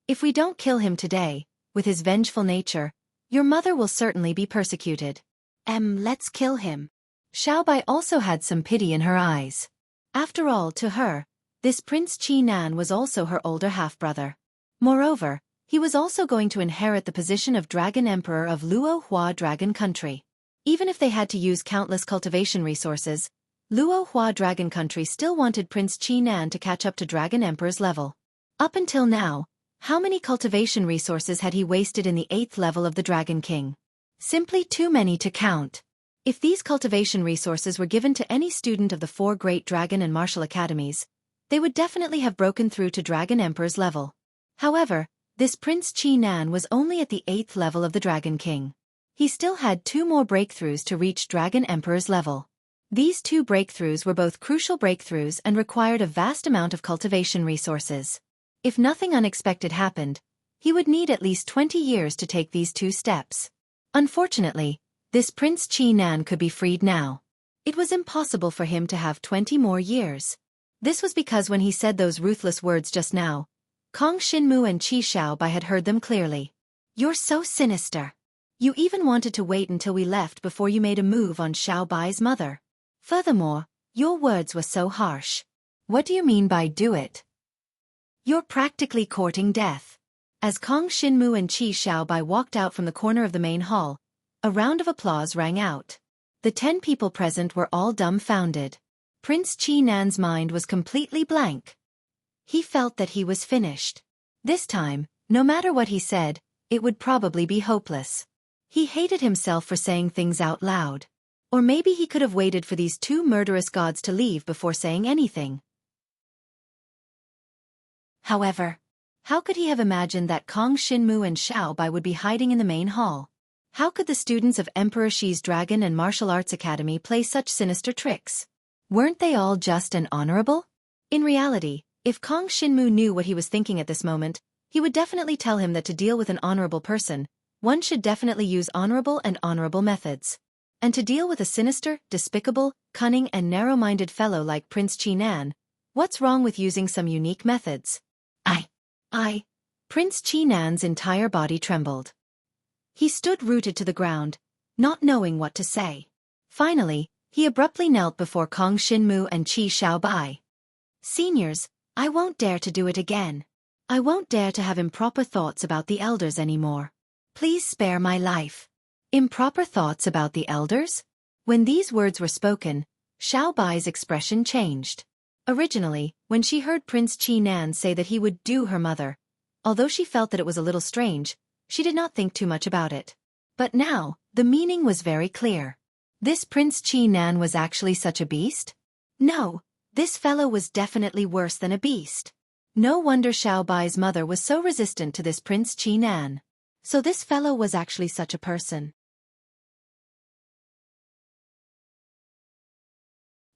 If we don't kill him today, with his vengeful nature, your mother will certainly be persecuted. Let's kill him." Xiao Bai also had some pity in her eyes. After all, to her, this Prince Qi Nan was also her older half-brother. Moreover, he was also going to inherit the position of Dragon Emperor of Luo Hua Dragon Country. Even if they had to use countless cultivation resources, Luo Hua Dragon Country still wanted Prince Qi Nan to catch up to Dragon Emperor's level. Up until now, how many cultivation resources had he wasted in the 8th level of the Dragon King? Simply too many to count. If these cultivation resources were given to any student of the 4 great dragon and martial academies, they would definitely have broken through to Dragon Emperor's level. However, this Prince Qi Nan was only at the 8th level of the Dragon King. He still had 2 more breakthroughs to reach Dragon Emperor's level. These 2 breakthroughs were both crucial breakthroughs and required a vast amount of cultivation resources. If nothing unexpected happened, he would need at least 20 years to take these 2 steps. Unfortunately, this Prince Qi Nan could be freed now. It was impossible for him to have 20 more years. This was because when he said those ruthless words just now, Kong Shinmu and Qi Xiao Bai had heard them clearly. "You're so sinister. You even wanted to wait until we left before you made a move on Xiao Bai's mother. Furthermore, your words were so harsh. What do you mean by do it? You're practically courting death." As Kong Shinmu and Qi Xiao Bai walked out from the corner of the main hall, a round of applause rang out. The 10 people present were all dumbfounded. Prince Qi Nan's mind was completely blank. He felt that he was finished. This time, no matter what he said, it would probably be hopeless. He hated himself for saying things out loud. Or maybe he could have waited for these 2 murderous gods to leave before saying anything. However, how could he have imagined that Kong Shinmu and Xiao Bai would be hiding in the main hall? How could the students of Emperor Shi's Dragon and Martial Arts Academy play such sinister tricks? Weren't they all just and honorable? In reality, if Kong Shinmu knew what he was thinking at this moment, he would definitely tell him that to deal with an honorable person, one should definitely use honorable methods. And to deal with a sinister, despicable, cunning and narrow-minded fellow like Prince Qi Nan, what's wrong with using some unique methods? Prince Qi Nan's entire body trembled. He stood rooted to the ground, not knowing what to say. Finally, he abruptly knelt before Kong Shinmu and Qi Xiao Bai. "Seniors, I won't dare to do it again. I won't dare to have improper thoughts about the elders anymore. Please spare my life." Improper thoughts about the elders? When these words were spoken, Xiao Bai's expression changed. Originally, when she heard Prince Qi Nan say that he would do her mother, although she felt that it was a little strange, she did not think too much about it. But now, the meaning was very clear. This Prince Qi Nan was actually such a beast? No, this fellow was definitely worse than a beast. No wonder Xiao Bai's mother was so resistant to this Prince Qi Nan. So this fellow was actually such a person.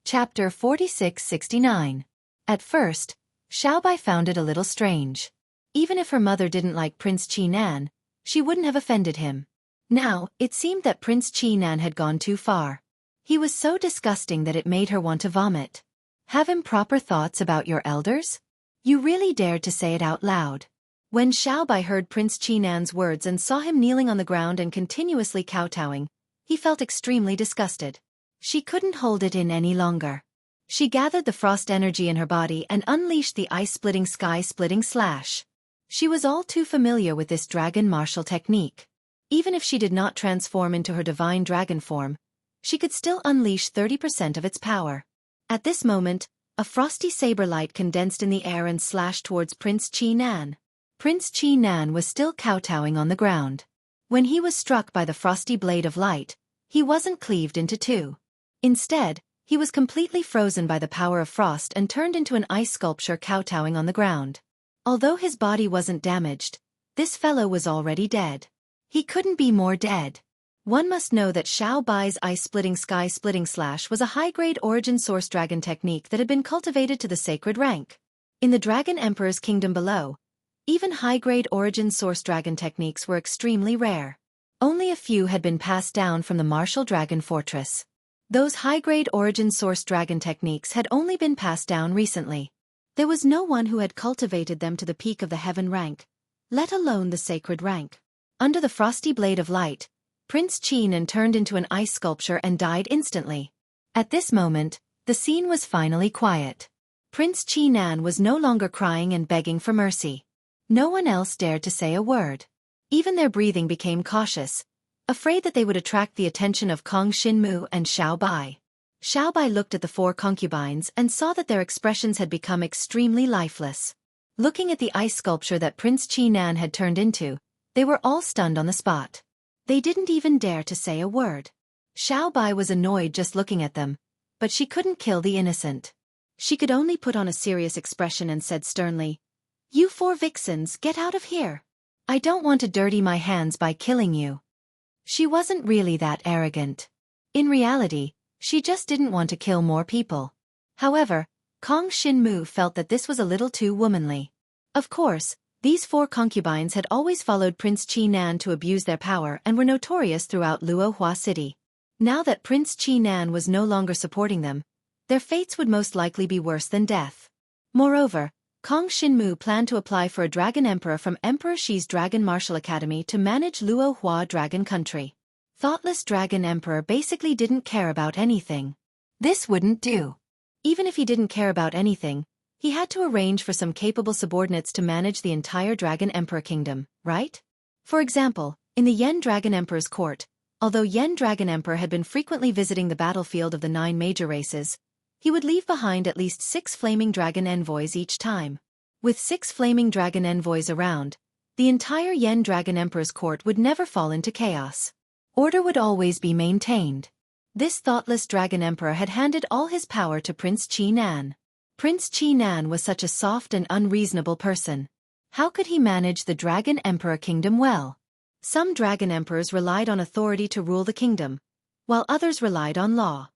Chapter 46-69. At first, Xiao Bai found it a little strange. Even if her mother didn't like Prince Qi Nan, she wouldn't have offended him. Now, it seemed that Prince Qi Nan had gone too far. He was so disgusting that it made her want to vomit. Have improper thoughts about your elders? You really dared to say it out loud. When Xiao Bai heard Prince Qi Nan's words and saw him kneeling on the ground and continuously kowtowing, he felt extremely disgusted. She couldn't hold it in any longer. She gathered the frost energy in her body and unleashed the ice-splitting sky-splitting slash. She was all too familiar with this dragon martial technique. Even if she did not transform into her divine dragon form, she could still unleash 30% of its power. At this moment, a frosty saber light condensed in the air and slashed towards Prince Chi Nan. Prince Chi Nan was still kowtowing on the ground. When he was struck by the frosty blade of light, he wasn't cleaved into two. Instead, he was completely frozen by the power of frost and turned into an ice sculpture kowtowing on the ground. Although his body wasn't damaged, this fellow was already dead. He couldn't be more dead. One must know that Xiao Bai's ice-splitting sky-splitting slash was a high-grade origin source dragon technique that had been cultivated to the sacred rank. In the Dragon Emperor's kingdom below, even high-grade origin source dragon techniques were extremely rare. Only a few had been passed down from the martial dragon fortress. Those high-grade origin source dragon techniques had only been passed down recently. There was no one who had cultivated them to the peak of the heaven rank, let alone the sacred rank. Under the frosty blade of light, Prince Chi Nan turned into an ice sculpture and died instantly. At this moment, the scene was finally quiet. Prince Chi Nan was no longer crying and begging for mercy. No one else dared to say a word. Even their breathing became cautious, afraid that they would attract the attention of Kong Xinmu and Xiao Bai. Xiao Bai looked at the four concubines and saw that their expressions had become extremely lifeless. Looking at the ice sculpture that Prince Chi Nan had turned into, they were all stunned on the spot. They didn't even dare to say a word. Xiao Bai was annoyed just looking at them, but she couldn't kill the innocent. She could only put on a serious expression and said sternly, "You four vixens, get out of here. I don't want to dirty my hands by killing you." She wasn't really that arrogant. In reality, she just didn't want to kill more people. However, Kong Xinmu felt that this was a little too womanly. Of course, these four concubines had always followed Prince Chi Nan to abuse their power and were notorious throughout Luohua City. Now that Prince Chi Nan was no longer supporting them, their fates would most likely be worse than death. Moreover, Kong Xinmu planned to apply for a dragon emperor from Emperor Xi's Dragon Martial Academy to manage Luohua Dragon Country. Thoughtless Dragon Emperor basically didn't care about anything. This wouldn't do. Even if he didn't care about anything, he had to arrange for some capable subordinates to manage the entire Dragon Emperor kingdom, right? For example, in the Yen Dragon Emperor's court, although Yen Dragon Emperor had been frequently visiting the battlefield of the 9 major races, he would leave behind at least 6 flaming dragon envoys each time. With 6 flaming dragon envoys around, the entire Yen Dragon Emperor's court would never fall into chaos. Order would always be maintained. This thoughtless Dragon Emperor had handed all his power to Prince Chi Nan. Prince Chi Nan was such a soft and unreasonable person. How could he manage the Dragon Emperor kingdom well? Some Dragon Emperors relied on authority to rule the kingdom, while others relied on law.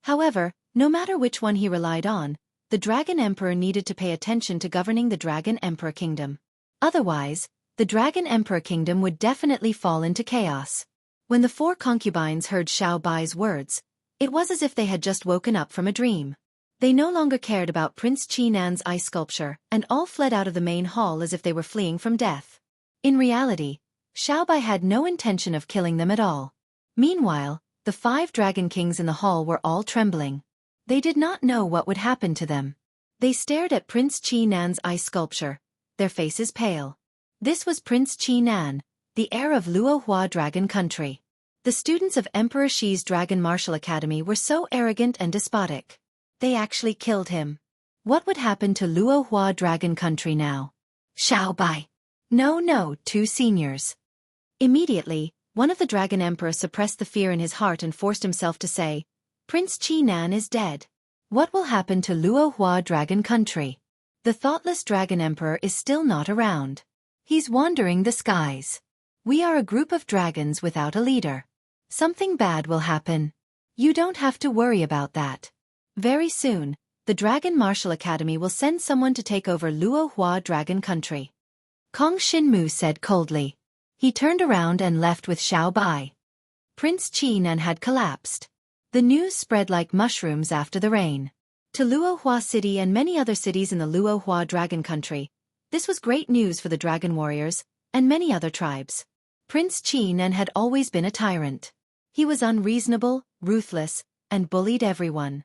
However, no matter which one he relied on, the Dragon Emperor needed to pay attention to governing the Dragon Emperor kingdom. Otherwise, the Dragon Emperor kingdom would definitely fall into chaos. When the 4 concubines heard Xiao Bai's words, it was as if they had just woken up from a dream. They no longer cared about Prince Chi Nan's ice sculpture and all fled out of the main hall as if they were fleeing from death. In reality, Xiao Bai had no intention of killing them at all. Meanwhile, the 5 dragon kings in the hall were all trembling. They did not know what would happen to them. They stared at Prince Chi Nan's ice sculpture, their faces pale. This was Prince Chi Nan, the heir of Luohua Dragon Country. The students of Emperor Xi's Dragon Martial Academy were so arrogant and despotic. They actually killed him. What would happen to Luohua Dragon Country now? Xiao Bai. No, 2 seniors. Immediately, one of the Dragon Emperor suppressed the fear in his heart and forced himself to say, "Prince Chi Nan is dead. What will happen to Luohua Dragon Country? The thoughtless Dragon Emperor is still not around. He's wandering the skies. We are a group of dragons without a leader. Something bad will happen. You don't have to worry about that. Very soon, the Dragon Martial Academy will send someone to take over Luohua Dragon Country." Kong Xinmu said coldly. He turned around and left with Xiao Bai. Prince Chi Nan had collapsed. The news spread like mushrooms after the rain. To Luohua City and many other cities in the Luohua Dragon Country, this was great news for the Dragon Warriors and many other tribes. Prince Chi Nan had always been a tyrant. He was unreasonable, ruthless, and bullied everyone.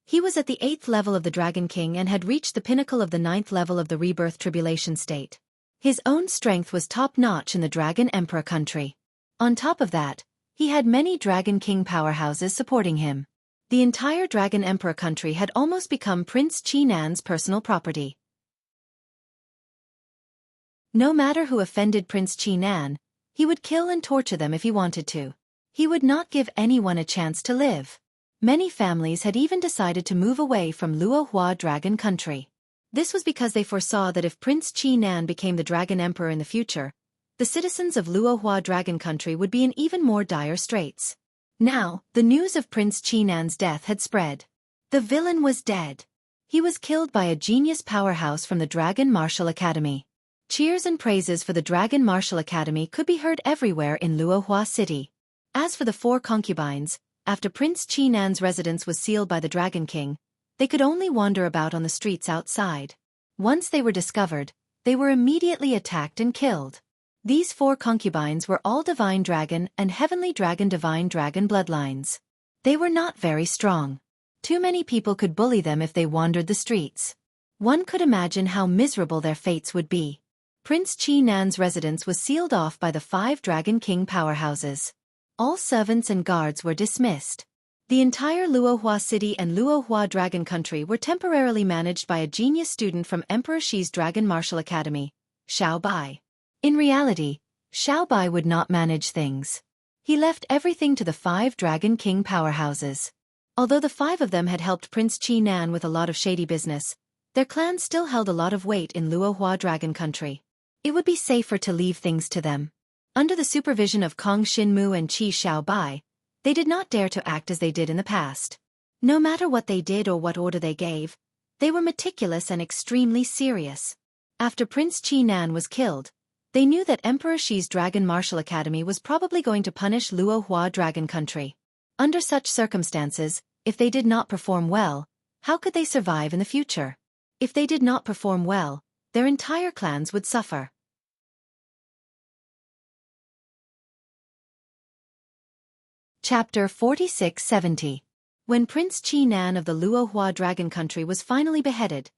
He was at the 8th level of the Dragon King and had reached the pinnacle of the 9th level of the rebirth tribulation state. His own strength was top-notch in the Dragon Emperor country. On top of that, he had many Dragon King powerhouses supporting him. The entire Dragon Emperor country had almost become Prince Qinan's personal property. No matter who offended Prince Qinan, he would kill and torture them if he wanted to. He would not give anyone a chance to live. Many families had even decided to move away from Luohua Dragon country. This was because they foresaw that if Prince Qinan became the Dragon Emperor in the future, the citizens of Luohua Dragon country would be in even more dire straits. Now, the news of Prince Qinan's death had spread. The villain was dead. He was killed by a genius powerhouse from the Dragon Martial Academy. Cheers and praises for the Dragon Martial Academy could be heard everywhere in Luohua City. As for the 4 concubines, after Prince Qinan's residence was sealed by the Dragon King, they could only wander about on the streets outside. Once they were discovered, they were immediately attacked and killed. These 4 concubines were all Divine Dragon and Heavenly Dragon Divine Dragon bloodlines. They were not very strong. Too many people could bully them if they wandered the streets. One could imagine how miserable their fates would be. Prince Qinan's residence was sealed off by the 5 Dragon King powerhouses. All servants and guards were dismissed. The entire Luohua City and Luohua Dragon Country were temporarily managed by a genius student from Emperor Shi's Dragon Martial Academy, Xiao Bai. In reality, Xiao Bai would not manage things. He left everything to the 5 Dragon King powerhouses. Although the 5 of them had helped Prince Qinan with a lot of shady business, their clans still held a lot of weight in Luohua Dragon Country. It would be safer to leave things to them. Under the supervision of Kong Xinmu and Qi Xiaobai, they did not dare to act as they did in the past. No matter what they did or what order they gave, they were meticulous and extremely serious. After Prince Qinan was killed, they knew that Emperor Shi's Dragon Martial Academy was probably going to punish Luohua Dragon Country. Under such circumstances, if they did not perform well, how could they survive in the future? If they did not perform well, their entire clans would suffer. Chapter 46-70. When Prince Qinan of the Luohua Dragon Country was finally beheaded,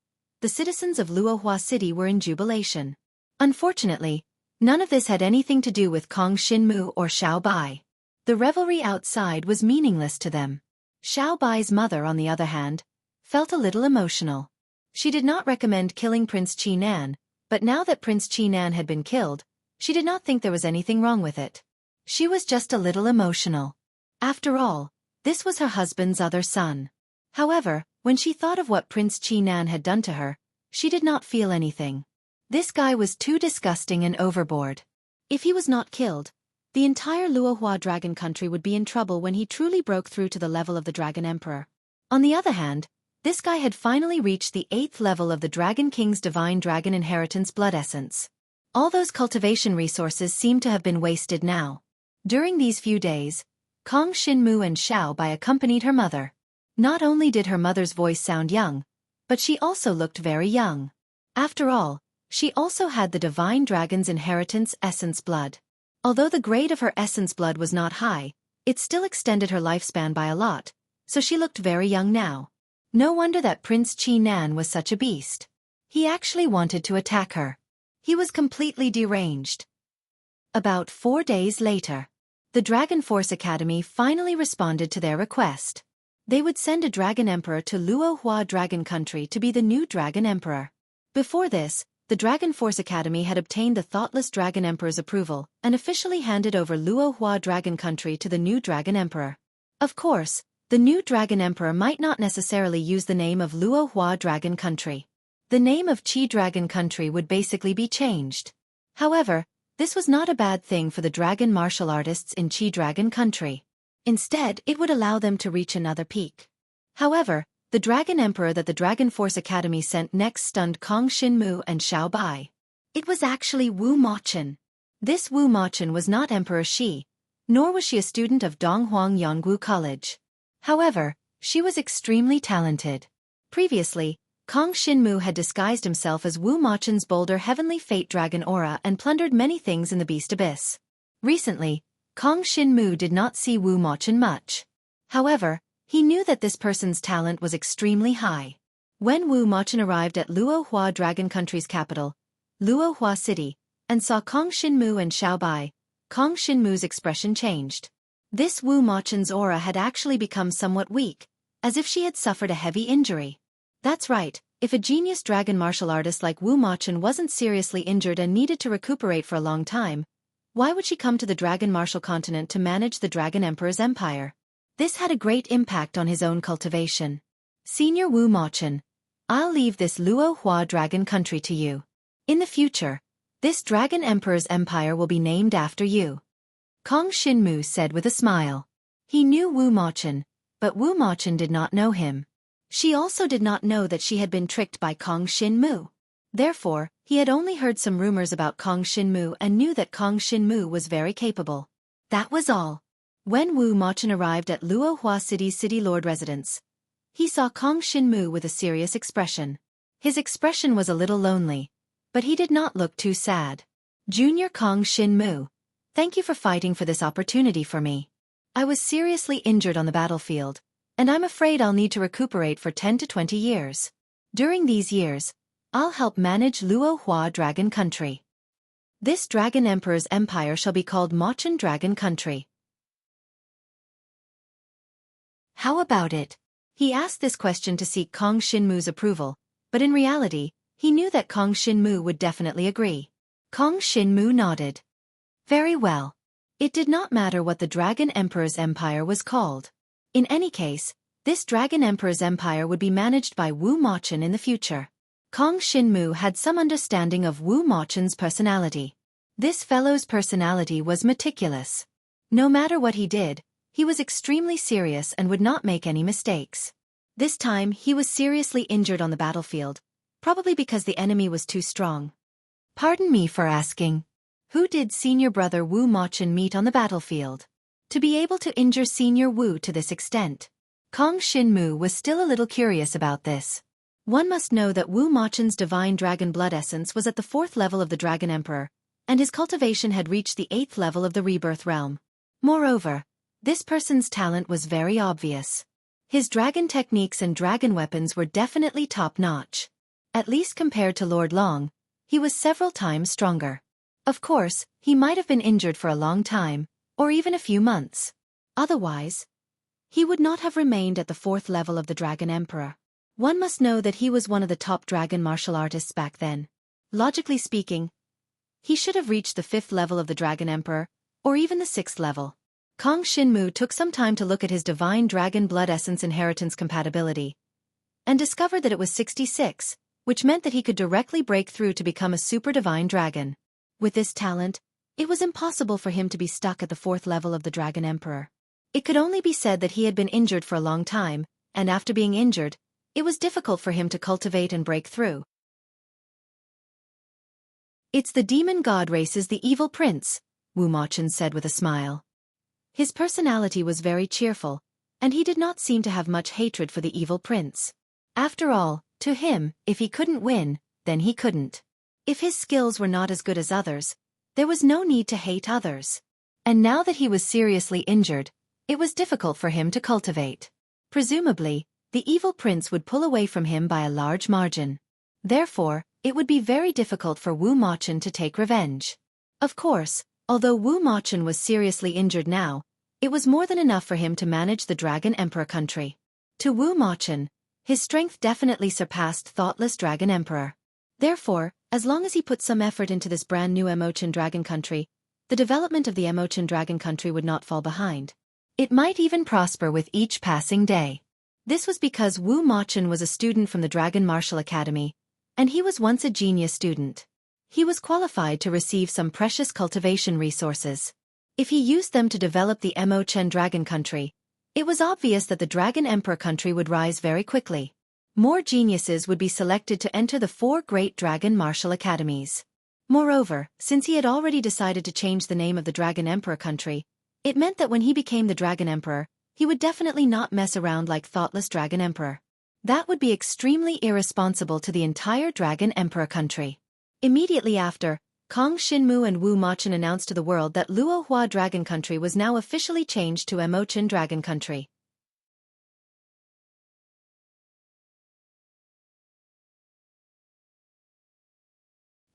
the citizens of Luohua City were in jubilation. Unfortunately, none of this had anything to do with Kong Xinmu or Xiao Bai. The revelry outside was meaningless to them. Xiao Bai's mother, on the other hand, felt a little emotional. She did not recommend killing Prince Qinan, but now that Prince Qinan had been killed, she did not think there was anything wrong with it. She was just a little emotional. After all, this was her husband's other son. However, when she thought of what Prince Qinan had done to her, she did not feel anything. This guy was too disgusting and overboard. If he was not killed, the entire Luohua Dragon Country would be in trouble when he truly broke through to the level of the Dragon Emperor. On the other hand, this guy had finally reached the 8th level of the Dragon King's Divine Dragon Inheritance blood essence. All those cultivation resources seemed to have been wasted now. During these few days, Kong Xinmu and Xiao Bai accompanied her mother. Not only did her mother's voice sound young, but she also looked very young. After all, she also had the Divine Dragon's Inheritance Essence blood. Although the grade of her essence blood was not high, it still extended her lifespan by a lot, so she looked very young now. No wonder that Prince Qinan was such a beast. He actually wanted to attack her. He was completely deranged. About 4 days later, the Dragon Force Academy finally responded to their request. They would send a Dragon Emperor to Luohua Dragon Country to be the new Dragon Emperor. Before this, the Dragon Force Academy had obtained the thoughtless Dragon Emperor's approval and officially handed over Luohua Dragon Country to the new Dragon Emperor. Of course, the new Dragon Emperor might not necessarily use the name of Luohua Dragon Country. The name of Qi Dragon Country would basically be changed. However, this was not a bad thing for the dragon martial artists in Qi Dragon Country. Instead, it would allow them to reach another peak. However, the Dragon Emperor that the Dragon Force Academy sent next stunned Kong Xinmu and Xiao Bai. It was actually Wu Machen. This Wu Machen was not Emperor Shi, nor was she a student of Donghuang Yongwu College. However, she was extremely talented. Previously, Kong Xinmu had disguised himself as Wu Machen's bolder heavenly fate dragon aura and plundered many things in the Beast Abyss. Recently, Kong Xinmu did not see Wu Machen much. However, He knew that this person's talent was extremely high. When Wu Machun arrived at Luohua Dragon Country's capital, Luohua City, and saw Kong Shinmu and Xiao Bai, Kong Shinmu's expression changed. This Wu Machun's aura had actually become somewhat weak, as if she had suffered a heavy injury. That's right, if a genius dragon martial artist like Wu Machun wasn't seriously injured and needed to recuperate for a long time, why would she come to the Dragon Martial Continent to manage the Dragon Emperor's empire? This had a great impact on his own cultivation. Senior Wu Machun, I'll leave this Luohua Dragon Country to you. In the future, this Dragon Emperor's empire will be named after you. Kong Shinmu said with a smile. He knew Wu Machun, but Wu Machun did not know him. She also did not know that she had been tricked by Kong Shinmu. Therefore, he had only heard some rumors about Kong Shinmu and knew that Kong Shinmu was very capable. That was all. When Wu Machun arrived at Luohua City's city lord residence, he saw Kong Shinmu with a serious expression. His expression was a little lonely, but he did not look too sad. Junior Kong Shinmu, thank you for fighting for this opportunity for me. I was seriously injured on the battlefield, and I'm afraid I'll need to recuperate for 10 to 20 years. During these years, I'll help manage Luohua Dragon Country. This Dragon Emperor's empire shall be called Machun Dragon Country. How about it? He asked this question to seek Kong Shinmu's approval, but in reality, he knew that Kong Shinmu would definitely agree. Kong Shinmu nodded. Very well. It did not matter what the Dragon Emperor's empire was called. In any case, this Dragon Emperor's empire would be managed by Wu Machun in the future. Kong Shinmu had some understanding of Wu Machun's personality. This fellow's personality was meticulous. No matter what he did, he was extremely serious and would not make any mistakes. This time he was seriously injured on the battlefield, probably because the enemy was too strong. Pardon me for asking. Who did senior brother Wu Machun meet on the battlefield? To be able to injure senior Wu to this extent. Kong Shinmu was still a little curious about this. One must know that Wu Machun's divine dragon blood essence was at the 4th level of the Dragon Emperor, and his cultivation had reached the 8th level of the Rebirth realm. Moreover, this person's talent was very obvious. His dragon techniques and dragon weapons were definitely top-notch. At least compared to Lord Long, he was several times stronger. Of course, he might have been injured for a long time, or even a few months. Otherwise, he would not have remained at the 4th level of the Dragon Emperor. One must know that he was one of the top dragon martial artists back then. Logically speaking, he should have reached the 5th level of the Dragon Emperor, or even the 6th level. Kong Shinmu took some time to look at his divine dragon blood essence inheritance compatibility, and discovered that it was 66, which meant that he could directly break through to become a super divine dragon. With this talent, it was impossible for him to be stuck at the 4th level of the Dragon Emperor. It could only be said that he had been injured for a long time, and after being injured, it was difficult for him to cultivate and break through. It's the demon god races the evil prince, Wu Machun said with a smile. His personality was very cheerful, and he did not seem to have much hatred for the evil prince. After all, to him, if he couldn't win, then he couldn't. If his skills were not as good as others, there was no need to hate others. And now that he was seriously injured, it was difficult for him to cultivate. Presumably, the evil prince would pull away from him by a large margin. Therefore, it would be very difficult for Wu Machun to take revenge. Of course, although Wu Machun was seriously injured now, it was more than enough for him to manage the Dragon Emperor country. To Wu Machun, his strength definitely surpassed Thoughtless Dragon Emperor. Therefore, as long as he put some effort into this brand new Emochan Dragon Country, the development of the Emochan Dragon Country would not fall behind. It might even prosper with each passing day. This was because Wu Machun was a student from the Dragon Martial Academy, and he was once a genius student. He was qualified to receive some precious cultivation resources. If he used them to develop the Emochan Dragon Country, it was obvious that the Dragon Emperor country would rise very quickly. More geniuses would be selected to enter the 4 great Dragon Martial Academies. Moreover, since he had already decided to change the name of the Dragon Emperor country, it meant that when he became the Dragon Emperor, he would definitely not mess around like Thoughtless Dragon Emperor. That would be extremely irresponsible to the entire Dragon Emperor country. Immediately after, Kong Shinmu and Wu Machun announced to the world that Luohua Dragon Country was now officially changed to Emochan Dragon Country.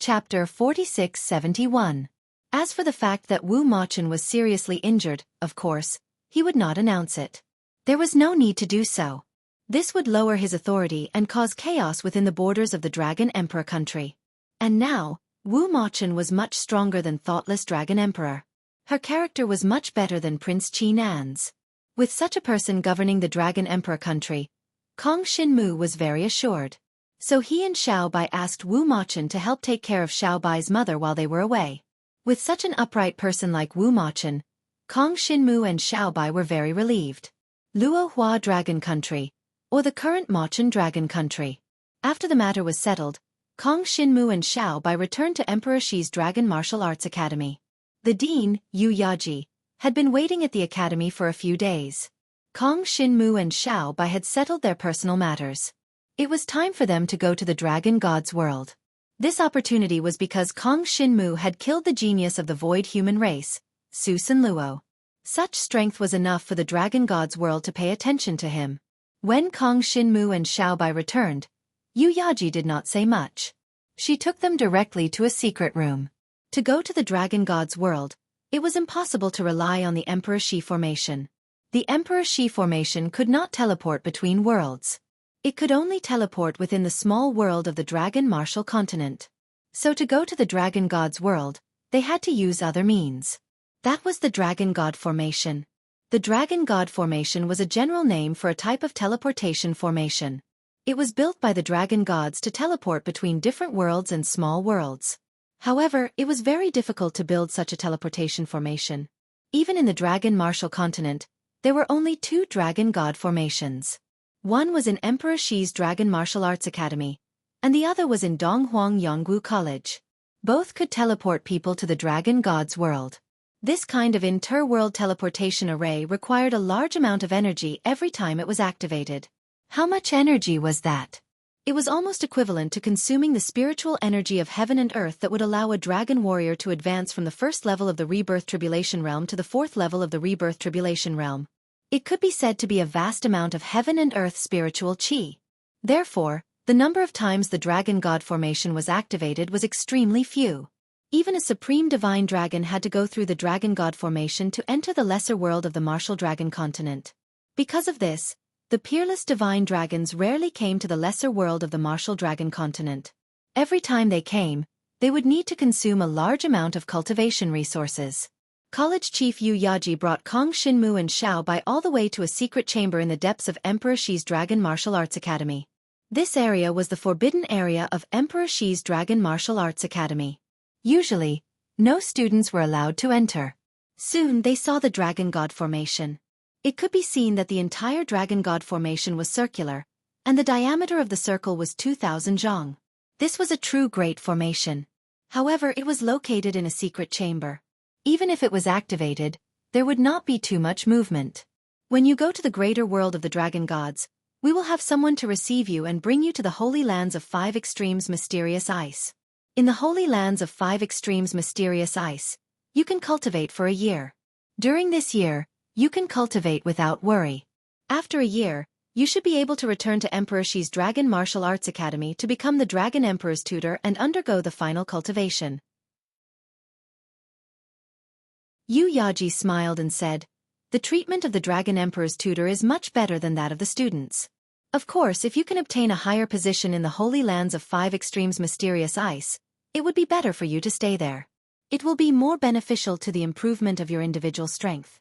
Chapter 4671. As for the fact that Wu Machun was seriously injured, of course, he would not announce it. There was no need to do so. This would lower his authority and cause chaos within the borders of the Dragon Emperor country. And now, Wu Machun was much stronger than thoughtless Dragon Emperor. Her character was much better than Prince Qi Nan's. With such a person governing the Dragon Emperor country, Kong Xinmu was very assured. So he and Xiao Bai asked Wu Machun to help take care of Xiao Bai's mother while they were away. With such an upright person like Wu Machun, Kong Xinmu and Xiao Bai were very relieved. Luo Hua Dragon Country, or the current Machun Dragon Country. After the matter was settled, Kong Xinmu and Xiao Bai returned to Emperor Xi's Dragon Martial Arts Academy. The dean, Yu Yaji, had been waiting at the academy for a few days. Kong Xinmu and Xiao Bai had settled their personal matters. It was time for them to go to the Dragon God's world. This opportunity was because Kong Xinmu had killed the genius of the void human race, Su San Luo. Such strength was enough for the Dragon God's world to pay attention to him. When Kong Xinmu and Xiao Bai returned, Yu Yaji did not say much. She took them directly to a secret room. To go to the Dragon God's world, it was impossible to rely on the Emperor Shi formation. The Emperor Shi formation could not teleport between worlds. It could only teleport within the small world of the Dragon Martial Continent. So to go to the Dragon God's world, they had to use other means. That was the Dragon God formation. The Dragon God formation was a general name for a type of teleportation formation. It was built by the Dragon Gods to teleport between different worlds and small worlds. However, it was very difficult to build such a teleportation formation. Even in the Dragon Martial Continent, there were only 2 Dragon God formations. One was in Emperor Xi's Dragon Martial Arts Academy, and the other was in Donghuang Yonggu College. Both could teleport people to the Dragon God's world. This kind of inter-world teleportation array required a large amount of energy every time it was activated. How much energy was that? It was almost equivalent to consuming the spiritual energy of heaven and earth that would allow a dragon warrior to advance from the first level of the Rebirth Tribulation Realm to the 4th level of the Rebirth Tribulation Realm. It could be said to be a vast amount of heaven and earth spiritual qi. Therefore, the number of times the Dragon God formation was activated was extremely few. Even a supreme divine dragon had to go through the Dragon God formation to enter the lesser world of the Martial Dragon Continent. Because of this, the peerless divine dragons rarely came to the lesser world of the Martial Dragon Continent. Every time they came, they would need to consume a large amount of cultivation resources. College Chief Yu Yaji brought Kong Xinmu and Xiao Bai all the way to a secret chamber in the depths of Emperor Xi's Dragon Martial Arts Academy. This area was the forbidden area of Emperor Xi's Dragon Martial Arts Academy. Usually, no students were allowed to enter. Soon they saw the Dragon God formation. It could be seen that the entire Dragon God formation was circular, and the diameter of the circle was 2,000 zhang. This was a true great formation. However, it was located in a secret chamber. Even if it was activated, there would not be too much movement. When you go to the greater world of the Dragon Gods, we will have someone to receive you and bring you to the Holy Lands of 5 Extremes Mysterious Ice. In the Holy Lands of 5 Extremes Mysterious Ice, you can cultivate for a year. During this year, you can cultivate without worry. After a year, you should be able to return to Emperor Xi's Dragon Martial Arts Academy to become the Dragon Emperor's tutor and undergo the final cultivation. Yu Yaji smiled and said, "The treatment of the Dragon Emperor's tutor is much better than that of the students. Of course, if you can obtain a higher position in the Holy Lands of 5 Extremes Mysterious Ice, it would be better for you to stay there. It will be more beneficial to the improvement of your individual strength."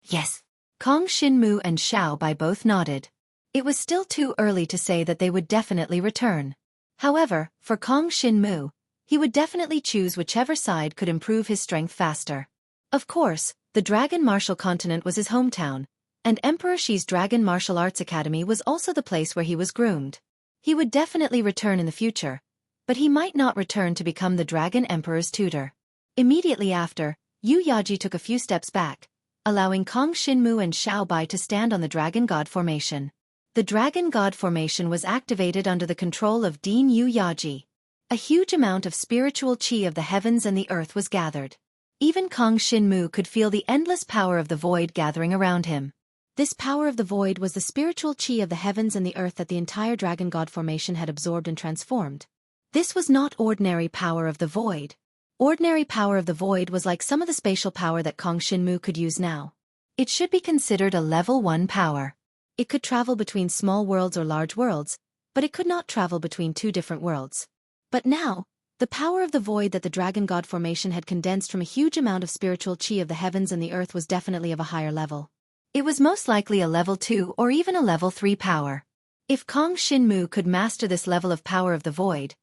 Yes. Kong Xinmu and Xiao Bai both nodded. It was still too early to say that they would definitely return. However, for Kong Xinmu, he would definitely choose whichever side could improve his strength faster. Of course, the Dragon Martial Continent was his hometown, and Emperor Xi's Dragon Martial Arts Academy was also the place where he was groomed. He would definitely return in the future, but he might not return to become the Dragon Emperor's tutor. Immediately after, Yu Yaji took a few steps back, allowing Kong Xinmu and Xiao Bai to stand on the Dragon God formation. The Dragon God formation was activated under the control of Dean Yu Yaji. A huge amount of spiritual qi of the heavens and the earth was gathered. Even Kong Xinmu could feel the endless power of the void gathering around him. This power of the void was the spiritual qi of the heavens and the earth that the entire Dragon God formation had absorbed and transformed. This was not ordinary power of the void. Ordinary power of the void was like some of the spatial power that Kong Shinmu could use now. It should be considered a level 1 power. It could travel between small worlds or large worlds, but it could not travel between two different worlds. But now, the power of the void that the Dragon God formation had condensed from a huge amount of spiritual chi of the heavens and the earth was definitely of a higher level. It was most likely a level 2 or even a level 3 power. If Kong Shinmu could master this level of power of the void,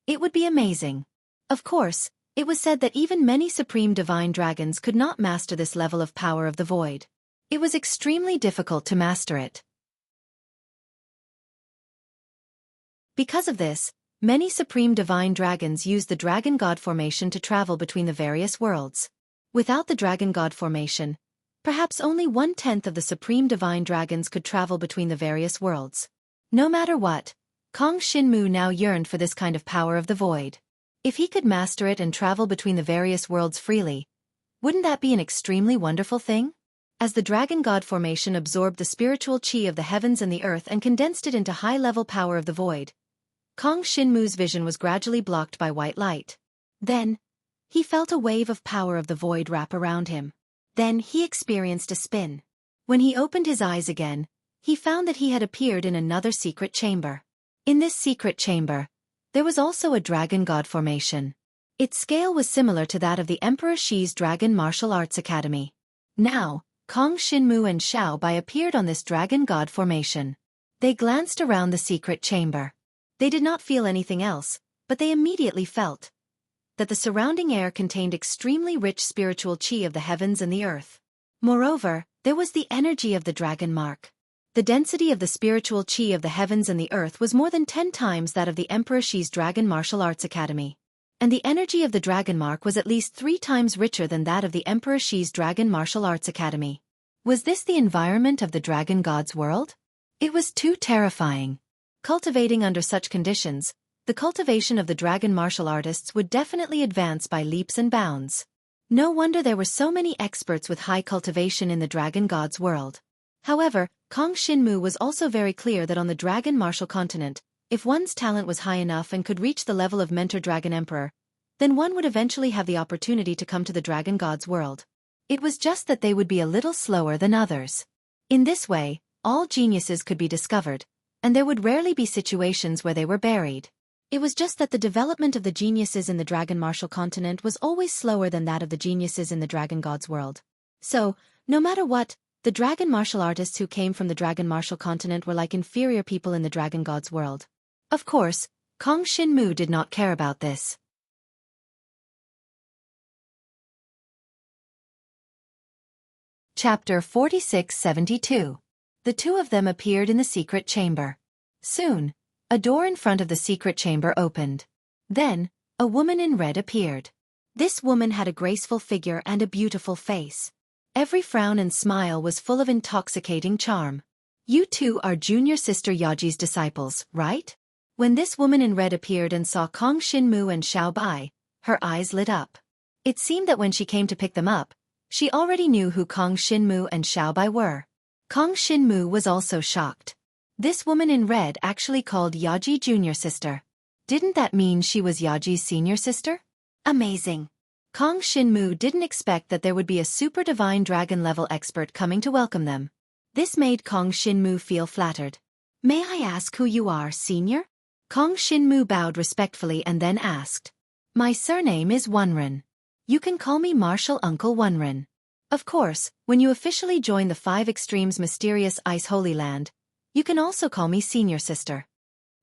it would be amazing. Of course, it was said that even many supreme divine dragons could not master this level of power of the void. It was extremely difficult to master it. Because of this, many supreme divine dragons used the Dragon God formation to travel between the various worlds. Without the Dragon God formation, perhaps only 1/10 of the supreme divine dragons could travel between the various worlds. No matter what, Kong Shinmu now yearned for this kind of power of the void. If he could master it and travel between the various worlds freely, wouldn't that be an extremely wonderful thing? As the Dragon God formation absorbed the spiritual chi of the heavens and the earth and condensed it into high-level power of the void, Kong Shinmu's vision was gradually blocked by white light. Then, he felt a wave of power of the void wrap around him. Then he experienced a spin. When he opened his eyes again, he found that he had appeared in another secret chamber. In this secret chamber, there was also a Dragon God formation. Its scale was similar to that of the Emperor Shi's Dragon Martial Arts Academy. Now, Kong Shinmu and Xiao Bai appeared on this Dragon God formation. They glanced around the secret chamber. They did not feel anything else, but they immediately felt that the surrounding air contained extremely rich spiritual chi of the heavens and the earth. Moreover, there was the energy of the dragon mark. The density of the spiritual chi of the heavens and the earth was more than 10 times that of the Emperor Shi's Dragon Martial Arts Academy. And the energy of the dragon mark was at least 3 times richer than that of the Emperor Shi's Dragon Martial Arts Academy. Was this the environment of the Dragon God's world? It was too terrifying. Cultivating under such conditions, the cultivation of the dragon martial artists would definitely advance by leaps and bounds. No wonder there were so many experts with high cultivation in the Dragon God's world. However, Kong Shinmu was also very clear that on the Dragon Martial Continent, if one's talent was high enough and could reach the level of Mentor Dragon Emperor, then one would eventually have the opportunity to come to the Dragon God's world. It was just that they would be a little slower than others. In this way, all geniuses could be discovered, and there would rarely be situations where they were buried. It was just that the development of the geniuses in the Dragon Martial Continent was always slower than that of the geniuses in the Dragon God's world. So, no matter what, the dragon martial artists who came from the Dragon Martial Continent were like inferior people in the Dragon God's world. Of course, Kong Shinmu did not care about this. Chapter 4672. The two of them appeared in the secret chamber. Soon, a door in front of the secret chamber opened. Then, a woman in red appeared. This woman had a graceful figure and a beautiful face. Every frown and smile was full of intoxicating charm. You two are junior sister Yaji's disciples, right? When this woman in red appeared and saw Kong Shinmu and Xiao Bai, her eyes lit up. It seemed that when she came to pick them up, she already knew who Kong Shinmu and Xiao Bai were. Kong Shinmu was also shocked. This woman in red actually called Yaji junior sister. Didn't that mean she was Yaji's senior sister? Amazing. Kong Shinmu didn't expect that there would be a super divine dragon level expert coming to welcome them. This made Kong Shinmu feel flattered. May I ask who you are, senior? Kong Shinmu bowed respectfully and then asked. My surname is Wonren. You can call me Martial Uncle Wonren. Of course, when you officially join the 5 Extremes Mysterious Ice Holy Land, you can also call me senior sister.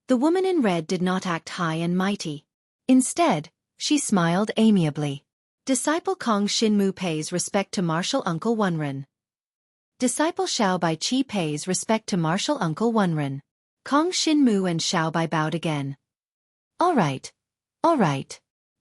The woman in red did not act high and mighty. Instead, she smiled amiably. Disciple Kong Shinmu pays respect to Martial Uncle Wonren. Disciple Xiao Bai Chi pays respect to Martial Uncle Wonren. Kong Shinmu and Xiao Bai bowed again. All right.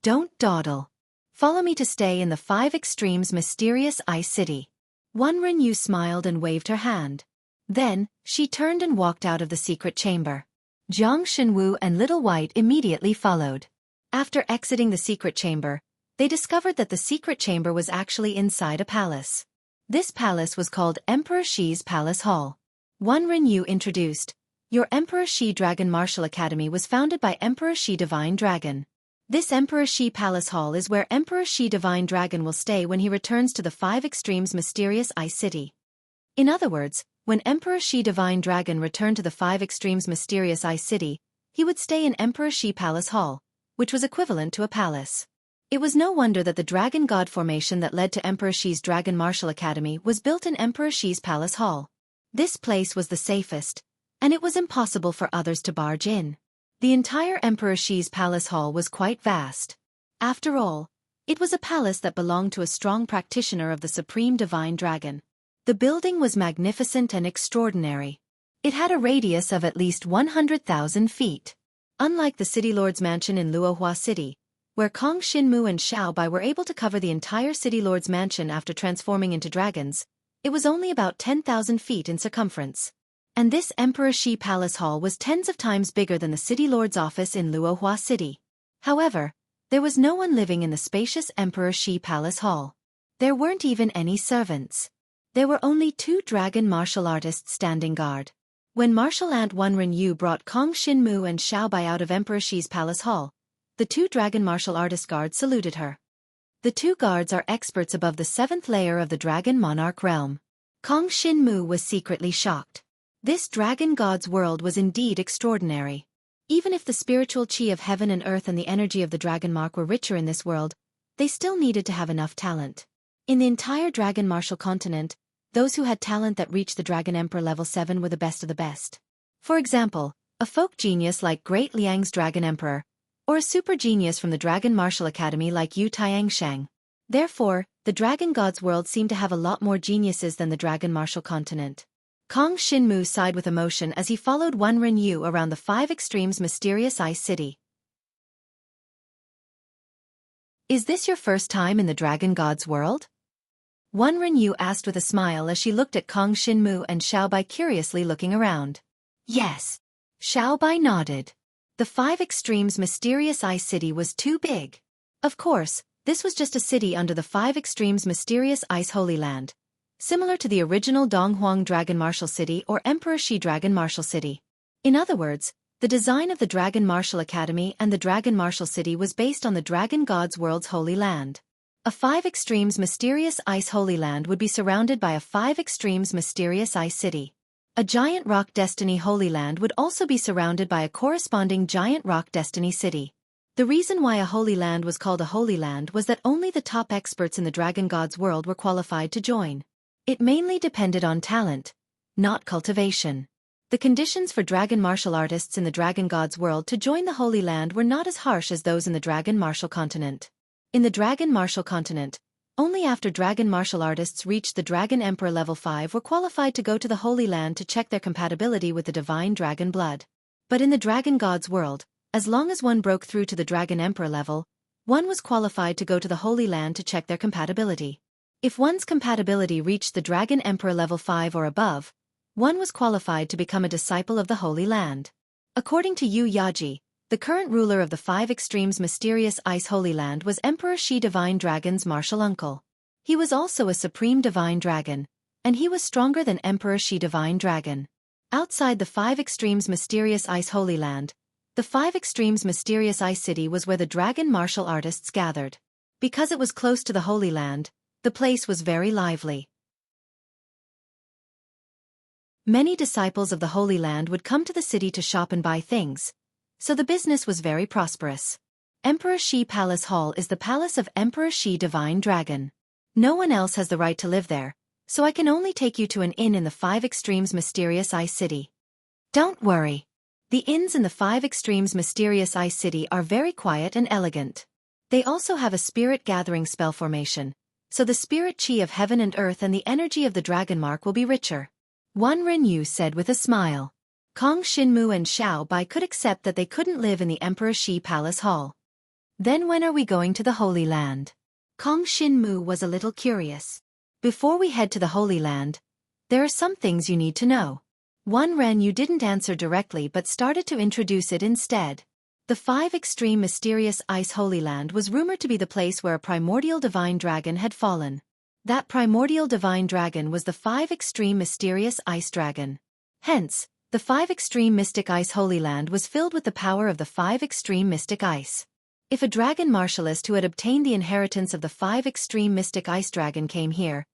Don't dawdle. Follow me to stay in the 5 Extremes Mysterious Ice City. Wonren Yu smiled and waved her hand. Then, she turned and walked out of the secret chamber. Jiang Shenwu and Little White immediately followed. After exiting the secret chamber, they discovered that the secret chamber was actually inside a palace. This palace was called Emperor Shi's Palace Hall. Wonren Yu introduced, Your Emperor Shi Dragon Martial Academy was founded by Emperor Shi Divine Dragon. This Emperor Shi Palace Hall is where Emperor Shi Divine Dragon will stay when he returns to the Five Extremes Mysterious Ice City. In other words, when Emperor Shi Divine Dragon returned to the Five Extremes Mysterious Ice City, he would stay in Emperor Shi Palace Hall, which was equivalent to a palace. It was no wonder that the Dragon God formation that led to Emperor Shi's Dragon Martial Academy was built in Emperor Shi's Palace Hall. This place was the safest, and it was impossible for others to barge in. The entire Emperor Shi's Palace Hall was quite vast. After all, it was a palace that belonged to a strong practitioner of the Supreme Divine Dragon. The building was magnificent and extraordinary. It had a radius of at least 100,000 feet. Unlike the City Lord's mansion in Luohua City, where Kong Shinmu and Xiao Bai were able to cover the entire City Lord's mansion after transforming into dragons, it was only about 10,000 feet in circumference. And this Emperor Shi Palace Hall was tens of times bigger than the City Lord's office in Luohua City. However, there was no one living in the spacious Emperor Shi Palace Hall. There weren't even any servants. There were only 2 dragon martial artists standing guard. When Martial Ant Wenren Yu brought Kong Shinmu and Xiao Bai out of Emperor Shi's Palace Hall, the 2 dragon martial artist guards saluted her. The 2 guards are experts above the 7th layer of the Dragon Monarch realm. Kong Shinmu was secretly shocked. This dragon god's world was indeed extraordinary. Even if the spiritual chi of heaven and earth and the energy of the Dragon Mark were richer in this world, they still needed to have enough talent. In the entire Dragon Martial continent, those who had talent that reached the Dragon Emperor level 7 were the best of the best. For example, a folk genius like Great Liang's Dragon Emperor, or a super genius from the Dragon Martial Academy like Yu Tiangshang. Therefore, the Dragon God's world seemed to have a lot more geniuses than the Dragon Martial continent. Kong Shinmu sighed with emotion as he followed Wenren Yu around the Five Extremes Mysterious Ice City. Is this your first time in the Dragon God's world? Wenren Yu asked with a smile as she looked at Kong Shinmu and Xiao Bai curiously looking around. Yes. Xiao Bai nodded. The Five Extremes Mysterious Ice City was too big. Of course, this was just a city under the Five Extremes Mysterious Ice Holy Land, similar to the original Donghuang Dragon Martial City or Emperor Shi Dragon Martial City. In other words, the design of the Dragon Martial Academy and the Dragon Martial City was based on the Dragon God's world's Holy Land. A Five Extremes Mysterious Ice Holy Land would be surrounded by a Five Extremes Mysterious Ice City. A Giant Rock Destiny Holy Land would also be surrounded by a corresponding Giant Rock Destiny City. The reason why a Holy Land was called a Holy Land was that only the top experts in the Dragon God's world were qualified to join. It mainly depended on talent, not cultivation. The conditions for Dragon Martial artists in the Dragon God's world to join the Holy Land were not as harsh as those in the Dragon Martial continent. In the Dragon Martial continent, only after Dragon Martial artists reached the Dragon Emperor level 5 were qualified to go to the Holy Land to check their compatibility with the Divine Dragon blood. But in the Dragon God's world, as long as one broke through to the Dragon Emperor level, one was qualified to go to the Holy Land to check their compatibility. If one's compatibility reached the Dragon Emperor level 5 or above, one was qualified to become a disciple of the Holy Land. According to Yu Yaji, the current ruler of the Five Extremes Mysterious Ice Holy Land was Emperor Shi Divine Dragon's martial uncle. He was also a Supreme Divine Dragon, and he was stronger than Emperor Shi Divine Dragon. Outside the Five Extremes Mysterious Ice Holy Land, the Five Extremes Mysterious Ice City was where the Dragon Martial artists gathered. Because it was close to the Holy Land, the place was very lively. Many disciples of the Holy Land would come to the city to shop and buy things, so the business was very prosperous. Emperor Shi Palace Hall is the palace of Emperor Shi Divine Dragon. No one else has the right to live there, so I can only take you to an inn in the Five Extremes Mysterious Ice City. Don't worry. The inns in the Five Extremes Mysterious Ice City are very quiet and elegant. They also have a spirit gathering spell formation, so the spirit chi of heaven and earth and the energy of the Dragon Mark will be richer. Wenren Yu said with a smile. Kong Shinmu and Xiao Bai could accept that they couldn't live in the Emperor Shi Palace Hall. Then when are we going to the Holy Land? Kong Shinmu was a little curious. Before we head to the Holy Land, there are some things you need to know. Wenren Yu didn't answer directly but started to introduce it instead. The Five Extreme Mysterious Ice Holy Land was rumored to be the place where a primordial divine dragon had fallen. That primordial divine dragon was the Five Extreme Mysterious Ice Dragon. Hence, The 5 Extreme Mystic Ice Holy Land was filled with the power of the 5 Extreme Mystic Ice. If a dragon martialist who had obtained the inheritance of the 5 Extreme Mystic Ice Dragon came here,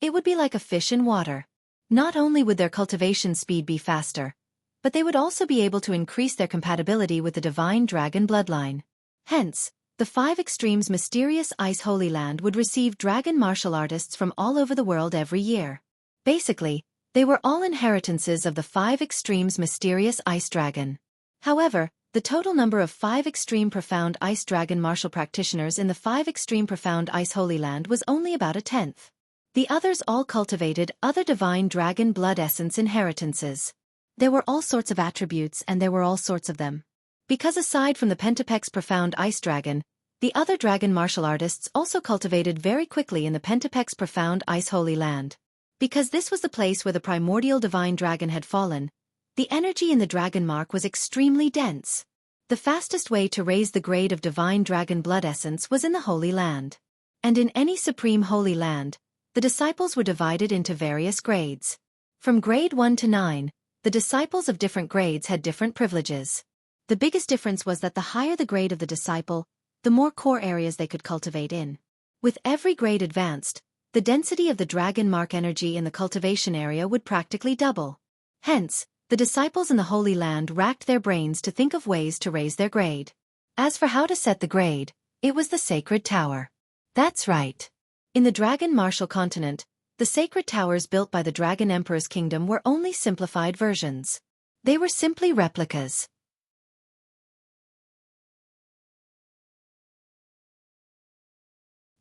it would be like a fish in water. Not only would their cultivation speed be faster, but they would also be able to increase their compatibility with the divine dragon bloodline. Hence, the 5 Extremes Mysterious Ice Holy Land would receive dragon martial artists from all over the world every year. Basically, they were all inheritances of the 5 Extremes Mysterious Ice Dragon. However, the total number of 5 Extreme Profound Ice Dragon martial practitioners in the 5 Extreme Profound Ice Holy Land was only about a tenth. The others all cultivated other divine dragon blood essence inheritances. There were all sorts of attributes and there were all sorts of them. Because aside from the Pentapex Profound Ice Dragon, the other dragon martial artists also cultivated very quickly in the Pentapex Profound Ice Holy Land. Because this was the place where the primordial divine dragon had fallen, the energy in the dragon mark was extremely dense. The fastest way to raise the grade of divine dragon blood essence was in the Holy Land. And in any supreme Holy Land, the disciples were divided into various grades. From grade 1 to 9, the disciples of different grades had different privileges. The biggest difference was that the higher the grade of the disciple, the more core areas they could cultivate in. With every grade advanced, the density of the dragon mark energy in the cultivation area would practically double. Hence, the disciples in the Holy Land racked their brains to think of ways to raise their grade. As for how to set the grade, it was the Sacred Tower. That's right. In the Dragon Martial Continent, the sacred towers built by the Dragon Emperor's kingdom were only simplified versions. They were simply replicas.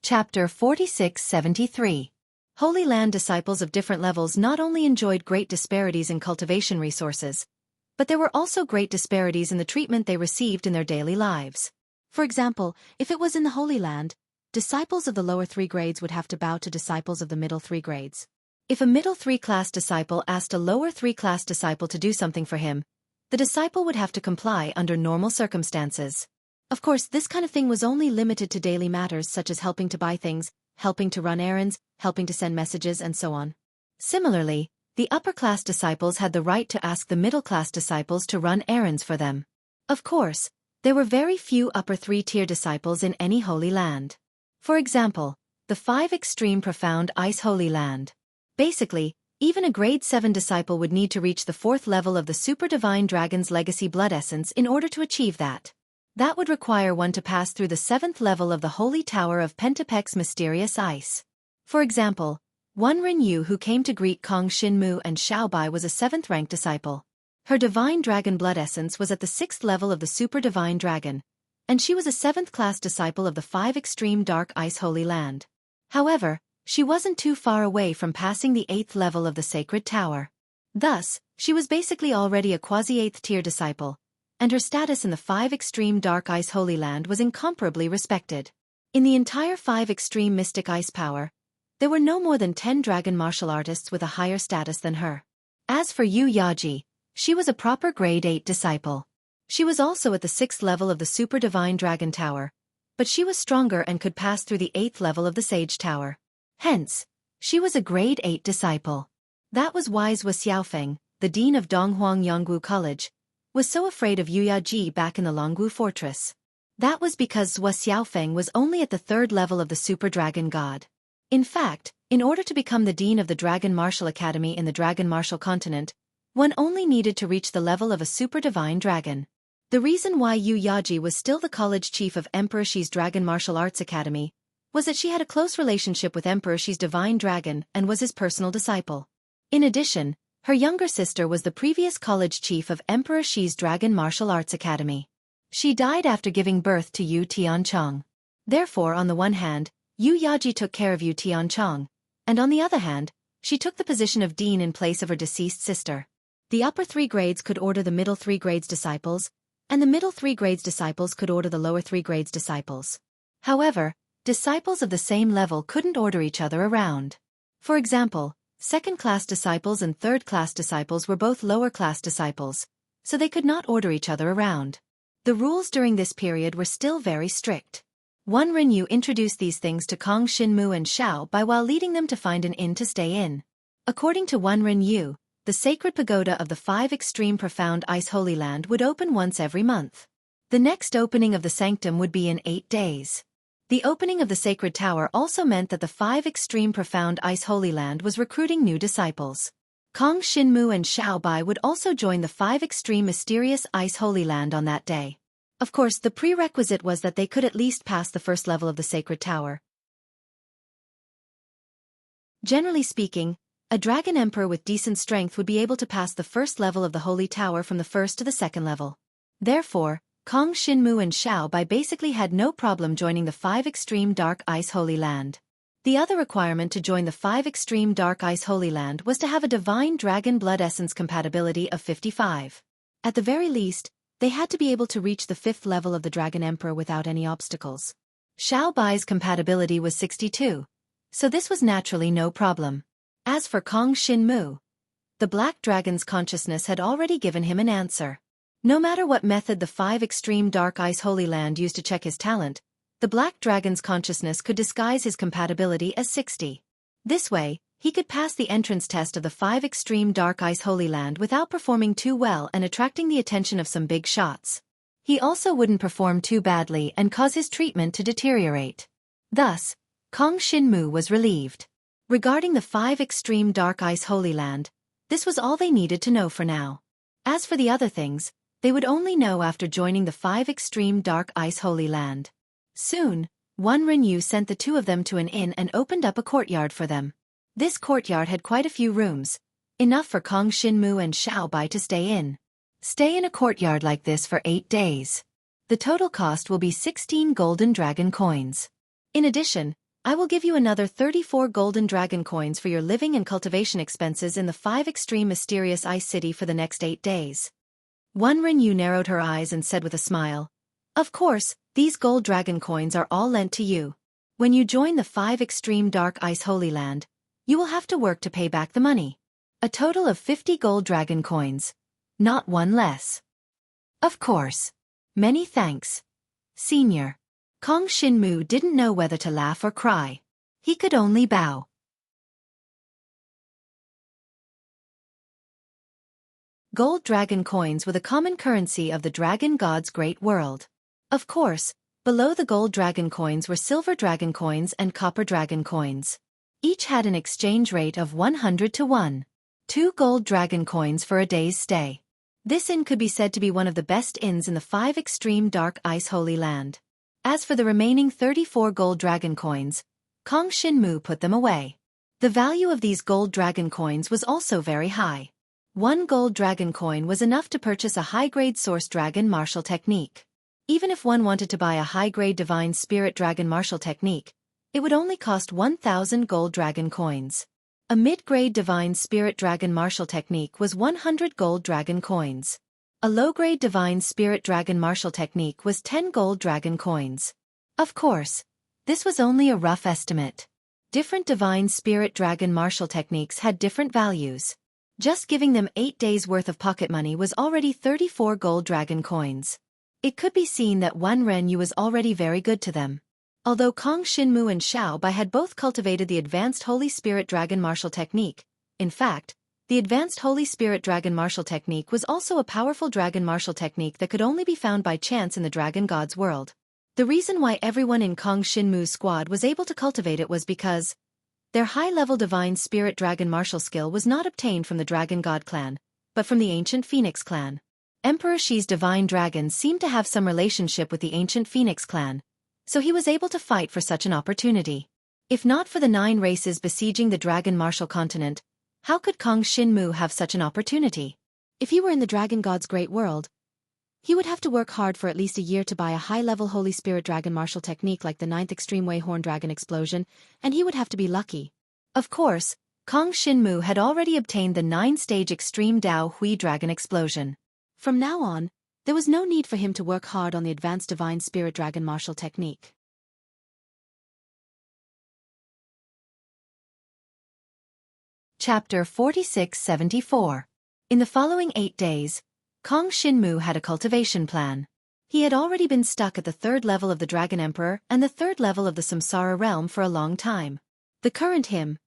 Chapter 4673. Holy Land disciples of different levels not only enjoyed great disparities in cultivation resources, but there were also great disparities in the treatment they received in their daily lives. For example, if it was in the Holy Land, disciples of the lower 3 grades would have to bow to disciples of the middle 3 grades. If a middle 3 class disciple asked a lower 3 class disciple to do something for him, the disciple would have to comply under normal circumstances. Of course, this kind of thing was only limited to daily matters such as helping to buy things, helping to run errands, helping to send messages, and so on. Similarly, the upper class disciples had the right to ask the middle class disciples to run errands for them. Of course, there were very few upper 3-tier disciples in any Holy Land. For example, the 5 Extreme Profound Ice Holy Land. Basically, even a grade 7 disciple would need to reach the 4th level of the Super Divine Dragon's Legacy Blood Essence in order to achieve that. That would require one to pass through the 7th level of the Holy Tower of Pentapex Mysterious Ice. For example, one Ren-Yu who came to greet Kong Shin-Mu and Xiaobai was a 7th rank disciple. Her Divine Dragon Blood Essence was at the 6th level of the Super Divine Dragon, and she was a 7th class disciple of the 5 Extreme Dark Ice Holy Land. However, she wasn't too far away from passing the 8th level of the Sacred Tower. Thus, she was basically already a quasi-8th tier disciple, and her status in the 5 Extreme Dark Ice Holy Land was incomparably respected. In the entire 5 Extreme Mystic Ice Power, there were no more than 10 dragon martial artists with a higher status than her. As for Yu Yaji, she was a proper grade 8 disciple. She was also at the 6th level of the Super Divine Dragon Tower, but she was stronger and could pass through the 8th level of the Sage Tower. Hence, she was a grade 8 disciple. That was why Zhou Xiaofeng, the dean of Donghuang Yonggu College, was so afraid of Yu Yaji back in the Longwu Fortress. That was because Zhou Xiaofeng was only at the 3rd level of the Super Dragon God. In fact, in order to become the dean of the Dragon Martial Academy in the Dragon Martial Continent, one only needed to reach the level of a Super Divine Dragon. The reason why Yu Yaji was still the college chief of Emperor Shi's Dragon Martial Arts Academy was that she had a close relationship with Emperor Shi's Divine Dragon and was his personal disciple. In addition, her younger sister was the previous college chief of Emperor Shi's Dragon Martial Arts Academy. She died after giving birth to Yu Tianchong. Therefore, on the one hand, Yu Yaji took care of Yu Tianchong, and on the other hand, she took the position of dean in place of her deceased sister. The upper 3 grades could order the middle 3 grades disciples, and the middle 3 grades disciples could order the lower 3 grades disciples. However, disciples of the same level couldn't order each other around. For example, 2nd class disciples and 3rd class disciples were both lower class disciples, so they could not order each other around. The rules during this period were still very strict. One Ren-Yu introduced these things to Kong Shin-Mu and Xiao Bai while leading them to find an inn to stay in. According to one Ren-Yu, the the sacred pagoda of the 5 extreme profound ice holy land would open once every month. The next opening of the sanctum would be in 8 days. The opening of the sacred tower also meant that the 5 extreme profound ice holy land was recruiting new disciples. Kong Xinmu and Xiao Bai would also join the 5 extreme mysterious ice holy land on that day. Of course, the prerequisite was that they could at least pass the first level of the sacred tower. Generally speaking, a dragon emperor with decent strength would be able to pass the first level of the holy tower from the first to the second level. Therefore, Kong Xinmu and Xiao Bai basically had no problem joining the 5 extreme dark ice holy land. The other requirement to join the 5 extreme dark ice holy land was to have a divine dragon blood essence compatibility of 55. At the very least, they had to be able to reach the 5th level of the dragon emperor without any obstacles. Xiao Bai's compatibility was 62, so this was naturally no problem. As for Kong Xinmu, the black dragon's consciousness had already given him an answer. No matter what method the 5 extreme dark ice holy land used to check his talent, the black dragon's consciousness could disguise his compatibility as 60. This way, he could pass the entrance test of the 5 extreme dark ice holy land without performing too well and attracting the attention of some big shots. He also wouldn't perform too badly and cause his treatment to deteriorate. Thus, Kong Xinmu was relieved. Regarding the 5 extreme dark ice holy land, this was all they needed to know for now. As for the other things, they would only know after joining the 5 extreme dark ice holy land. Soon, Wan Renyu sent the two of them to an inn and opened up a courtyard for them. This courtyard had quite a few rooms, enough for Kong Xinmu and Xiao Bai to stay in. Stay in a courtyard like this for 8 days. The total cost will be 16 golden dragon coins. In addition, I will give you another 34 golden dragon coins for your living and cultivation expenses in the 5 extreme mysterious ice city for the next 8 days. Wan Renyu narrowed her eyes and said with a smile, "Of course, these gold dragon coins are all lent to you. When you join the 5 extreme dark ice holy land, you will have to work to pay back the money. A total of 50 gold dragon coins. Not one less." "Of course. Many thanks, Senior." Kong Xinmu didn't know whether to laugh or cry. He could only bow. Gold dragon coins were the common currency of the dragon god's great world. Of course, below the gold dragon coins were silver dragon coins and copper dragon coins. Each had an exchange rate of 100 to 1. 2 gold dragon coins for a day's stay. This inn could be said to be one of the best inns in the 5 extreme dark ice holy land. As for the remaining 34 gold dragon coins, Kong Xinmu put them away. The value of these gold dragon coins was also very high. 1 gold dragon coin was enough to purchase a high-grade source dragon martial technique. Even if one wanted to buy a high-grade divine spirit dragon martial technique, it would only cost 1,000 gold dragon coins. A mid-grade divine spirit dragon martial technique was 100 gold dragon coins. A low-grade divine spirit dragon martial technique was 10 gold dragon coins. Of course, this was only a rough estimate. Different divine spirit dragon martial techniques had different values. Just giving them 8 days' worth of pocket money was already 34 gold dragon coins. It could be seen that Wan Renyu was already very good to them. Although Kong Xinmu and Xiao Bai had both cultivated the advanced Holy Spirit Dragon Martial Technique, in fact, the advanced Holy Spirit Dragon Martial Technique was also a powerful dragon martial technique that could only be found by chance in the dragon god's world. The reason why everyone in Kong Xinmu's squad was able to cultivate it was because their high-level divine spirit dragon martial skill was not obtained from the dragon god clan, but from the ancient Phoenix clan. Emperor Shi's divine dragon seemed to have some relationship with the ancient Phoenix clan, so he was able to fight for such an opportunity. If not for the 9 races besieging the dragon martial continent, how could Kong Xinmu have such an opportunity? If he were in the dragon god's great world, he would have to work hard for at least a year to buy a high-level Holy Spirit Dragon martial technique like the 9th Extreme Way Horn Dragon Explosion, and he would have to be lucky. Of course, Kong Xinmu had already obtained the 9-stage Extreme Dao Hui Dragon Explosion. From now on, there was no need for him to work hard on the advanced Divine Spirit Dragon martial technique. Chapter 4674. In the following 8 days, Kong Xinmu had a cultivation plan. He had already been stuck at the 3rd level of the Dragon Emperor and the 3rd level of the Samsara realm for a long time. The current him,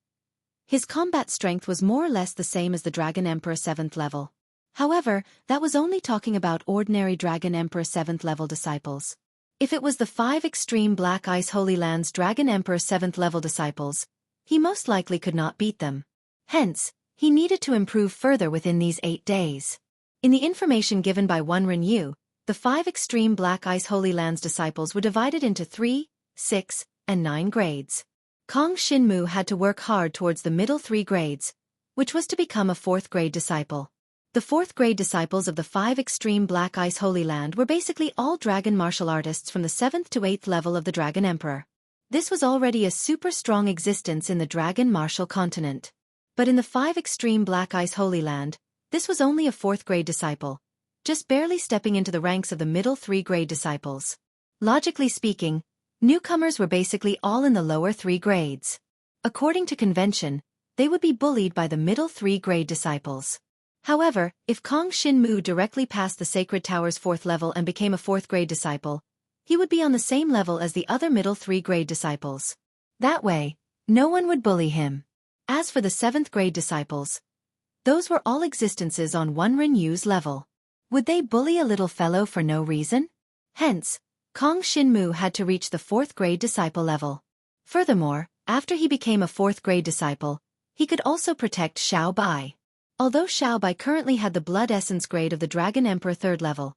His combat strength was more or less the same as the Dragon Emperor 7th level. However, that was only talking about ordinary Dragon Emperor 7th level disciples. If it was the 5 extreme Black Ice Holy Lands Dragon Emperor 7th level disciples, he most likely could not beat them. Hence, he needed to improve further within these 8 days. In the information given by One Renyu, the 5 extreme Black Ice Holy Lands disciples were divided into 3, 6, and 9 grades. Kong Shinmu had to work hard towards the middle 3 grades, which was to become a 4th grade disciple. The 4th grade disciples of the 5 extreme Black Ice Holy Land were basically all dragon martial artists from the 7th to 8th level of the Dragon Emperor. This was already a super strong existence in the Dragon Martial Continent. But in the 5 extreme Black Ice Holy Land, this was only a 4th grade disciple, just barely stepping into the ranks of the middle 3 grade disciples. Logically speaking, newcomers were basically all in the lower 3 grades. According to convention, they would be bullied by the middle 3 grade disciples. However, if Kong Shinmu directly passed the Sacred Tower's 4th level and became a 4th grade disciple, he would be on the same level as the other middle 3 grade disciples. That way, no one would bully him. As for the 7th grade disciples, those were all existences on One Renyu's level. Would they bully a little fellow for no reason? Hence, Kong Shinmu had to reach the 4th grade disciple level. Furthermore, after he became a 4th grade disciple, he could also protect Xiao Bai. Although Xiao Bai currently had the Blood Essence grade of the Dragon Emperor 3rd level,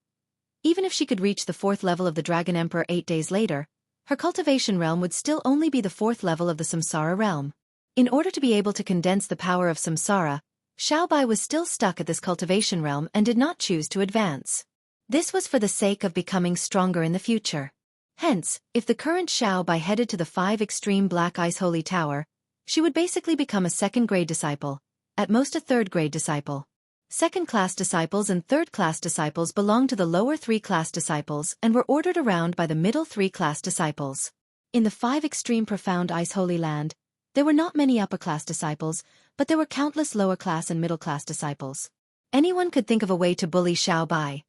even if she could reach the 4th level of the Dragon Emperor 8 days later, her cultivation realm would still only be the 4th level of the Samsara realm. In order to be able to condense the power of Samsara, Xiao Bai was still stuck at this cultivation realm and did not choose to advance. This was for the sake of becoming stronger in the future. Hence, if the current Xiao Bai headed to the 5 extreme Black Ice Holy Tower, she would basically become a 2nd grade disciple, at most a 3rd grade disciple. 2nd class disciples and 3rd class disciples belonged to the lower 3 class disciples and were ordered around by the middle 3 class disciples. In the 5 extreme profound Ice Holy Land, there were not many upper class disciples, but there were countless lower class and middle class disciples. Anyone could think of a way to bully Xiao Bai.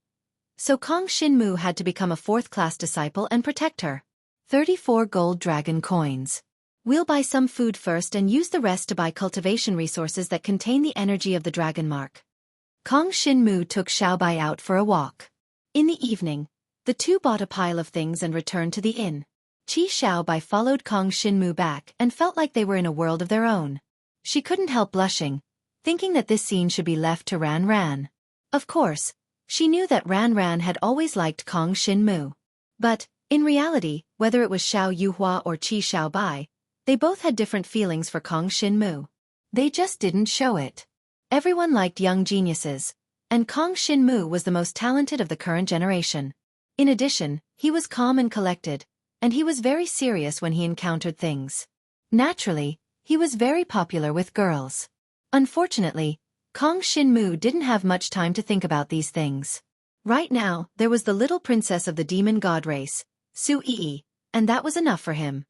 So Kong Shinmu had to become a 4th class disciple and protect her. 34 gold dragon coins. We'll buy some food first and use the rest to buy cultivation resources that contain the energy of the dragon mark. Kong Shinmu took Xiao Bai out for a walk. In the evening, the two bought a pile of things and returned to the inn. Qi Xiao Bai followed Kong Shinmu back and felt like they were in a world of their own. She couldn't help blushing, thinking that this scene should be left to Ran Ran. Of course, she knew that Ran Ran had always liked Kong Shinmu. But, in reality, whether it was Xiao Yuhua or Qi Xiao Bai, they both had different feelings for Kong Shinmu. They just didn't show it. Everyone liked young geniuses, and Kong Shinmu was the most talented of the current generation. In addition, he was calm and collected, and he was very serious when he encountered things. Naturally, he was very popular with girls. Unfortunately, Kong Shinmu didn't have much time to think about these things. Right now, there was the little princess of the demon god race, Xueqi, and that was enough for him.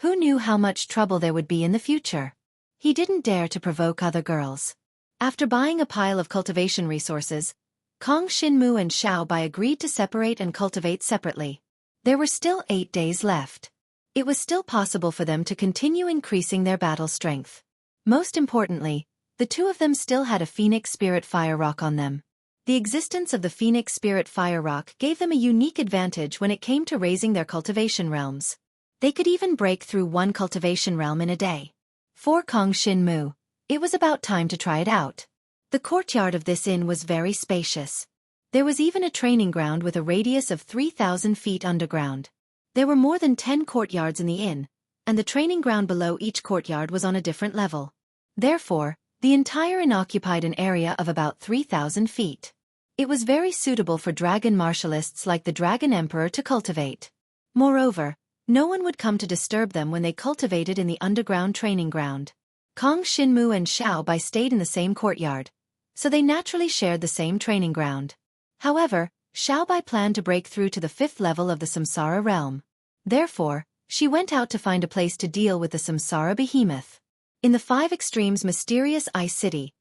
Who knew how much trouble there would be in the future? He didn't dare to provoke other girls. After buying a pile of cultivation resources, Kong Shinmu and Xiao Bai agreed to separate and cultivate separately. There were still 8 days left. It was still possible for them to continue increasing their battle strength. Most importantly, the two of them still had a Phoenix Spirit Fire Rock on them. The existence of the Phoenix Spirit Fire Rock gave them a unique advantage when it came to raising their cultivation realms. They could even break through 1 cultivation realm in a day. For Kong Shinmu, it was about time to try it out. The courtyard of this inn was very spacious. There was even a training ground with a radius of 3,000 feet underground. There were more than 10 courtyards in the inn, and the training ground below each courtyard was on a different level. Therefore, the entire inn occupied an area of about 3,000 feet. It was very suitable for dragon martialists like the Dragon Emperor to cultivate. Moreover, no one would come to disturb them when they cultivated in the underground training ground. Kong Shinmu and Xiao Bai stayed in the same courtyard, so they naturally shared the same training ground. However, Xiao Bai planned to break through to the 5th level of the Samsara realm. Therefore, she went out to find a place to deal with the Samsara behemoth. In the 5 Extremes mysterious Ice City,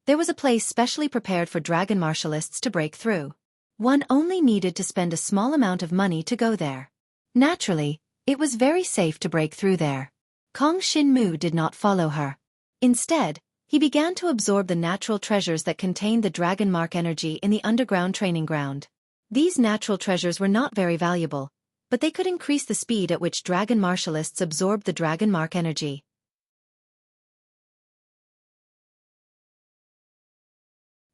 there was a place specially prepared for dragon martialists to break through. One only needed to spend a small amount of money to go there. Naturally, It was very safe to break through there. Kong Shin-mu did not follow her. Instead, he began to absorb the natural treasures that contained the dragon mark energy in the underground training ground. These natural treasures were not very valuable, but they could increase the speed at which dragon martialists absorbed the dragon mark energy.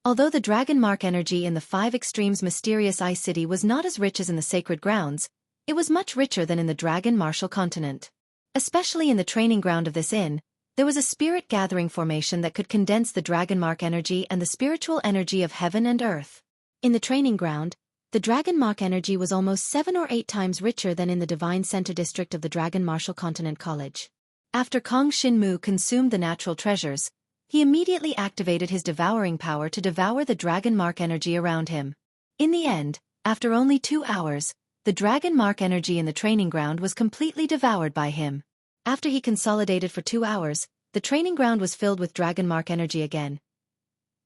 Although the dragon mark energy in the Five Extremes mysterious ice city was not as rich as in the sacred grounds, it was much richer than in the dragon martial continent. Especially in the training ground of this inn, there was a spirit gathering formation that could condense the dragon mark energy and the spiritual energy of heaven and earth. In the training ground, the dragon mark energy was almost 7 or 8 times richer than in the divine center district of the Dragon Martial Continent College. After Kong Shin-mu consumed the natural treasures, he immediately activated his devouring power to devour the dragon mark energy around him. In the end, after only 2 hours, the dragon mark energy in the training ground was completely devoured by him. After he consolidated for 2 hours, the training ground was filled with dragon mark energy again.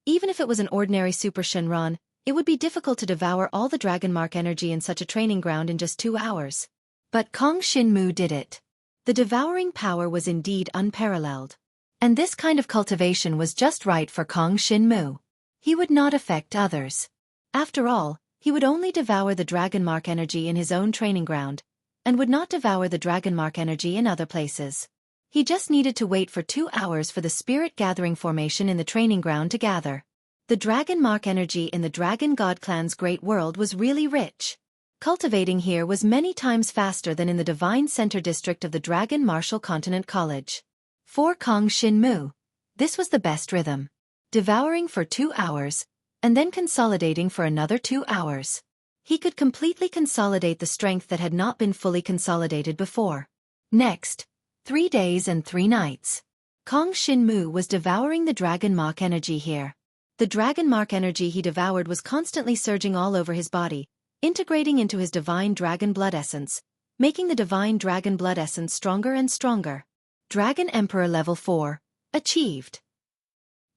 Even if it was an ordinary Super Shenron, it would be difficult to devour all the dragon mark energy in such a training ground in just 2 hours. But Kong Shin-mu did it. The devouring power was indeed unparalleled. And this kind of cultivation was just right for Kong Shin-mu. He would not affect others. After all, he would only devour the dragon mark energy in his own training ground, and would not devour the dragon mark energy in other places. He just needed to wait for 2 hours for the spirit gathering formation in the training ground to gather. The dragon mark energy in the Dragon God Clan's great world was really rich. Cultivating here was many times faster than in the divine center district of the Dragon Martial Continent College. For Kong Shin-mu, this was the best rhythm. Devouring for 2 hours, and then consolidating for another 2 hours. He could completely consolidate the strength that had not been fully consolidated before. Next, 3 days and 3 nights. Kong Shin-mu was devouring the dragon mark energy here. The dragon mark energy he devoured was constantly surging all over his body, integrating into his divine dragon blood essence, making the divine dragon blood essence stronger and stronger. Dragon Emperor Level 4, achieved.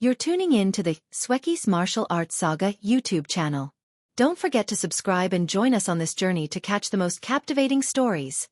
You're tuning in to the Xueqi's Martial Arts Saga YouTube channel. Don't forget to subscribe and join us on this journey to catch the most captivating stories.